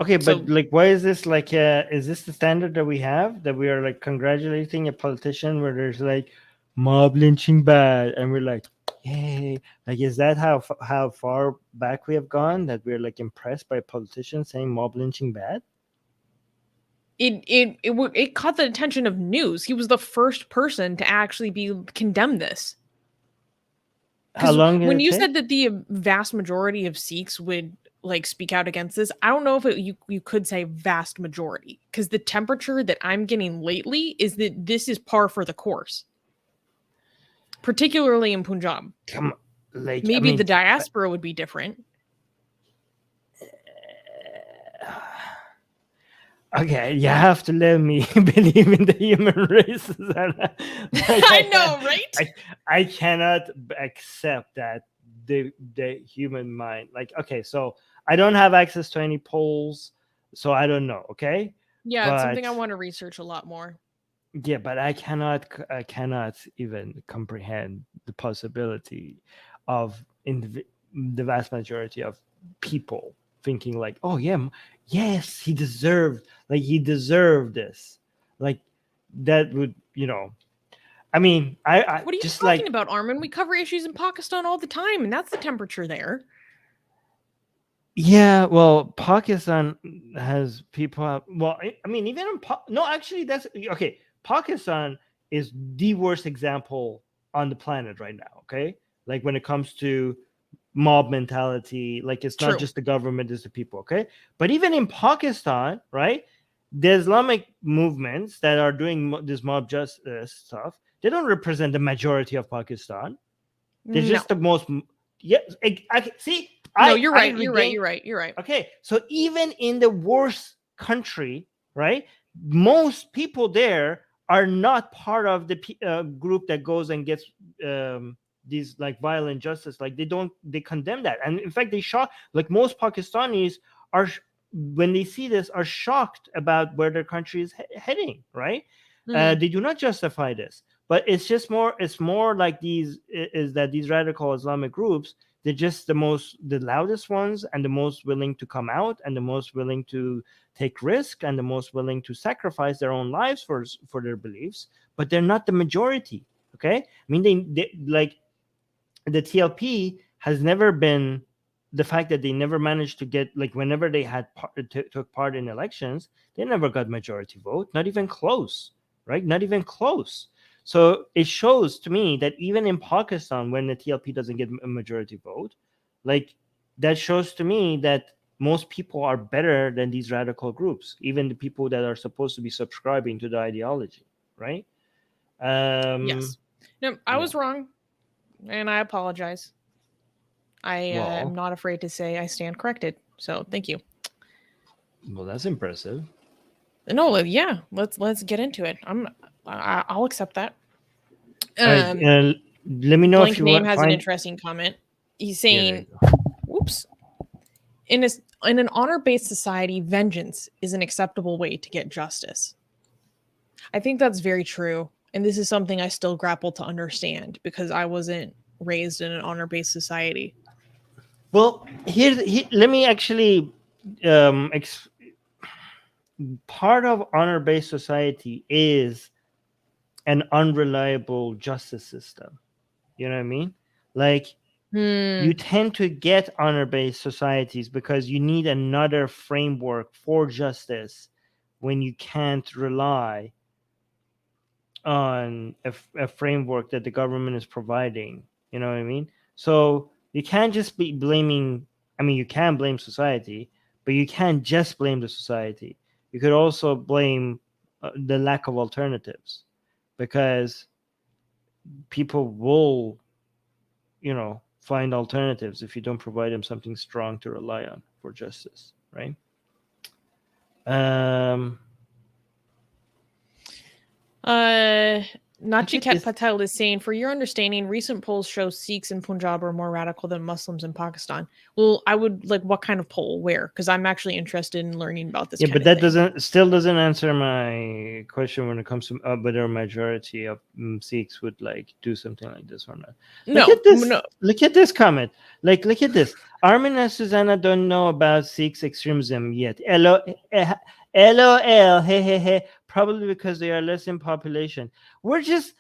Okay, but like, why is this like? Is this the standard that we have, that we are like congratulating a politician where there's like mob lynching bad, and we're like, yay! Like, is that how far back we have gone, that we're like impressed by politicians saying mob lynching bad? It caught the attention of news. He was the first person to actually condemn this. How long did when it you take? said that the vast majority of Sikhs would like speak out against this, I don't know if you could say vast majority, because the temperature that I'm getting lately is that this is par for the course, particularly in Punjab. Come on, like, maybe the diaspora would be different. Okay, you have to let me believe in the human race, Susanna. Like, I know, right? I cannot accept that the human mind. Like, okay, so I don't have access to any polls, so I don't know. Okay. Yeah, it's something I want to research a lot more. Yeah, but I cannot even comprehend the possibility of the vast majority of people thinking like, oh yeah, yes, he deserved this. Like, that would, I mean, I what are you just talking about, Armin? We cover issues in Pakistan all the time, and that's the temperature there. Yeah, well, Pakistan has people. Well, I mean, even no, actually, that's okay. Pakistan is the worst example on the planet right now. Okay, like when it comes to mob mentality, like it's not just the government, it's the people. Okay, but even in Pakistan, right, the Islamic movements that are doing this mob justice stuff, they don't represent the majority of Pakistan. They're just the most. Yeah, I see. No, you're right. You're right. Okay, so even in the worst country, right, most people there are not part of the group that goes and gets these like violent justice. Like they condemn that, and in fact, they shock. Like most Pakistanis are, when they see this, are shocked about where their country is heading. Right? They do not justify this, but it's just more. It's more like these radical Islamic groups. They're just the loudest ones, and the most willing to come out, and the most willing to take risk, and the most willing to sacrifice their own lives for their beliefs. But they're not the majority. Okay, I mean, they like the TLP has never been, the fact that they never managed to get, like, whenever they had took part in elections, they never got majority vote, not even close, right? Not even close. So it shows to me that even in Pakistan, when the TLP doesn't get a majority vote, like, that shows to me that most people are better than these radical groups, even the people that are supposed to be subscribing to the ideology, right? Yes. No, I was wrong, and I apologize. I am not afraid to say I stand corrected. So thank you. Well, that's impressive. No, yeah, let's get into it. I'll accept that. Let me know if you name has an interesting comment. He's saying, "Whoops." In an honor-based society, vengeance is an acceptable way to get justice. I think that's very true, and this is something I still grapple to understand because I wasn't raised in an honor-based society. Well, let me actually part of honor-based society is an unreliable justice system. You know what I mean? Like, you tend to get honor-based societies because you need another framework for justice when you can't rely on a framework that the government is providing You know what I mean? So you can't just be blaming. I mean, you can blame society, but you can't just blame the society. You could also blame the lack of alternatives, because people will, find alternatives if you don't provide them something strong to rely on for justice, right? Nachiket Patel is saying, for your understanding, recent polls show Sikhs in Punjab are more radical than Muslims in Pakistan. Well, I would like, what kind of poll? Where? Because I'm actually interested in learning about this. Yeah, but that doesn't answer my question when it comes to whether a majority of Sikhs would like do something like this or not. Look at this. No. Look at this comment. Look at this. Armin and Susanna don't know about Sikhs extremism yet. LOL. Hey. Probably because they are less in population. We just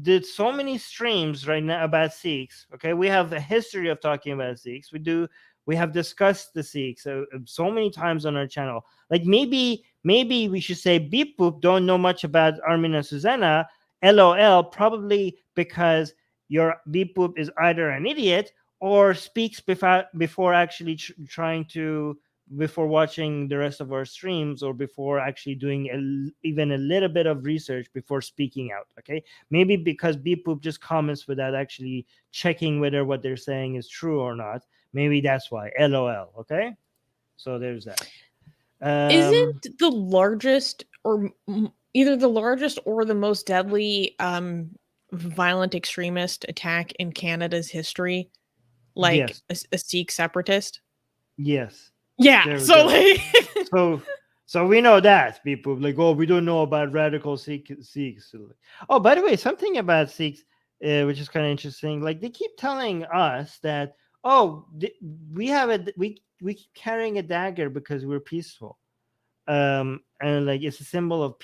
did so many streams right now about Sikhs. Okay, we have a history of talking about Sikhs. We have discussed the Sikhs so many times on our channel. Like maybe we should say Beep Boop don't know much about Armin and Susanna. LOL. Probably because your Beep Boop is either an idiot or speaks before actually trying to. Before watching the rest of our streams, or before actually doing even a little bit of research before speaking out. Okay, maybe because Beep Boop just comments without actually checking whether what they're saying is true or not. Maybe that's why. LOL. Okay, so there's that. Isn't the largest, or either the largest or the most deadly violent extremist attack in Canada's history, like yes. a Sikh separatist? Yes. Yeah. So like, so we know that people like, oh, we don't know about radical Sikhs. Oh, by the way, something about Sikhs, which is kind of interesting. Like they keep telling us that, oh, we keep carrying a dagger because we're peaceful, and like it's a symbol of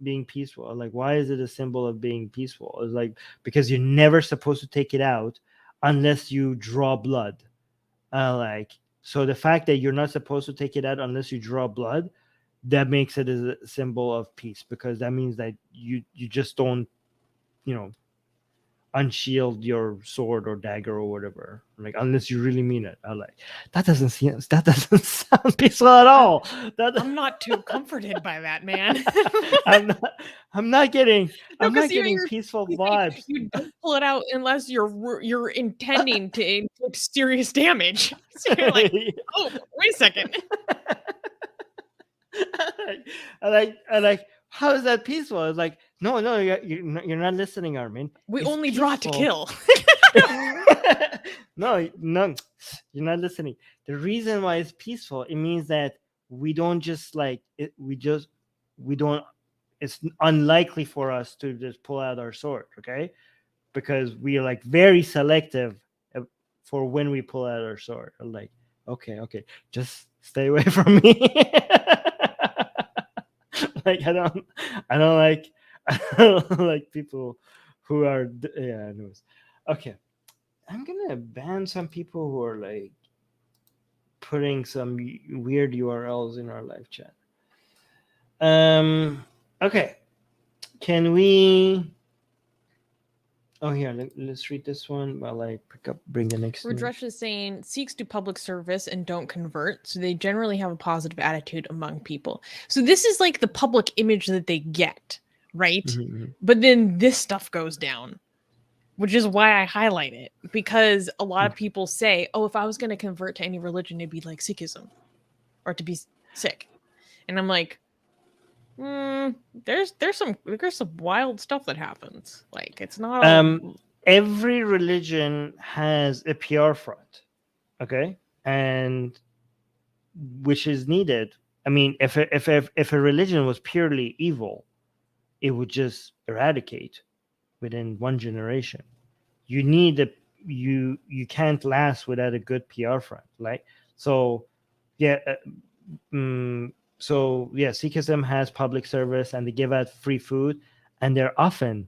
being peaceful. Like, why is it a symbol of being peaceful? It's like because you're never supposed to take it out unless you draw blood. So the fact that you're not supposed to take it out unless you draw blood, that makes it a symbol of peace, because that means that you just don't, unshield your sword or dagger or whatever, like unless you really mean it. That doesn't sound peaceful at all. I'm not too comforted by that, man. I'm not getting peaceful vibes. You don't pull it out unless you're intending to inflict serious damage. So you're like, oh, wait a second. I like, how is that peaceful? It's like, no, you're not listening, Armin. We only draw to kill. No, you're not listening. The reason why it's peaceful, it means that we don't just like it. We don't. It's unlikely for us to just pull out our sword, okay? Because we are like very selective for when we pull out our sword. I'm like, okay, just stay away from me. Like I don't like people who are anyways. Okay, I'm gonna ban some people who are like putting some weird URLs in our live chat. Okay, can we? Oh, here, let's read this one while I bring the next one. Rudresh is saying Sikhs do public service and don't convert, so they generally have a positive attitude among people. So this is like the public image that they get, right? Mm-hmm. But then this stuff goes down, which is why I highlight it, because a lot of people say, oh, if I was going to convert to any religion, it'd be like Sikhism or to be Sikh. And I'm like, there's some wild stuff that happens. Like it's not every religion has a PR front, okay, and which is needed. I mean, if a religion was purely evil, it would just eradicate within one generation. You need you can't last without a good PR front, right? So yeah. So yeah, Sikhism has public service and they give out free food, and they're often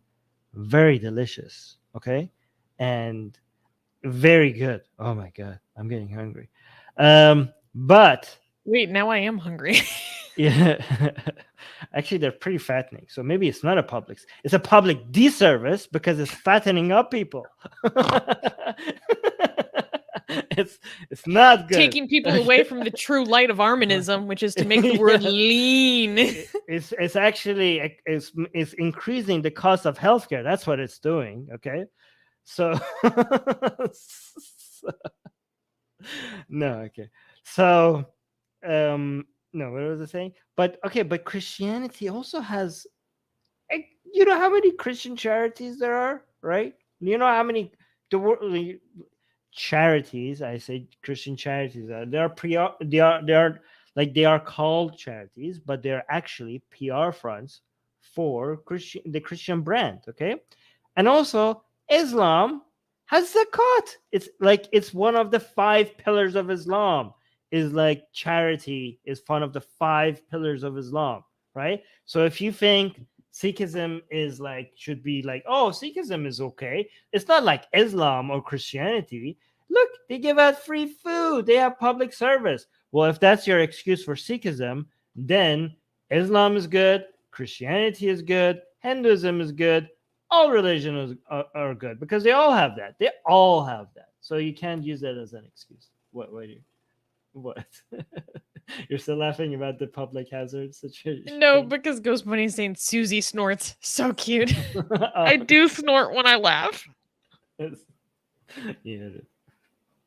very delicious, okay, and very good. Oh my god, I'm getting hungry. But wait, now I am hungry. Yeah. Actually, they're pretty fattening. So maybe it's not a public. It's a public disservice because it's fattening up people. it's not good. Taking people away from the true light of Arminism, which is to make the world Yeah. lean. It's actually it's increasing the cost of healthcare. That's what it's doing. Okay, so no, okay, so no, what was I saying? But okay, but Christianity also has, you know how many Christian charities there are, right? You know how many the world charities, I say Christian charities are, they are like they are called charities, but they're actually PR fronts for the Christian brand. Okay, and also Islam has zakat. It's like it's one of the 5 pillars of Islam. Is like charity is one of the 5 pillars of Islam, right? So if you think Sikhism is like should be like, oh, Sikhism is okay, it's not like Islam or Christianity. Look, they give out free food, they have public service. Well, if that's your excuse for Sikhism, then Islam is good, Christianity is good, Hinduism is good, all religions are good because they all have that. They all have that. So you can't use that as an excuse. What do you? What? You're still laughing about the public hazard situation? No, because Ghost Bunny's saying Susie snorts. So cute. Oh, I do snort when I laugh. it's- yeah,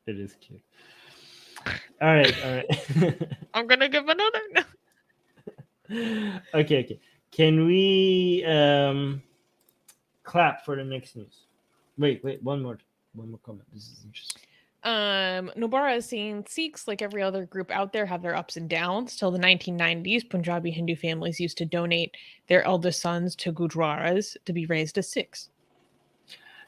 it is cute. All right. I'm gonna give another. No. Okay. Can we clap for the next news? Wait, one more comment. This is interesting. Mubarak is saying Sikhs, like every other group out there, have their ups and downs. Till the 1990s, Punjabi Hindu families used to donate their eldest sons to gurdwaras to be raised as Sikhs.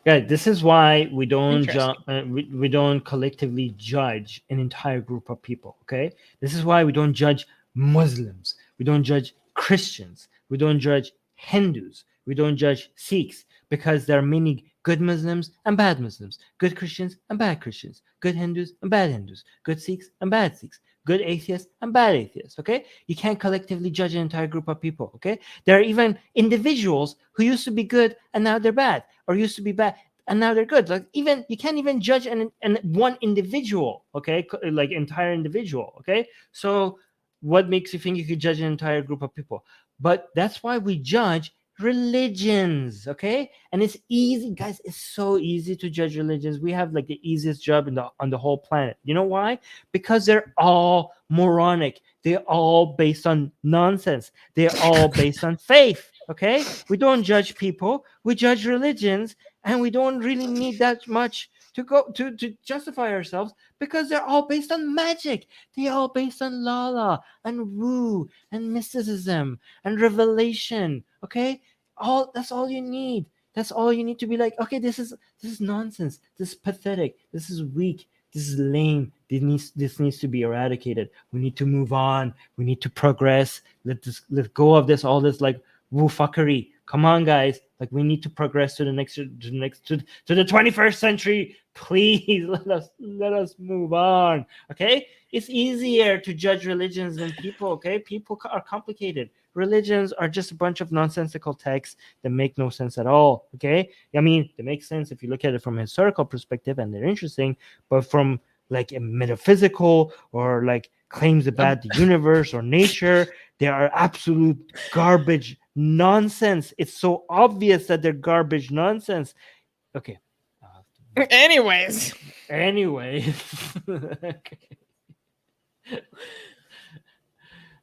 Yeah, this is why we don't Interesting. we don't collectively judge an entire group of people. Okay, this is why we don't judge Muslims, we don't judge Christians, we don't judge Hindus, we don't judge Sikhs, because there are many good Muslims and bad Muslims, good Christians and bad Christians, good Hindus and bad Hindus, good Sikhs and bad Sikhs, good atheists and bad atheists. Okay, you can't collectively judge an entire group of people. Okay, there are even individuals who used to be good and now they're bad, or used to be bad and now they're good. Like, even you can't even judge an one individual. Okay, like entire individual. Okay, so what makes you think you could judge an entire group of people? But that's why we judge religions. Okay, and it's easy, guys. It's so easy to judge religions. We have like the easiest job on the whole planet. You know why? Because they're all moronic. They're all based on nonsense. They're all based on faith. Okay, we don't judge people, we judge religions, and we don't really need that much to go to justify ourselves, because they're all based on magic. They're all based on lala and woo and mysticism and revelation. Okay, that's all you need. That's all you need to be like, okay, this is nonsense. This is pathetic. This is weak. This is lame. This needs to be eradicated. We need to move on. We need to progress. Let go of this, all this like woo fuckery. Come on, guys. Like, we need to progress to the 21st century. Please let us move on. Okay, it's easier to judge religions than people. Okay, people are complicated. Religions are just a bunch of nonsensical texts that make no sense at all. Okay, I mean, they make sense if you look at it from a historical perspective and they're interesting, but from like a metaphysical or like claims about the universe or nature, they are absolute garbage nonsense. It's so obvious that they're garbage nonsense. Okay. Anyways.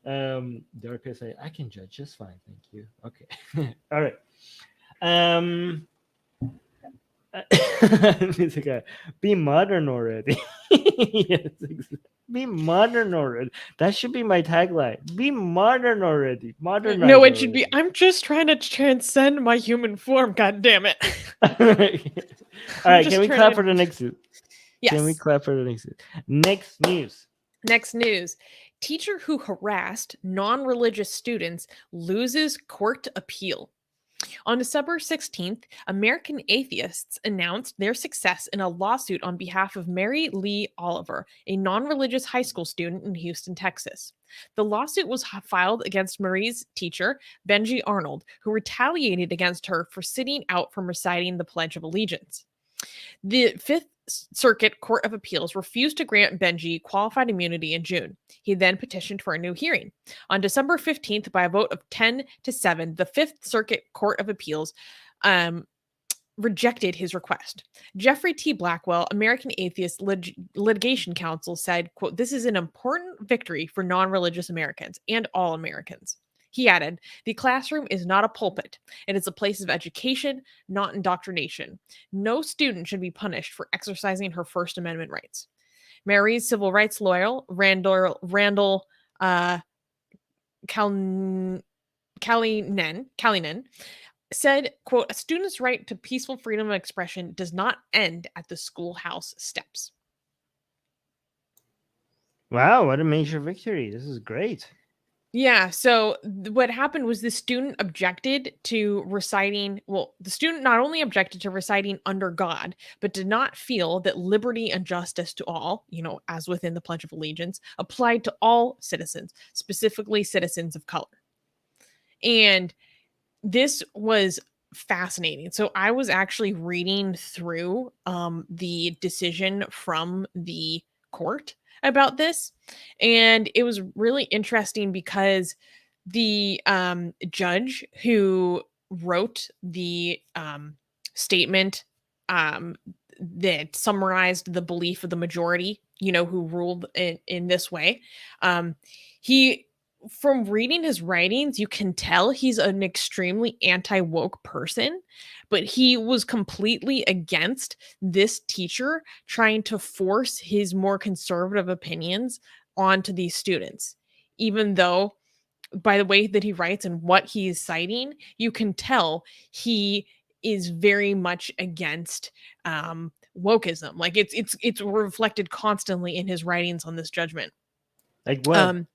Darkus, I can judge just fine, thank you. Okay. All right. Be modern already. Yes, exactly. Be modern already. That should be my tagline. Be modern already. Modernize. No, it should be, I'm just trying to transcend my human form, god damn it. All right, can we clap for the next news? Yes. Can we clap for the next news? Next news. Teacher who harassed non-religious students loses court appeal. On December 16th, American Atheists announced their success in a lawsuit on behalf of Mary Lee Oliver, a non religious high school student in Houston, Texas. The lawsuit was filed against Marie's teacher, Benji Arnold, who retaliated against her for sitting out from reciting the Pledge of Allegiance. The Fifth Circuit Court of Appeals refused to grant Benji qualified immunity in June. He then petitioned for a new hearing. On December 15th, by a vote of 10-7, the Fifth Circuit Court of Appeals rejected his request. Jeffrey T. Blackwell, American Atheist Litigation Counsel, said, quote, "This is an important victory for non-religious Americans and all Americans." He added, "The classroom is not a pulpit. It is a place of education, not indoctrination. No student should be punished for exercising her First Amendment rights." Mary's civil rights lawyer, Randall Kalinen, said, quote, "A student's right to peaceful freedom of expression does not end at the schoolhouse steps." Wow, what a major victory. This is great. Yeah, so what happened was the student objected to reciting, the student not only objected to reciting under God, but did not feel that liberty and justice to all, as within the Pledge of Allegiance, applied to all citizens, specifically citizens of color. And this was fascinating. So I was actually reading through the decision from the court about this, and it was really interesting because the judge who wrote the statement that summarized the belief of the majority, who ruled in this way, he, from reading his writings, you can tell he's an extremely anti-woke person, but he was completely against this teacher trying to force his more conservative opinions onto these students. Even though, by the way that he writes and what he's citing, you can tell he is very much against wokeism. Like it's reflected constantly in his writings on this judgment. Like what?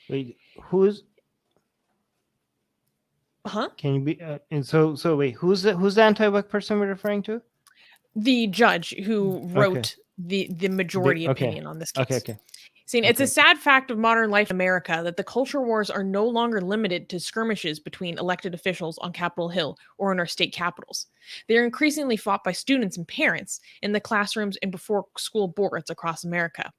Wait, who's? Can you be? And so wait, who's the anti-woke person we're referring to? The judge who wrote the majority opinion on this case. Okay. Saying it's a sad fact of modern life in America that the culture wars are no longer limited to skirmishes between elected officials on Capitol Hill or in our state capitals. They are increasingly fought by students and parents in the classrooms and before school boards across America.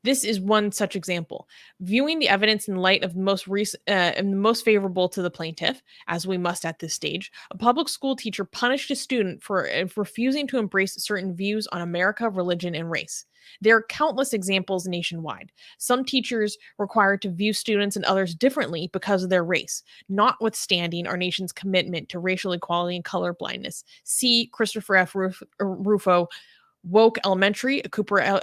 This is one such example. Viewing the evidence in light of the most favorable to the plaintiff, as we must at this stage, a public school teacher punished a student for refusing to embrace certain views on America, religion, and race. There are countless examples nationwide. Some teachers required to view students and others differently because of their race, notwithstanding our nation's commitment to racial equality and colorblindness. See Christopher F. Rufo, Woke Elementary, Cupertino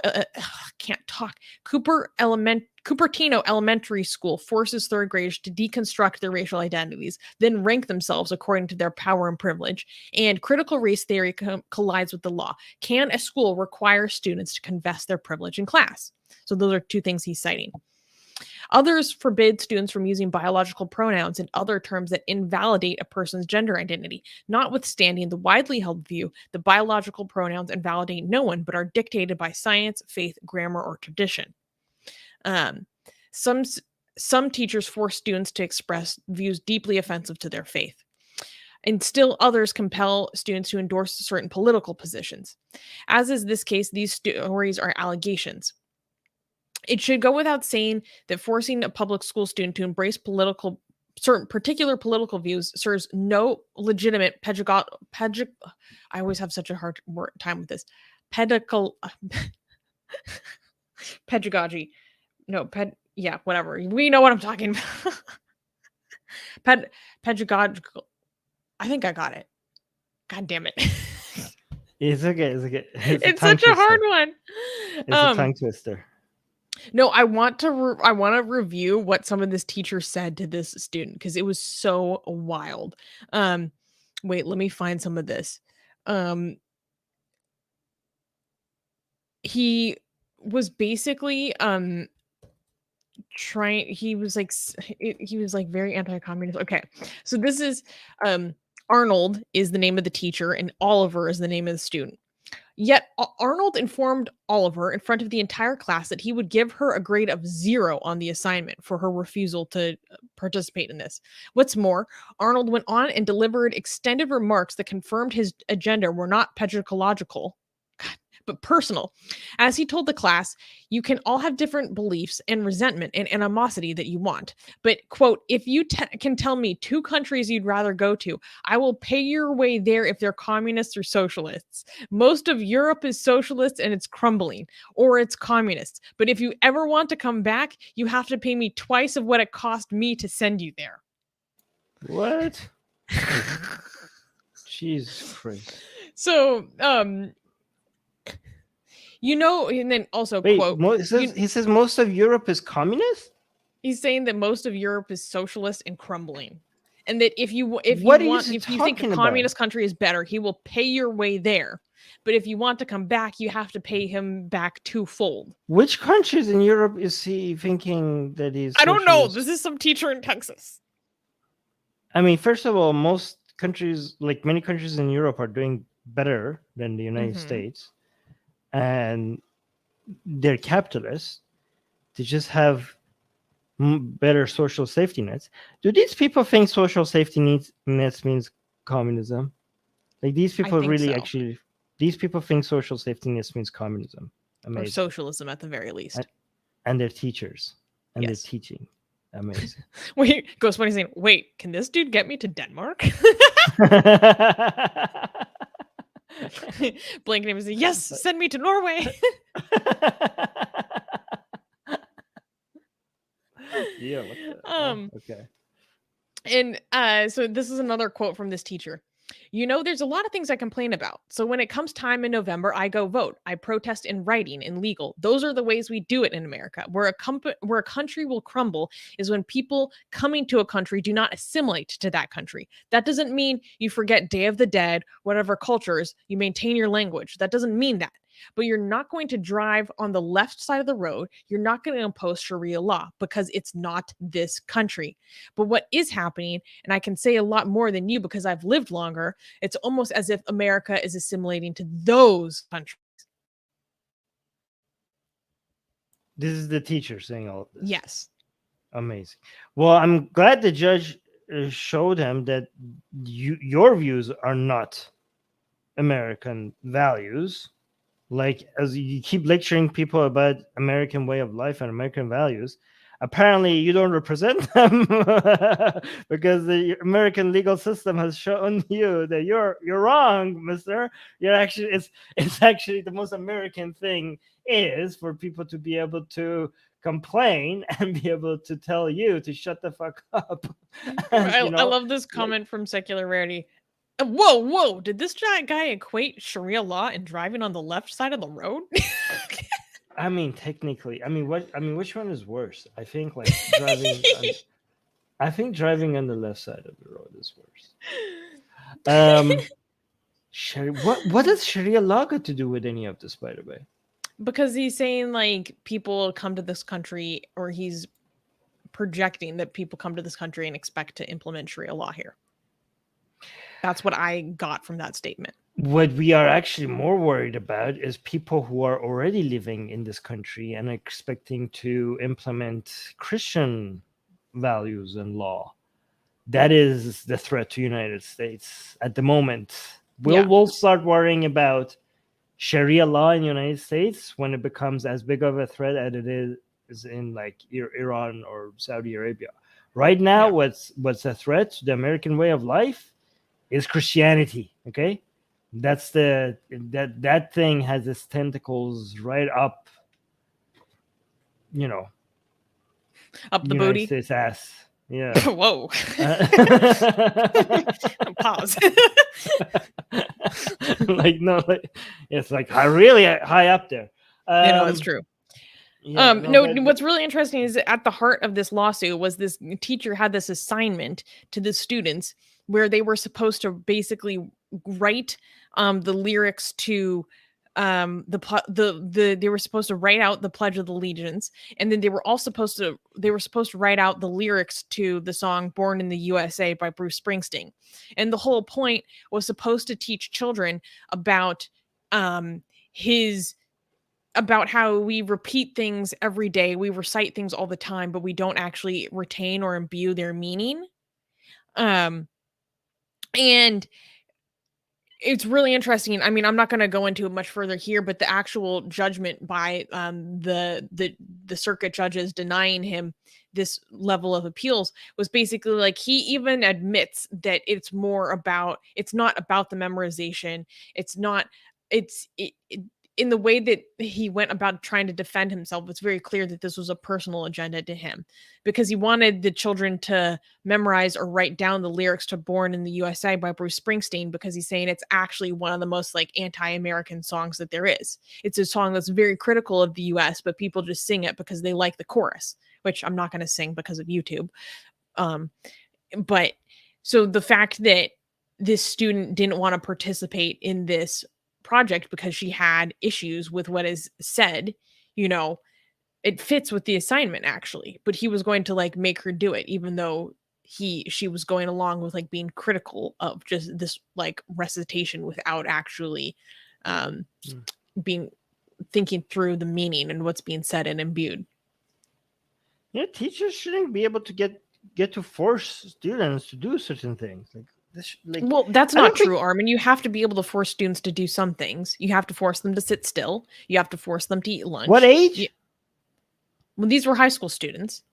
Elementary School forces third graders to deconstruct their racial identities, then rank themselves according to their power and privilege. And critical race theory collides with the law. Can a school require students to confess their privilege in class? So those are two things he's citing. Others forbid students from using biological pronouns and other terms that invalidate a person's gender identity, notwithstanding the widely held view that biological pronouns invalidate no one but are dictated by science, faith, grammar, or tradition. Some teachers force students to express views deeply offensive to their faith. And still others compel students to endorse certain political positions. As is this case, these stories are allegations. It should go without saying that forcing a public school student to embrace certain particular political views serves no legitimate I always have such a hard time with this. Pedagogy. Whatever. We know what I'm talking about. Pedagogical. I think I got it. God damn it. It's okay. It's such a hard one. It's a tongue twister. No, I want to review what some of this teacher said to this student because it was so wild. Wait, let me find some of this. He was basically he was like very anti-communist. Okay, so this is Arnold is the name of the teacher and Oliver is the name of the student. Yet Arnold informed Oliver in front of the entire class that he would give her a grade of 0 on the assignment for her refusal to participate in this. What's more, Arnold went on and delivered extended remarks that confirmed his agenda were not pedagogical, but personal. As he told the class, you can all have different beliefs and resentment and animosity that you want. But, quote, if you can tell me 2 countries you'd rather go to, I will pay your way there if they're communists or socialists. Most of Europe is socialist and it's crumbling, or it's communist. But if you ever want to come back, you have to pay me twice of what it cost me to send you there. What? Jesus Christ. So, and then also, wait, quote, he says most of Europe is communist? He's saying that most of Europe is socialist and crumbling. And that if you think a communist country is better, he will pay your way there. But if you want to come back, you have to pay him back twofold. Which countries in Europe is he thinking that he's I don't know. This is some teacher in Texas. I mean, first of all, most countries, like many countries in Europe, are doing better than the United States. And they're capitalists. They just have better social safety nets. Do these people think social safety nets means communism? Like these people these people think social safety nets means communism. Amazing. Or socialism at the very least. And they're teachers. And they're teaching. Amazing. Wait, Ghost Bunny's saying, wait, can this dude get me to Denmark? Blinking was like, yes, send me to Norway. Yeah. Okay. And so this is another quote from this teacher. There's a lot of things I complain about. So when it comes time in November, I go vote. I protest in writing and legal. Those are the ways we do it in America. Where a country will crumble is when people coming to a country do not assimilate to that country. That doesn't mean you forget Day of the Dead, whatever cultures, you maintain your language. That doesn't mean that. But you're not going to drive on the left side of the road. You're not going to impose Sharia law because it's not this country. But what is happening, and I can say a lot more than you because I've lived longer, it's almost as if America is assimilating to those countries. This is the teacher saying all of this. Yes. Amazing. Well, I'm glad the judge showed him that your views are not American values. Like, as you keep lecturing people about American way of life and American values, apparently you don't represent them because the American legal system has shown you that you're wrong, mister. You're actually it's actually the most American thing is for people to be able to complain and be able to tell you to shut the fuck up. And, I love this comment from Secular Rarity. Whoa! Did this giant guy equate Sharia law and driving on the left side of the road? I mean, technically, which one is worse? I think like driving. I think driving on the left side of the road is worse. What does Sharia law got to do with any of this, by the way? Because he's saying like people come to this country, or he's projecting that people come to this country and expect to implement Sharia law here. That's what I got from that statement. What we are actually more worried about is people who are already living in this country and expecting to implement Christian values and law. That is the threat to the United States at the moment. We'll start worrying about Sharia law in the United States when it becomes as big of a threat as it is in like Iran or Saudi Arabia. Right now, what's a threat to the American way of life is Christianity. Okay, that's that thing has its tentacles right up, up the United booty, States ass. Yeah. Whoa. Pause. It's like really high up there. That's true. What's really interesting is at the heart of this lawsuit was this teacher had this assignment to the students where they were supposed to basically write the lyrics to they were supposed to write out the Pledge of Allegiance, and then they were supposed to write out the lyrics to the song Born in the USA by Bruce Springsteen. And the whole point was supposed to teach children about about how we repeat things every day, we recite things all the time, but we don't actually retain or imbue their meaning. And it's really interesting. I mean, I'm not going to go into it much further here, but the actual judgment by the circuit judges denying him this level of appeals was basically like, he even admits that it's not about the memorization. In the way that he went about trying to defend himself, it's very clear that this was a personal agenda to him, because he wanted the children to memorize or write down the lyrics to Born in the USA by Bruce Springsteen, because he's saying it's actually one of the most like anti-American songs that there is. It's a song that's very critical of the US, but people just sing it because they like the chorus, which I'm not going to sing because of YouTube. But so the fact that this student didn't want to participate in this project because she had issues with what is said, it fits with the assignment actually, but he was going to like make her do it, even though she was going along with like being critical of just this like recitation without actually thinking through the meaning and what's being said and imbued. Yeah, teachers shouldn't be able to get to force students to do certain things. Well, that's not true, Armin. You have to be able to force students to do some things. You have to force them to sit still. You have to force them to eat lunch. What age? Well, these were high school students.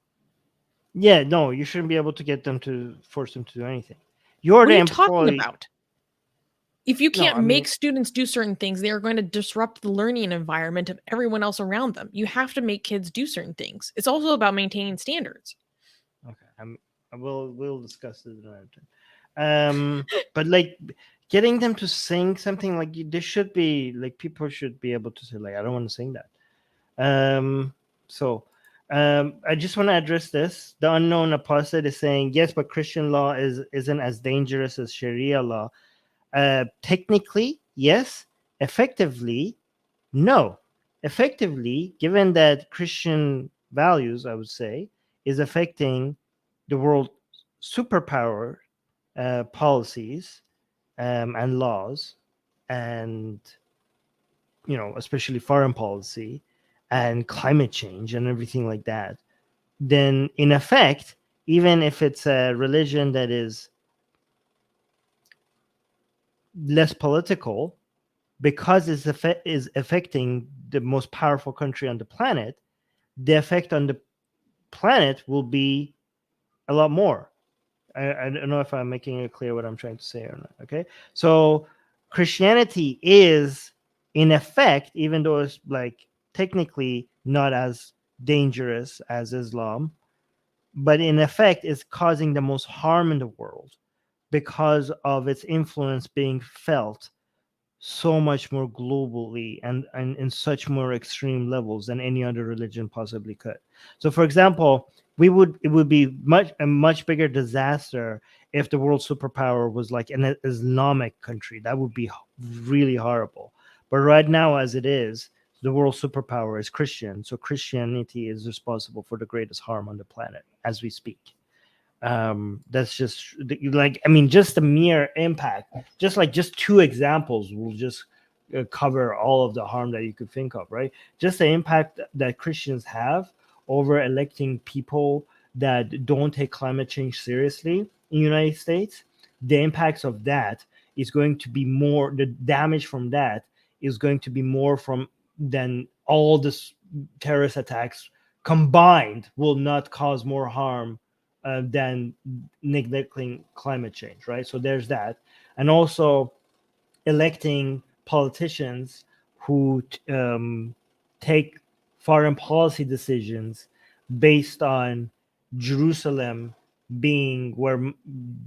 Yeah, no, you shouldn't be able to force them to do anything. What are you talking about? If you can't make students do certain things, they are going to disrupt the learning environment of everyone else around them. You have to make kids do certain things. It's also about maintaining standards. Okay, we'll discuss this another time. But like getting them to sing something, like there should be like people should be able to say like, I don't want to sing that. I just want to address this. The unknown apostate is saying yes, but Christian law isn't as dangerous as Sharia law. Technically, yes. Effectively, no. Effectively, given that Christian values, I would say, is affecting the world superpower policies and laws, and especially foreign policy and climate change and everything like that, then in effect, even if it's a religion that is less political, because it's is affecting the most powerful country on the planet, the effect on the planet will be a lot more. I don't know if I'm making it clear what I'm trying to say or not. Okay, so Christianity is, in effect, even though it's like technically not as dangerous as Islam, but in effect is causing the most harm in the world because of its influence being felt so much more globally and in such more extreme levels than any other religion possibly could. So, for example, it would be a much bigger disaster if the world superpower was like an Islamic country. That would be really horrible. But right now, as it is, the world superpower is Christian. So Christianity is responsible for the greatest harm on the planet as we speak. That's just like, I mean, just the mere impact, just two examples will just cover all of the harm that you could think of, right? Just the impact that Christians have over electing people that don't take climate change seriously in the United States. The impacts of that is going to be more, the damage from that is going to be more than all this terrorist attacks combined will not cause more harm than neglecting climate change, right? So there's that. And also electing politicians who take foreign policy decisions based on Jerusalem being where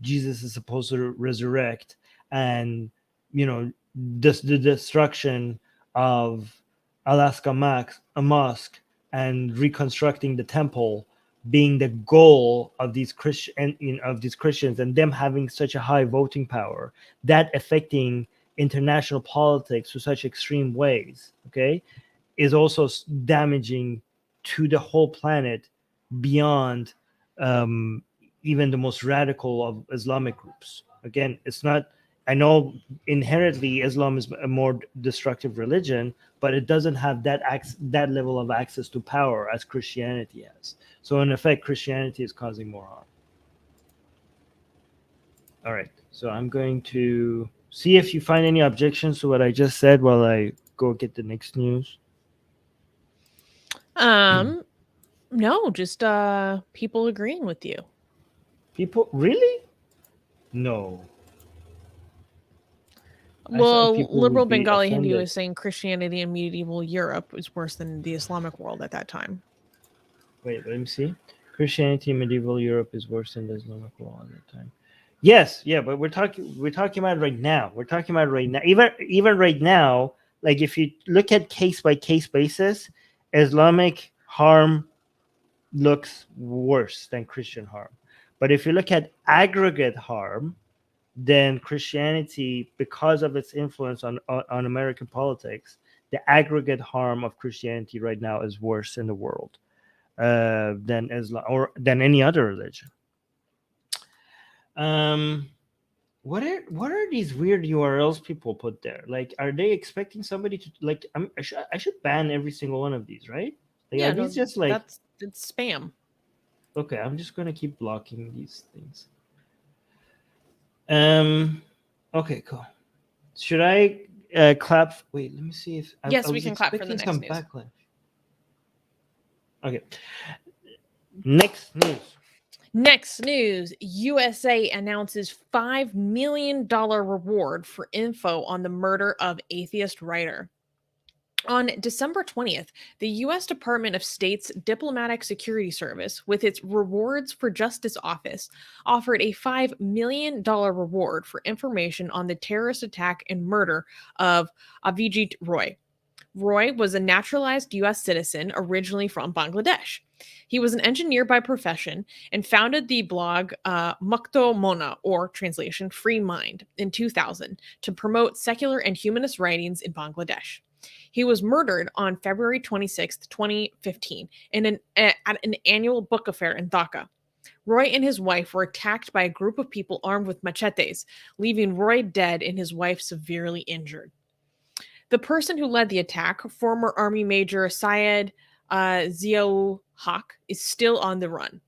Jesus is supposed to resurrect, and the destruction of Alaska Mosque and reconstructing the temple being the goal of these Christians and them having such a high voting power, that affecting international politics to such extreme ways, okay, is also damaging to the whole planet beyond even the most radical of Islamic groups. Again, it's not, I know inherently Islam is a more destructive religion, but it doesn't have that level of access to power as Christianity has. So in effect, Christianity is causing more harm. All right, so I'm going to see if you find any objections to what I just said while I go get the next news. No, just people agreeing with you. People really? No. Well, people liberal would be Bengali Hindu offended. is saying Christianity in medieval Europe was worse than the Islamic world at that time. Wait, let me see. Christianity in medieval Europe is worse than the Islamic world at that time. Yes, yeah, but we're talking about right now. We're talking about right now. Even right now, like if you look at case by case basis, Islamic harm looks worse than Christian harm. But if you look at aggregate harm, then Christianity, because of its influence on American politics, the aggregate harm of Christianity right now is worse in the world than Islam or than any other religion. What are these weird URLs people put there? Like, are they expecting somebody to like? I should ban every single one of these, right? Like, Yeah, are these just like it's spam. Okay, I'm just gonna keep blocking these things. Okay, cool. Should I clap? Wait, let me see if Yes, I we was can clap for the expecting next some news. backlash. Okay, next news. Next news, USA announces $5 million reward for info on the murder of atheist writer. On December 20th, the U.S. Department of State's Diplomatic Security Service, with its Rewards for Justice Office, offered a $5 million reward for information on the terrorist attack and murder of Avijit Roy. Roy was a naturalized U.S. citizen originally from Bangladesh. He was an engineer by profession and founded the blog Mukto Mona, or translation Free Mind, in 2000 to promote secular and humanist writings in Bangladesh. He was murdered on February 26, 2015, at an annual book affair in Dhaka. Roy and his wife were attacked by a group of people armed with machetes, leaving Roy dead and his wife severely injured. The person who led the attack, former Army Major Syed Ziaul Haq, is still on the run.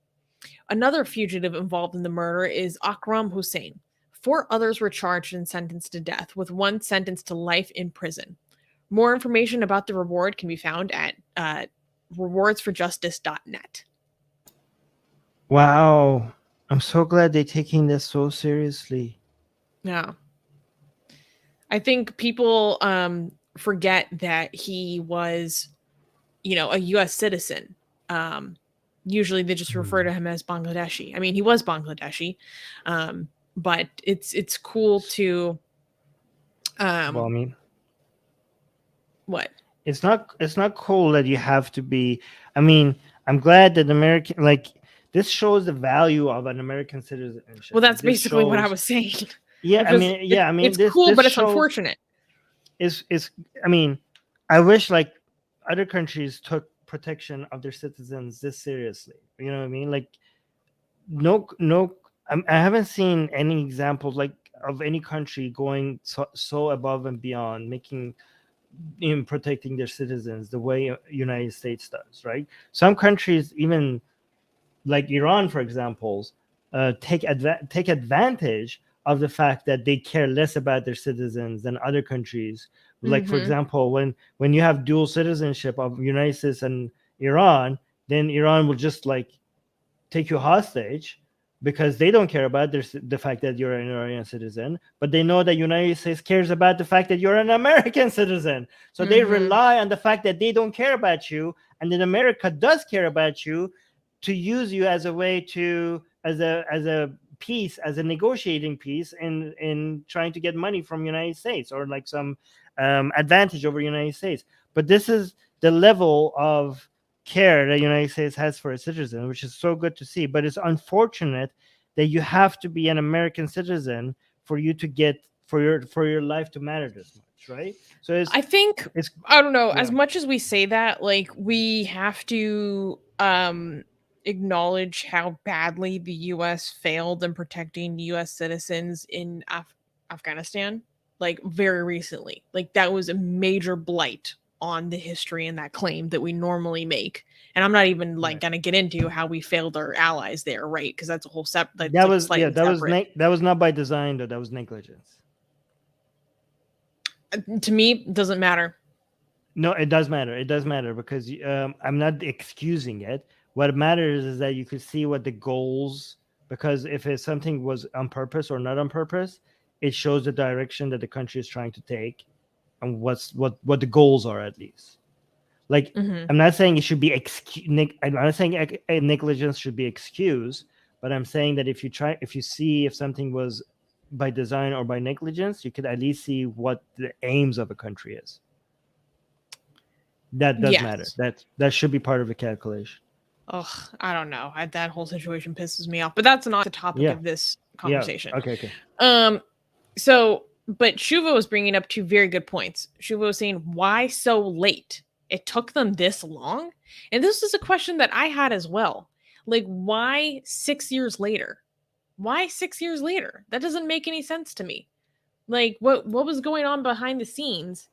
Another fugitive involved in the murder is Akram Hussain. 4 others were charged and sentenced to death, with 1 sentenced to life in prison. More information about the reward can be found at rewardsforjustice.net. Wow, I'm so glad they're taking this so seriously. Yeah. I think people forget that he was, a U.S. citizen. Usually they just refer to him as Bangladeshi. I mean, he was Bangladeshi, but it's cool to. Well, I mean, what? It's not cool that you have to be. I mean, I'm glad that American this shows the value of an American citizenship. Well, that's This basically what I shows- was saying. Yeah, Because it's it's cool, but it's shows, unfortunate. Is I mean, I wish like other countries took protection of their citizens this seriously. You know what I mean? Like, no, I haven't seen any examples like of any country going so above and beyond, making in protecting their citizens the way United States does. Right? Some countries, even like Iran, for example, take advantage of the fact that they care less about their citizens than other countries. Like, for example, when you have dual citizenship of United States and Iran, then Iran will just like take you hostage because they don't care about the fact that you're an Iranian citizen, but they know that United States cares about the fact that you're an American citizen. So they rely on the fact that they don't care about you, and then America does care about you, to use you as a way to as a piece, as a negotiating piece in trying to get money from United States or like some advantage over United States. But this is the level of care that United States has for its citizens, which is so good to see. But it's unfortunate that you have to be an American citizen for you to get for your life to matter this much, right? So I think it's I don't know, yeah. as much as we say that, like, we have to acknowledge how badly the US failed in protecting US citizens in Afghanistan, like, very recently. Like, that was a major blight on the history and that claim that we normally make. And I'm not even like Right. going to get into how we failed our allies there, right? Because that's a whole that's That like was slightly separate. that was not by design, though. That was negligence. To me, it doesn't matter. No, it does matter. It does matter because I'm not excusing it. What matters is that you could see what the goals, because if it's something was on purpose or not on purpose, it shows the direction that the country is trying to take and what the goals are, at least. Like, Mhm. I'm not saying it should be I'm not saying negligence should be excused, but I'm saying that if you see if something was by design or by negligence, you could at least see what the aims of a country is. That does matter. Yes. That should be part of the calculation. Ugh, I don't know. That whole situation pisses me off. But that's not the topic Yeah. of this Yeah. conversation. Okay. So, but Shuva was bringing up two very good points. Shuva was saying, why so late? It took them this long? And this is a question that I had as well. Like, why 6 years later? Why 6 years later? That doesn't make any sense to me. Like, what was going on behind the scenes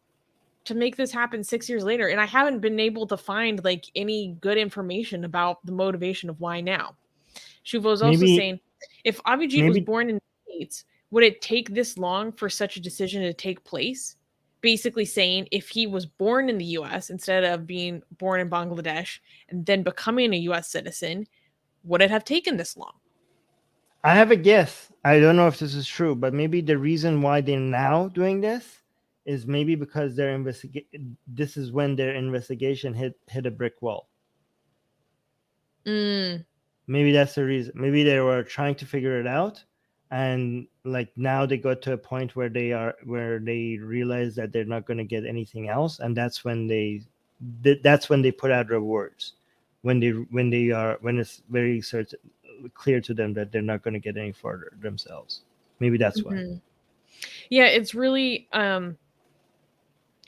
to make this happen 6 years later? And I haven't been able to find like any good information about the motivation of why now. Shuva was also saying, if Abhijit was born in the States, would it take this long for such a decision to take place? Basically saying, if he was born in the US instead of being born in Bangladesh and then becoming a US citizen, would it have taken this long? I have a guess. I don't know if this is true, but maybe the reason why they're now doing this is maybe because this is when their investigation hit a brick wall. Maybe that's the reason. Maybe they were trying to figure it out, and like now they got to a point where they realize that they're not going to get anything else, and that's when they put out rewards, when it's very certain, clear to them that they're not going to get any further themselves. Maybe that's why. Yeah, it's really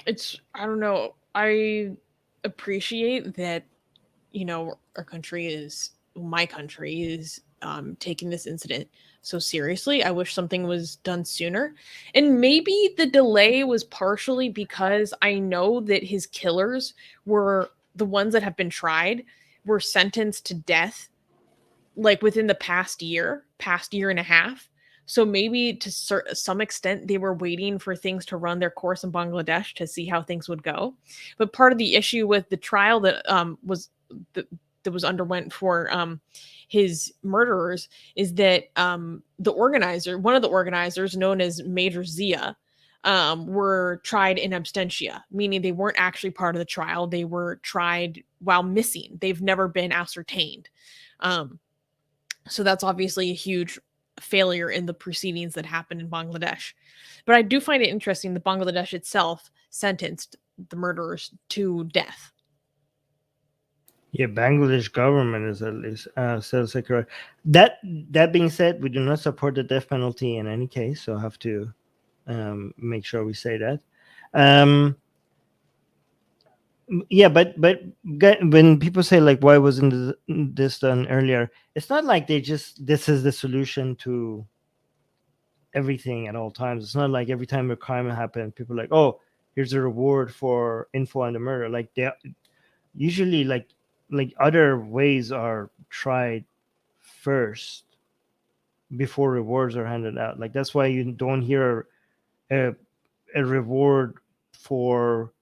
it's, I don't know, I appreciate that, you know, my country is taking this incident so seriously. I wish something was done sooner. And maybe the delay was partially because I know that his killers were the ones that have been tried, were sentenced to death like within the past year and a half. So maybe to some extent, they were waiting for things to run their course in Bangladesh to see how things would go. But part of the issue with the trial that was underwent for his murderers is that one of the organizers, known as Major Zia, were tried in absentia, meaning they weren't actually part of the trial. They were tried while missing. They've never been ascertained. So that's obviously a huge failure in the proceedings that happened in Bangladesh. But I do find it interesting that Bangladesh itself sentenced the murderers to death. Yeah, Bangladesh government is at least says secure. That being said, we do not support the death penalty in any case, so I have to make sure we say that. Yeah, but when people say like, why wasn't this done earlier, it's not like this is the solution to everything at all times. It's not like every time a crime happens, people are like, oh, here's a reward for info on the murder. Like they usually like other ways are tried first before rewards are handed out. Like that's why you don't hear a reward for,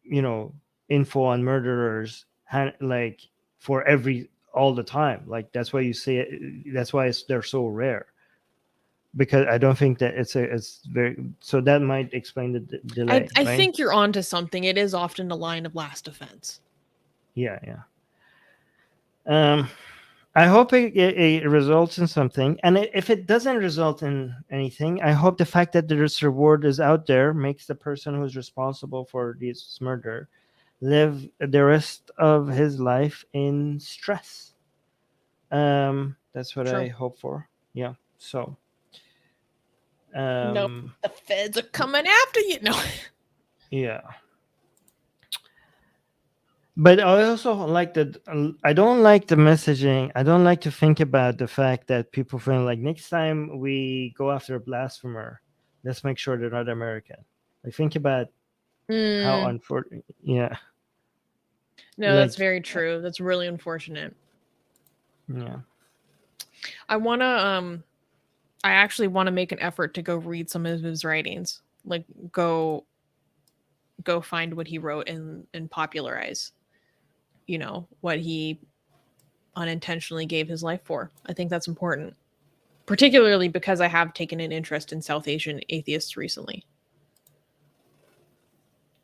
you know, info on murderers like for all the time. Like that's why you see it. That's why they're so rare, because I don't think that it's very, so that might explain the delay. I right? think you're onto something. It is often the line of last defense. Yeah. I hope it results in something, and if it doesn't result in anything, I hope the fact that this reward is out there makes the person who's responsible for this murder live the rest of his life in stress. That's what I hope for. Yeah. So The feds are coming after you. No. Yeah. But I also like that. I don't like the messaging. I don't like to think about the fact that people feel like next time we go after a blasphemer, let's make sure they're not American. Like think about how unfortunate. Yeah. No, that's very true. That's really unfortunate. Yeah. I actually want to make an effort to go read some of his writings. Like go find what he wrote and popularize, what he unintentionally gave his life for. I think that's important. Particularly because I have taken an interest in South Asian atheists recently.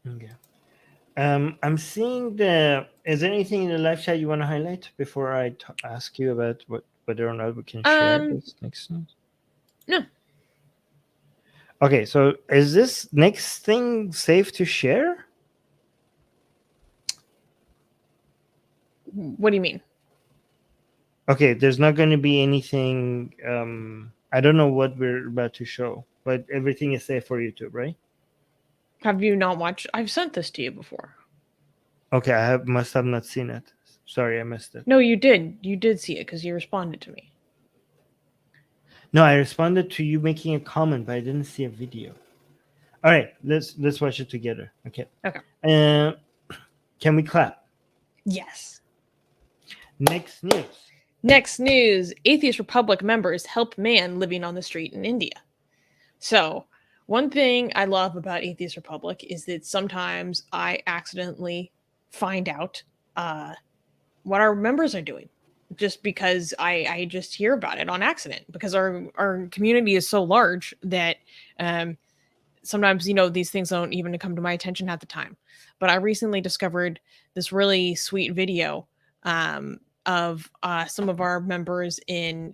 Okay. I'm seeing the. Is there anything in the live chat you want to highlight before I ask you about whether or not we can share this next news? No. Okay, so is this next thing safe to share? What do you mean? Okay, there's not going to be anything. I don't know what we're about to show, but everything is safe for YouTube, right? Have you not watched? I've sent this to you before. Okay, I must have not seen it. Sorry, I missed it. No, you did. You did see it because you responded to me. No, I responded to you making a comment, but I didn't see a video. All right, let's watch it together. Okay. Okay. Can we clap? Yes. Next news. Next news. Atheist Republic members help man living on the street in India. So, one thing I love about Atheist Republic is that sometimes I accidentally find out what our members are doing just because I just hear about it on accident because our community is so large that sometimes, these things don't even come to my attention at the time. But I recently discovered this really sweet video of some of our members in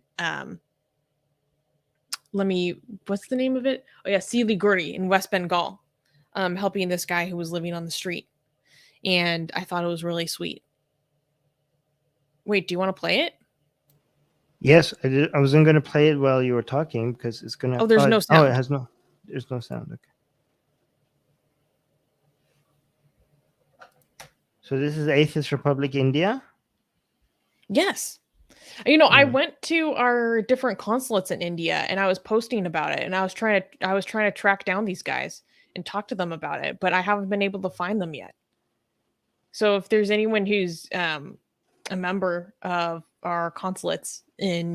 what's the name of it? Oh yeah, Siliguri in West Bengal, helping this guy who was living on the street. And I thought it was really sweet. Wait, do you want to play it? Yes, I did. I wasn't going to play it while you were talking because it's going to... Oh, there's no sound. Oh, there's no sound. Okay. So this is Atheist Republic India? Yes. I went to our different consulates in India and I was posting about it and I was trying to track down these guys and talk to them about it, but I haven't been able to find them yet. So if there's anyone who's a member of our consulates in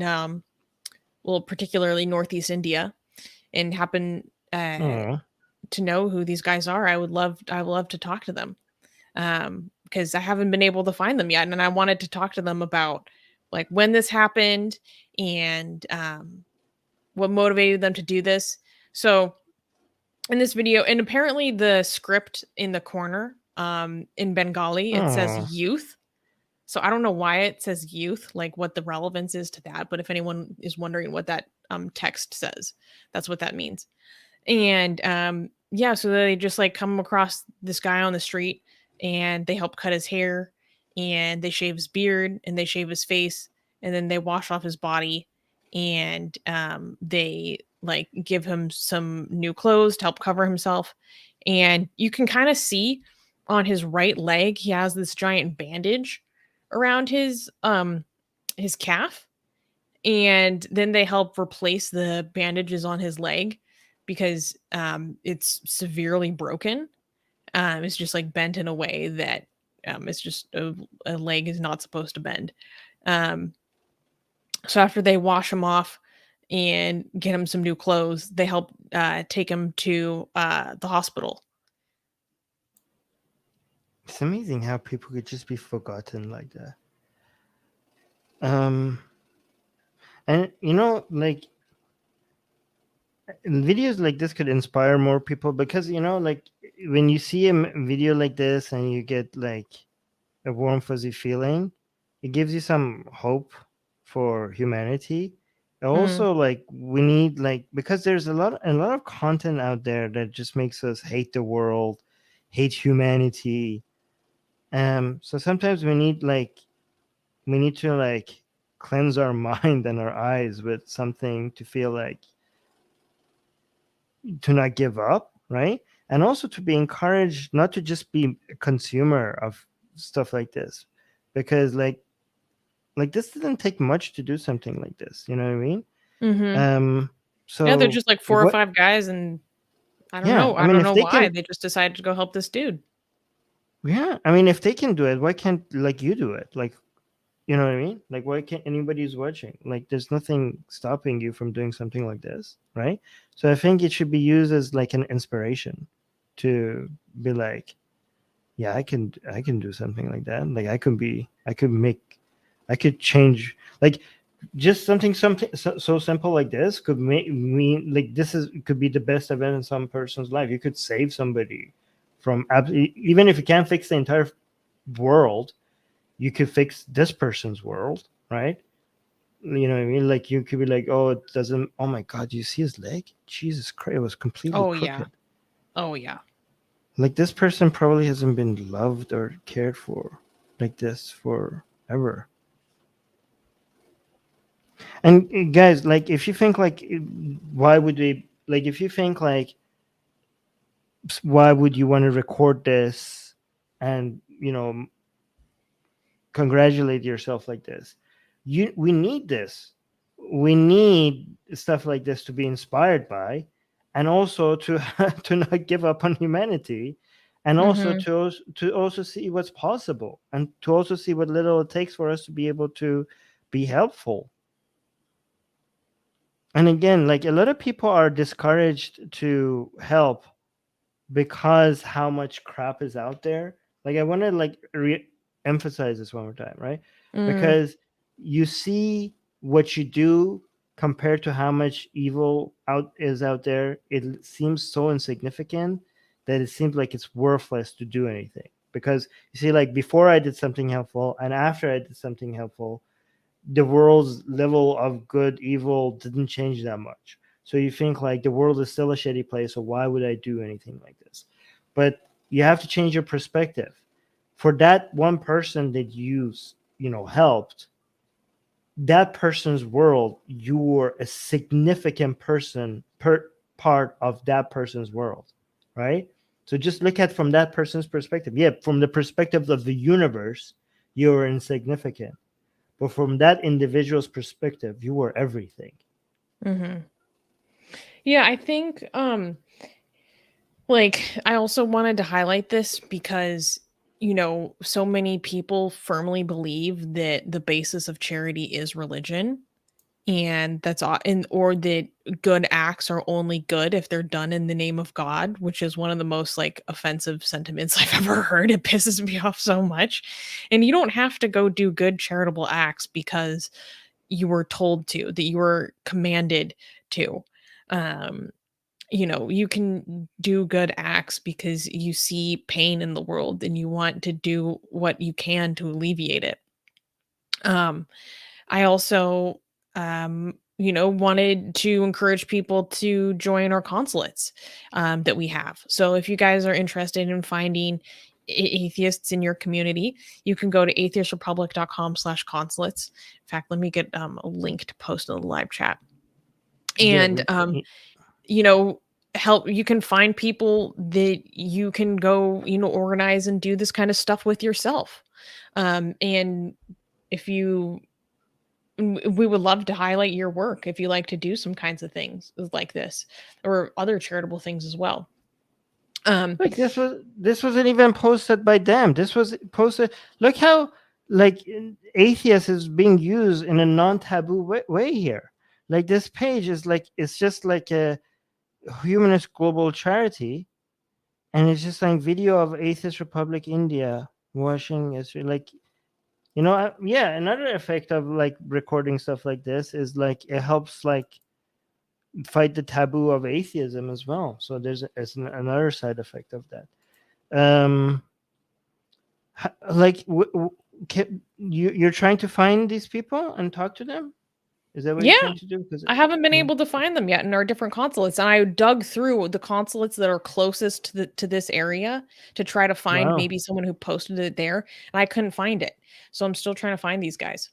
particularly Northeast India and happen to know who these guys are, I would love to talk to them. Because I haven't been able to find them yet. And I wanted to talk to them about like when this happened and what motivated them to do this. So in this video, and apparently the script in the corner in Bengali, it says youth. So I don't know why it says youth, like what the relevance is to that. But if anyone is wondering what that text says, that's what that means. And so they just like come across this guy on the street and they help cut his hair and they shave his beard and they shave his face and then they wash off his body and they like give him some new clothes to help cover himself. And you can kind of see on his right leg, he has this giant bandage around his calf. And then they help replace the bandages on his leg because it's severely broken. It's just like bent in a way that it's just a leg is not supposed to bend. So after they wash him off and get him some new clothes, they help take him to the hospital. It's amazing how people could just be forgotten like that. And like videos like this could inspire more people because like when you see a video like this and you get like a warm fuzzy feeling, it gives you some hope for humanity. Also like we need like, because there's a lot of content out there that just makes us hate the world, hate humanity. So sometimes we need to like cleanse our mind and our eyes with something to feel like to not give up, right? And also to be encouraged not to just be a consumer of stuff like this, because like this doesn't take much to do something like this. You know what I mean? Mm-hmm. So Yeah, they're just like 4 or what? 5 guys, and I don't Yeah, know. I I mean, don't if know they why can, they just decided to go help this dude. yeah, I mean, if they can do it, why can't like you do it? Like, you know what I mean? Like, why can't anybody who's watching? Like, there's nothing stopping you from doing something like this, right? So I think it should be used as like an inspiration to be like, yeah, I can do something like that. Like, I could change, like, just something so simple like this could make me like this is could be the best event in some person's life. You could save somebody from even if you can't fix the entire world, you could fix this person's world, right? You know what I mean? Like you could be like, oh, it doesn't. Oh my God, you see his leg? Jesus Christ, it was completely Oh yeah. crooked. Oh yeah. Like this person probably hasn't been loved or cared for like this forever. And guys, like if you think like, why would they like? If you think like, why would you want to record this and congratulate yourself like this? We need this. We need stuff like this to be inspired by, and also to to not give up on humanity, and also Mm-hmm. to also see what's possible, and to also see what little it takes for us to be able to be helpful. And again, like a lot of people are discouraged to help because how much crap is out there. Like I want to like emphasize this one more time, right? Mm. Because you see what you do compared to how much evil out there, it seems so insignificant that it seems like it's worthless to do anything. Because you see, like before I did something helpful and after I did something helpful, the world's level of good evil didn't change that much. So you think like the world is still a shitty place, so why would I do anything like this? But you have to change your perspective. For that one person that helped, that person's world, you were a significant part of that person's world, right? So just look at from that person's perspective. Yeah, from the perspective of the universe, you're insignificant, but from that individual's perspective, you were everything. Mm-hmm. Yeah, I think like I also wanted to highlight this because so many people firmly believe that the basis of charity is religion, and that's all, and or that good acts are only good if they're done in the name of God, which is one of the most like offensive sentiments I've ever heard. It pisses me off so much. And you don't have to go do good charitable acts because you were told to, that you were commanded to. Um, you can do good acts because you see pain in the world and you want to do what you can to alleviate it. Um, I also, wanted to encourage people to join our consulates that we have. So if you guys are interested in finding atheists in your community, you can go to atheistrepublic.com/consulates. In fact, let me get a link to post in the live chat. Yeah, And you know help you can find people that you can go organize and do this kind of stuff with yourself. And if you we would love to highlight your work if you like to do some kinds of things like this or other charitable things as well. um like this wasn't even posted by them. This was posted. Look how like atheist is being used in a non-taboo way here. Like this page is like it's just like a humanist global charity, and it's just like video of Atheist Republic India washing Israel. Like yeah, another effect of like recording stuff like this is like it helps like fight the taboo of atheism as well. So another side effect of that. Um, like, you're trying to find these people and talk to them. Is that what you're yeah, trying to do? Because I haven't been yeah, able to find them yet in our different consulates, and I dug through the consulates that are closest to this area to try to find wow. maybe someone who posted it there, and I couldn't find it. So I'm still trying to find these guys.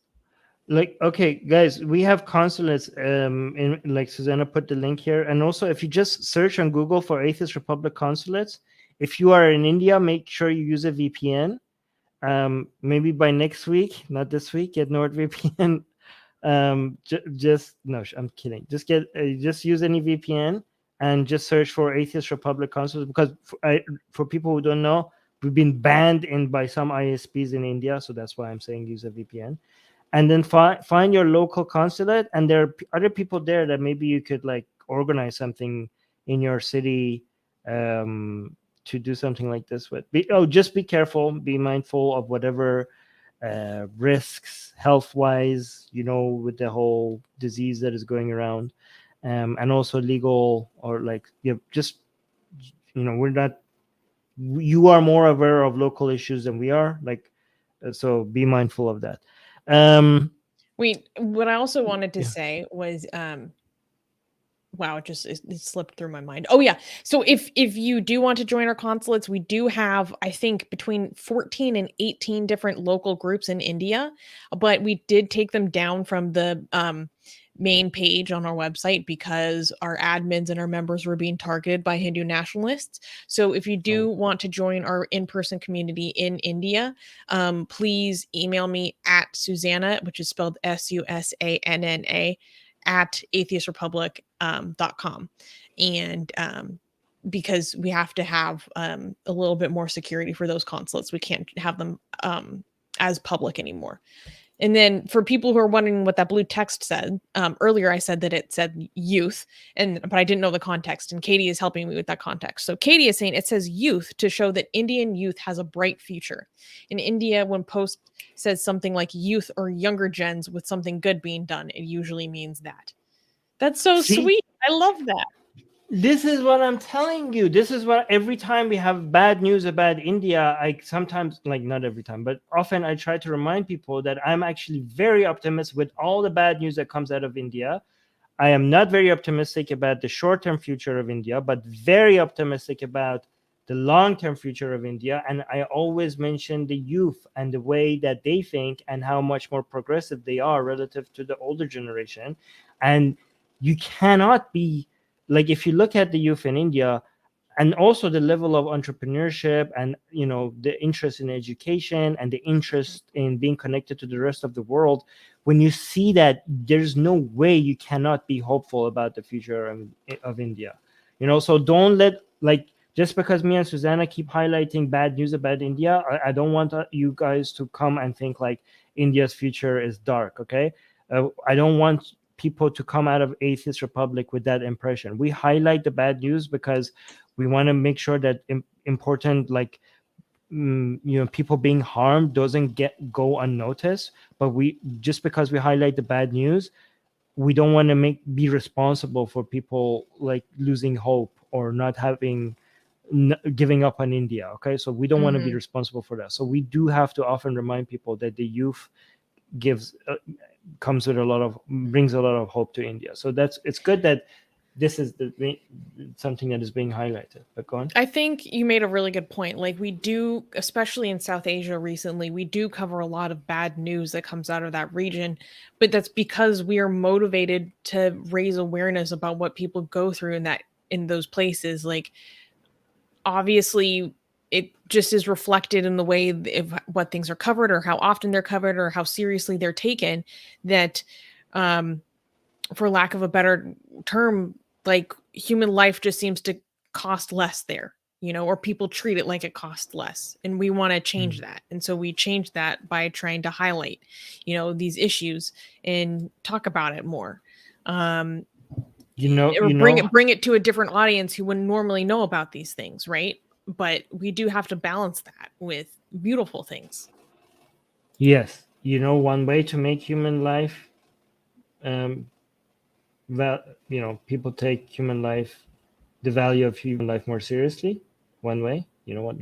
like, okay, guys, we have consulates in, like, Susanna put the link here. And also, if you just search on Google for Atheist Republic consulates, if you are in India, make sure you use a VPN. Maybe by next week, not this week, get NordVPN. Just no, I'm kidding. Just use any VPN and just search for Atheist Republic consulates, because for people who don't know, we've been banned by some ISPs in India, so that's why I'm saying use a VPN. And then find your local consulate, and there are other people there that maybe you could like organize something in your city, to do something like this with. Just be careful, be mindful of whatever risks health wise, with the whole disease that is going around, and also legal, or like, just, we're not, you are more aware of local issues than we are, like, so be mindful of that. What I also wanted to Yeah. say was, wow, it slipped through my mind. Oh yeah. So if you do want to join our consulates, we do have, I think, between 14 and 18 different local groups in India, but we did take them down from the main page on our website because our admins and our members were being targeted by Hindu-Nationalists. So if you do want to join our in-person community in India, please email me at Susanna, which is spelled Susanna, at atheistrepublic.com. And because we have to have a little bit more security for those consulates, we can't have them as public anymore. And then for people who are wondering what that blue text said, earlier I said that it said youth, but I didn't know the context, and Katie is helping me with that context. So Katie is saying it says youth to show that Indian youth has a bright future. In India, when post says something like youth or younger gens with something good being done, it usually means that. That's so sweet. I love that. This is what I'm telling you. This is what, every time we have bad news about India, I sometimes, like, not every time, but often I try to remind people that I'm actually very optimistic with all the bad news that comes out of India. I am not very optimistic about the short-term future of India, but very optimistic about the long-term future of India. And I always mention the youth and the way that they think and how much more progressive they are relative to the older generation. And you cannot be, like, if you look at the youth in India, and also the level of entrepreneurship, and the interest in education, and the interest in being connected to the rest of the world, when you see that, there's no way you cannot be hopeful about the future of India. So don't let, like, just because me and Susanna keep highlighting bad news about India, I don't want you guys to come and think like India's future is dark. Okay, I don't want people to come out of Atheist Republic with that impression. We highlight the bad news because we want to make sure that important, like, people being harmed doesn't go unnoticed. But just because we highlight the bad news, we don't want to be responsible for people like losing hope or not giving up on India. Okay, so we don't want to be responsible for that. So we do have to often remind people that the youth brings a lot of hope to India. So it's good that this is something that is being highlighted. But go on. I think you made a really good point. Like, we do, especially in South Asia recently, we do cover a lot of bad news that comes out of that region, but that's because we are motivated to raise awareness about what people go through in those places. Like, obviously it just is reflected in the way what things are covered, or how often they're covered, or how seriously they're taken, that for lack of a better term, like, human life just seems to cost less there, or people treat it like it costs less. And we want to change that. And so we change that by trying to highlight, these issues and talk about it more. Bring it to a different audience who wouldn't normally know about these things, right? But we do have to balance that with beautiful things. Yes. One way to make human life, people take human life, the value of human life, more seriously. One way, what?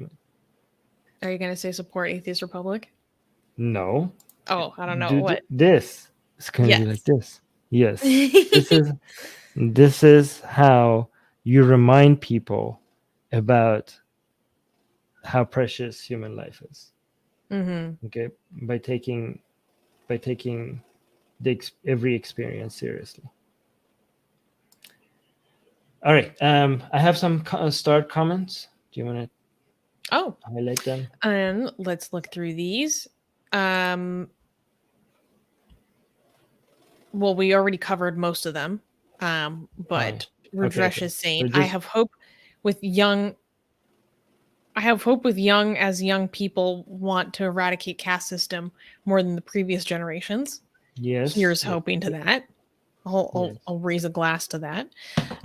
Are you going to say support Atheist Republic? No. Oh, I don't know what. This is going to be like this. Yes. This is how you remind people about how precious human life is. Okay, by taking every experience seriously. All right. I have some start comments. Do you want to highlight them? And let's look through these. Well, we already covered most of them. But Rudresh is saying, I have hope with young as young people want to eradicate caste system more than the previous generations. Yes. Here's hoping to that. I'll raise a glass to that.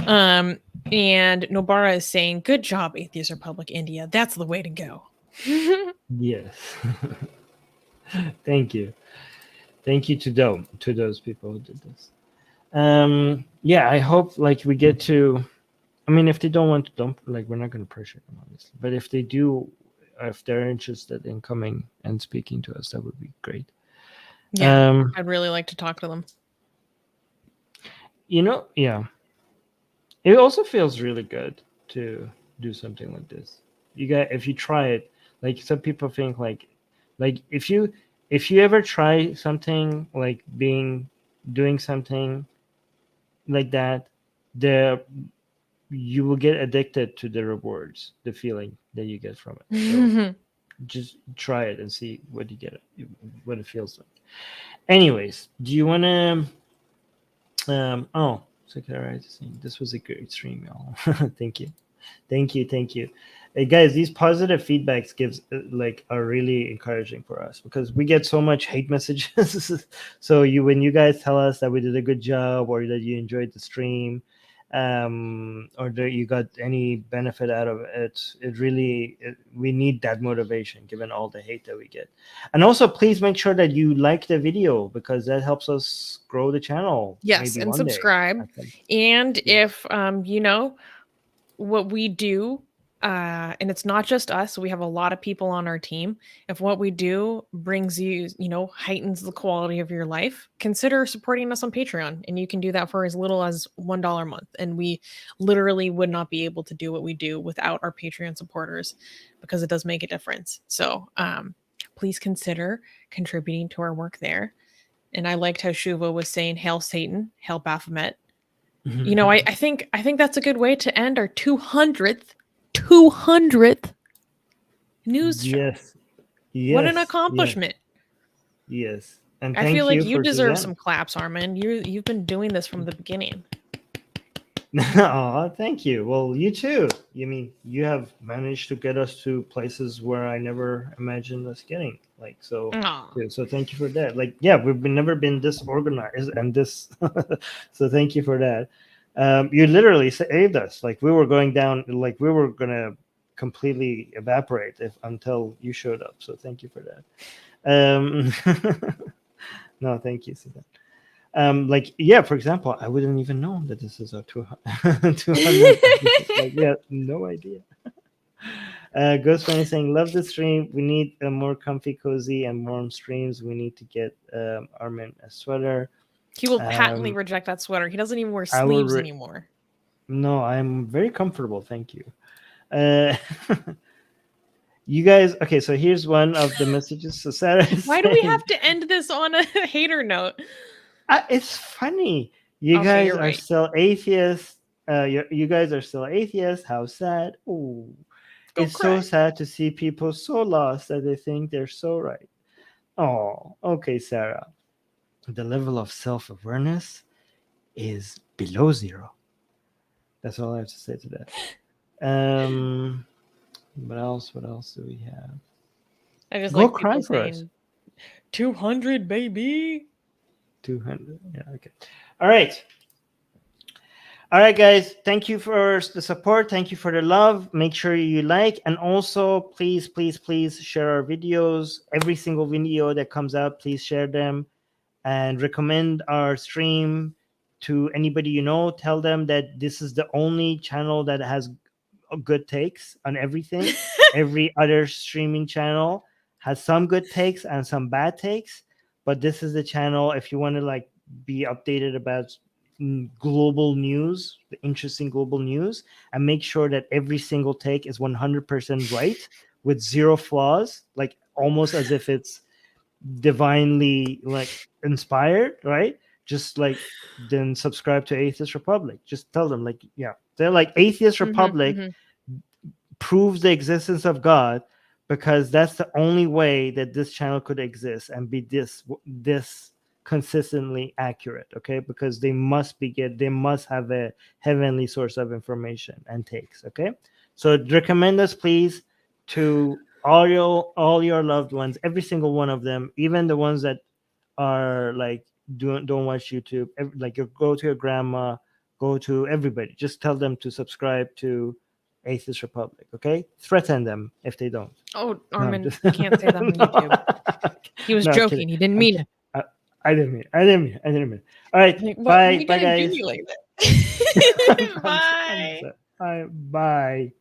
And Nobara is saying, good job, Atheist Republic India. That's the way to go. Yes. Thank you. Thank you to those people who did this. Yeah, I hope like we get to, I mean, if they don't want to dump, like we're not going to pressure them, obviously. But if they do, if they're interested in coming and speaking to us, that would be great. Yeah, I'd really like to talk to them. You know, yeah. It also feels really good to do something like this. If you try it, like some people think like if you ever try something like doing something like that, you will get addicted to the rewards, the feeling that you get from it. So just try it and see what you get, what it feels like. Anyways, do you want to? This was a great stream, y'all. Thank you. Hey, guys, these positive feedbacks are really encouraging for us because we get so much hate messages. So when you guys tell us that we did a good job or that you enjoyed the stream, or that you got any benefit out of it, we need that motivation given all the hate that we get. And also, please make sure that you like the video because that helps us grow the channel. Yes, and subscribe. And if you know what we do, and it's not just us, we have a lot of people on our team. If what we do brings you, heightens the quality of your life, consider supporting us on Patreon. And you can do that for as little as $1 a month. And we literally would not be able to do what we do without our Patreon supporters because it does make a difference. So please consider contributing to our work there. And I liked how Shuva was saying, Hail Satan, Hail Baphomet. I think that's a good way to end our 200th news show. Yes. What an accomplishment. Yes. And I feel like you deserve some claps, Armin. You've been doing this from the beginning. Oh, thank you. Well, you too. You have managed to get us to places where I never imagined us getting. So thank you for that. We've never been this organized and this. So thank you for that. You literally saved us. We were going down. We were gonna completely evaporate until you showed up. So thank you for that. No, thank you, Susanna. For example, I wouldn't even know that this is a 200. No idea. Ghost Bunny saying, love the stream. We need a more comfy, cozy, and warm streams. We need to get Armin a sweater. He will patently reject that sweater. He doesn't even wear sleeves anymore. No, I'm very comfortable. Thank you. You guys, okay, so here's one of the messages. So Sarah, why do we have to end this on a hater note? It's funny. You guys are still atheists. You guys are still atheists. How sad. Oh, it's so sad to see people so lost that they think they're so right. Oh, okay, Sarah. The level of self-awareness is below zero. That's all I have to say to that. What else do we have? I just go cry for us. 200, baby. 200. Yeah, okay. All right, guys. Thank you for the support. Thank you for the love. Make sure you like, and also please share our videos. Every single video that comes out, please share them and recommend our stream to anybody you know. Tell them that this is the only channel that has good takes on everything. Every other streaming channel has some good takes and some bad takes, but this is the channel if you want to be updated about global news, the interesting global news, and make sure that every single take is 100% right with zero flaws, almost as if it's divinely like inspired, right? Just like then subscribe to Atheist Republic. Just tell them like, yeah, they're like Atheist Republic proves the existence of God because that's the only way that this channel could exist and be this consistently accurate. Okay, because they must have a heavenly source of information and takes. Okay, so recommend us please to all your loved ones, every single one of them, even the ones that are like don't watch YouTube. Like you go to your grandma, go to everybody. Just tell them to subscribe to Atheist Republic. Okay, threaten them if they don't. Oh, No, I'm Armin, just- you can't say that on YouTube. He was No, I'm joking. kidding. He didn't I'm mean kid- it. I didn't mean. All right, Like, bye, you bye, didn't guys. do me like that. I'm Bye. so- bye.